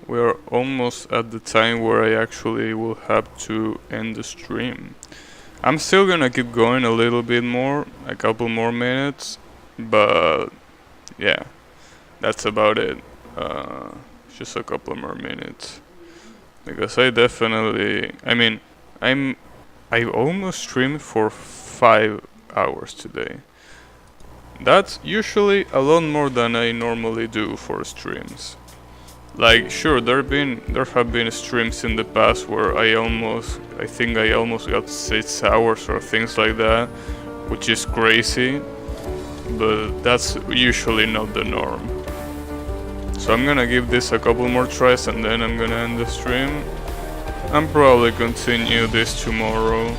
We are almost at the time where I actually will have to end the stream. I'm still gonna keep going a little bit more, a couple more minutes, but yeah, that's about it. Just a couple more minutes. Because I definitely... I mean, I almost streamed for 5 hours today. That's usually a lot more than I normally do for streams. Like, sure, there have been streams in the past where I think I almost got 6 hours or things like that, which is crazy, but that's usually not the norm. So I'm gonna give this a couple more tries and then I'm gonna end the stream. And probably continue this tomorrow.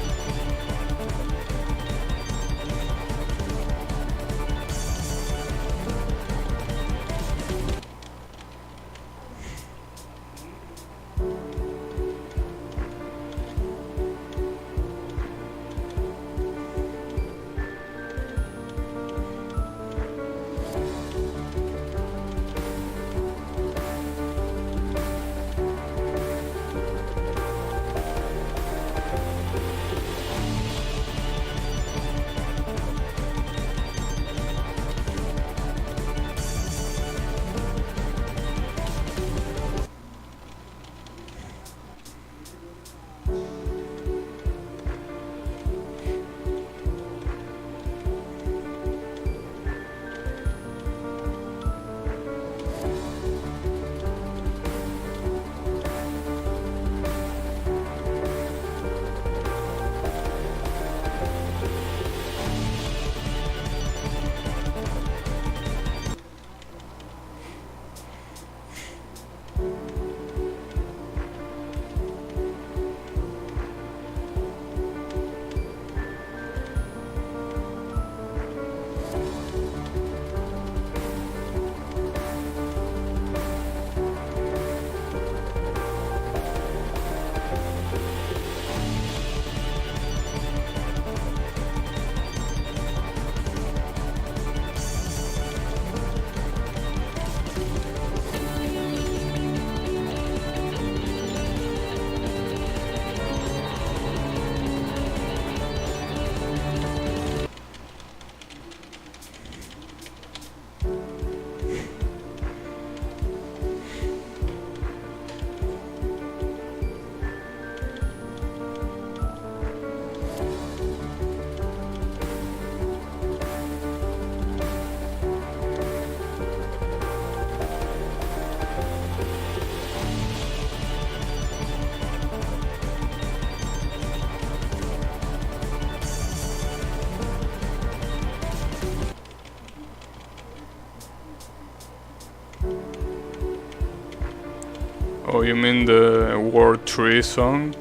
Oh, you mean the World 3 song?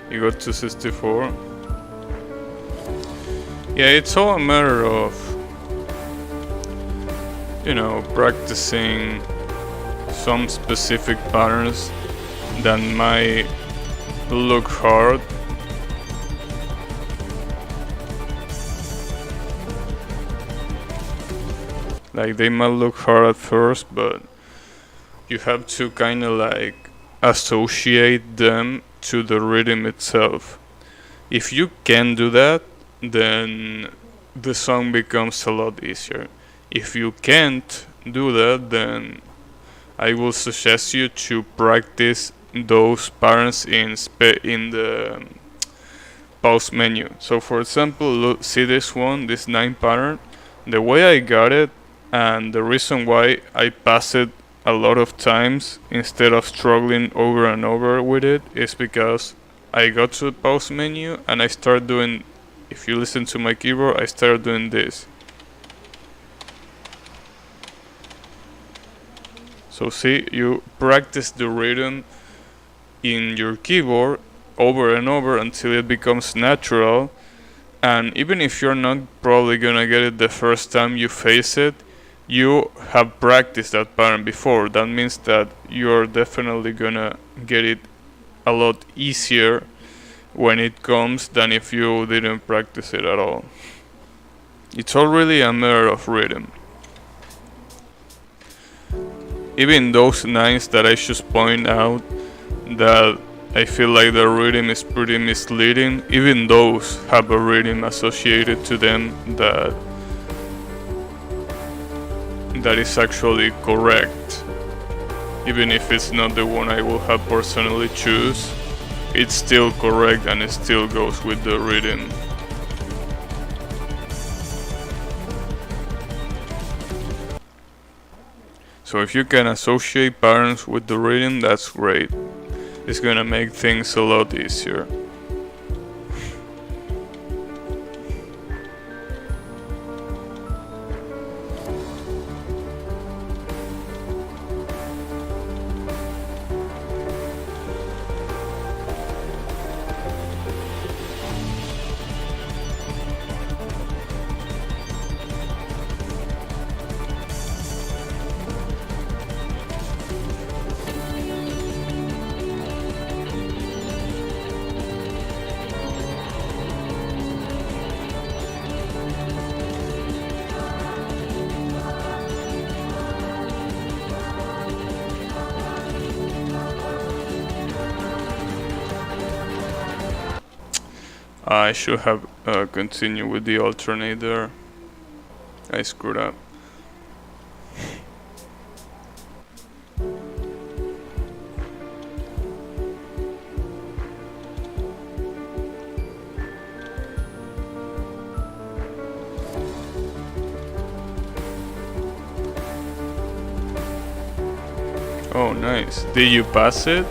You got to 64? Yeah, it's all a matter of, you know, practicing some specific patterns that might look hard. Like, they might look hard at first, but you have to kind of like associate them to the rhythm itself. If you can do that, then the song becomes a lot easier. If you can't do that, then I will suggest you to practice those patterns in the pause menu. So for example, look, see this one, this 9 pattern. The way I got it and the reason why I pass it a lot of times instead of struggling over and over with it is because I got to the pause menu and I start doing, if you listen to my keyboard, I start doing this. So see, you practice the rhythm in your keyboard over and over until it becomes natural, and even if you're not probably gonna get it the first time you face it, you have practiced that pattern before. That means that you're definitely gonna get it a lot easier when it comes than if you didn't practice it at all. It's all really a matter of rhythm. even those nines that I just point out that I feel like the rhythm is pretty misleading, even those have a rhythm associated to them that is actually correct. Even if it's not the one I will have personally choose, it's still correct and it still goes with the rhythm. So if you can associate patterns with the rhythm, that's great. It's gonna make things a lot easier. I should have continued with the alternator. I screwed up. Oh, nice. Did you pass it?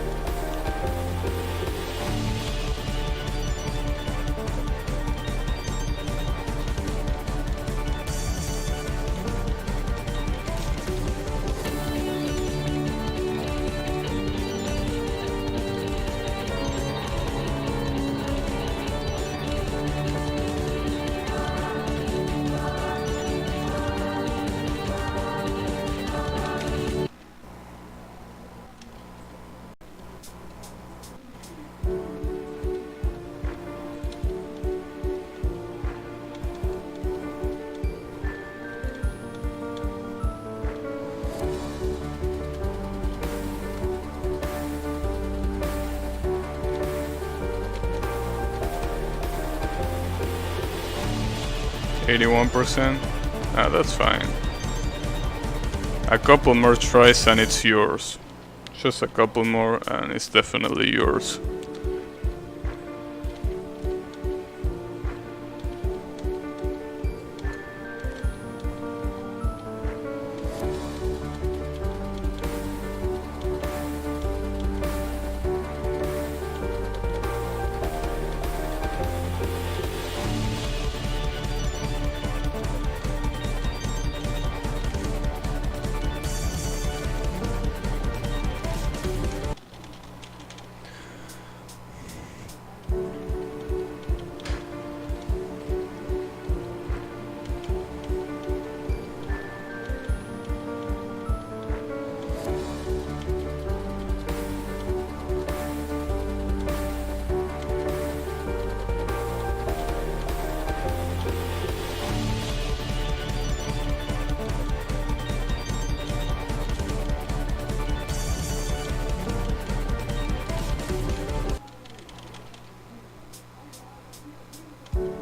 %. Ah, that's fine. A couple more tries and it's yours. Just a couple more and it's definitely yours.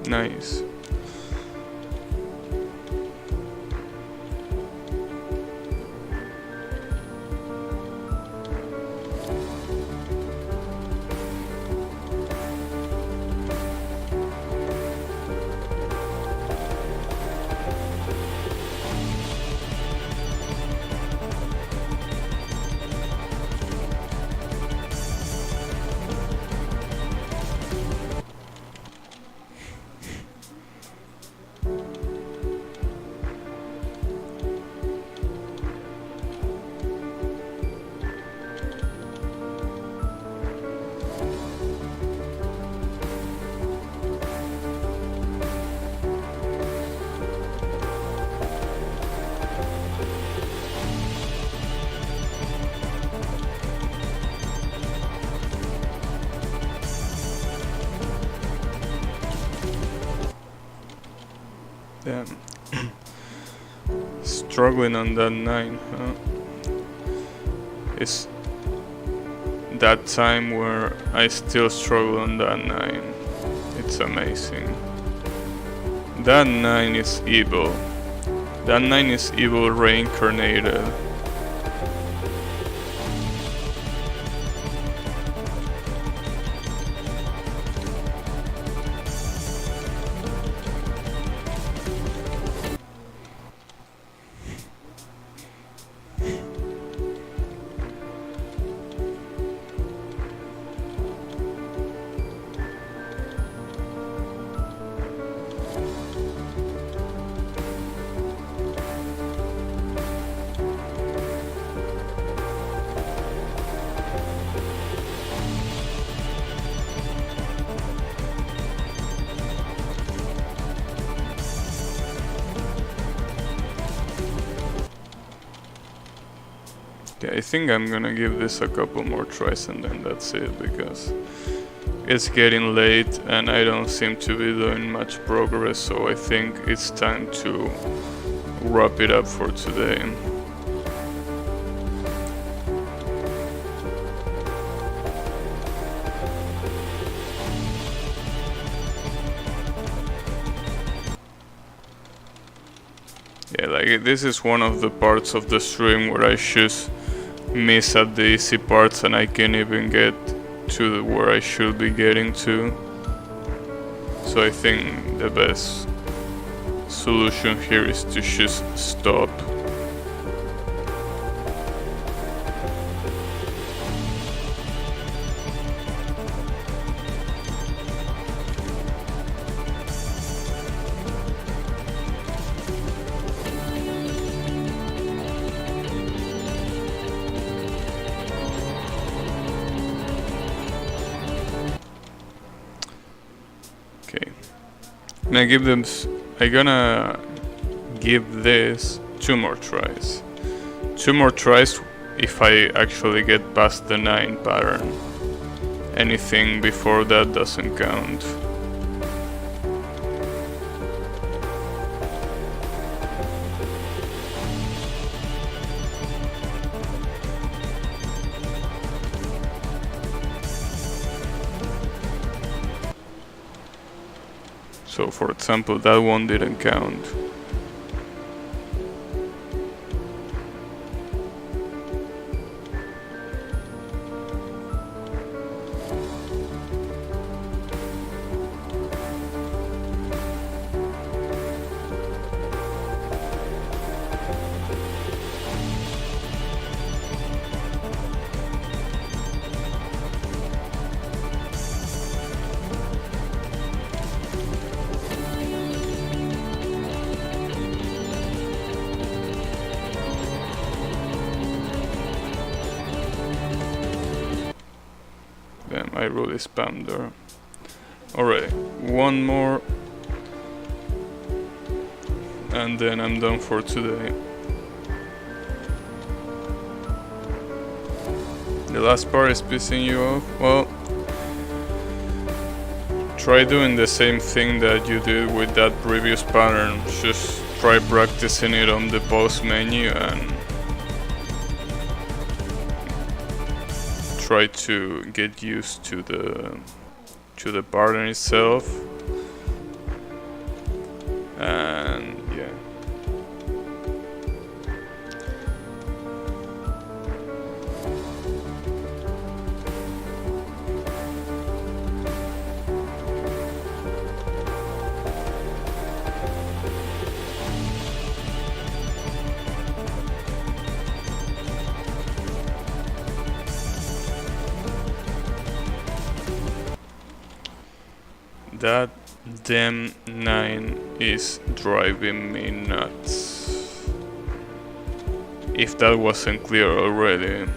Nice. Damn. Struggling on that 9, huh? is that time where I still struggle on that 9. It's amazing. That 9 is evil. That 9 is evil reincarnated. Okay, I think I'm gonna give this a couple more tries and then that's it, because it's getting late and I don't seem to be doing much progress, so I think it's time to wrap it up for today. Yeah, like this is one of the parts of the stream where I just miss at the easy parts and I can't even get to where I should be getting to. So I think the best solution here is to just stop. Okay, I'm gonna give this 2 more tries. 2 more tries if I actually get past the 9 pattern. Anything before that doesn't count. So for example, that one didn't count. Damn, I really spammed there. Alright, one more. And then I'm done for today. The last part is pissing you off? Well, try doing the same thing that you did with that previous pattern. Just try practicing it on the pause menu and try to get used to the pattern itself. And yeah. That damn 9 is driving me nuts. If that wasn't clear already.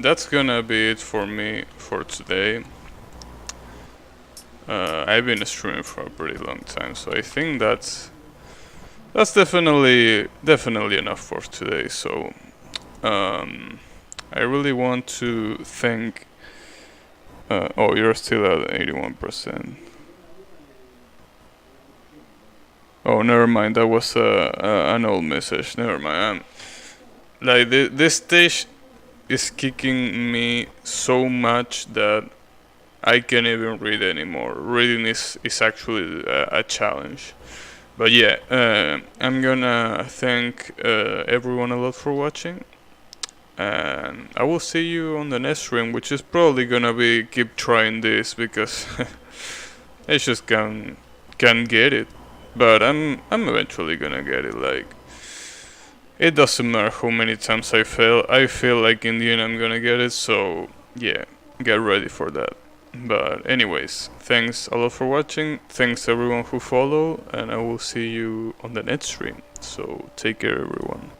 that's gonna be it for me for today. I've been streaming for a pretty long time, so I think that's definitely enough for today. So I really want to thank. Oh, you're still at 81%. Oh, never mind. That was an old message. Never mind. Like this stage is kicking me so much that I can't even read anymore. Reading is actually a challenge. But yeah, I'm gonna thank everyone a lot for watching, and I will see you on the next stream, which is probably gonna be keep trying this because I just can't get it. But I'm eventually gonna get it. Like, it doesn't matter how many times I fail. I feel like in the end I'm gonna get it. So yeah, get ready for that. But anyways, thanks a lot for watching. Thanks everyone who follow, and I will see you on the next stream. So take care, everyone.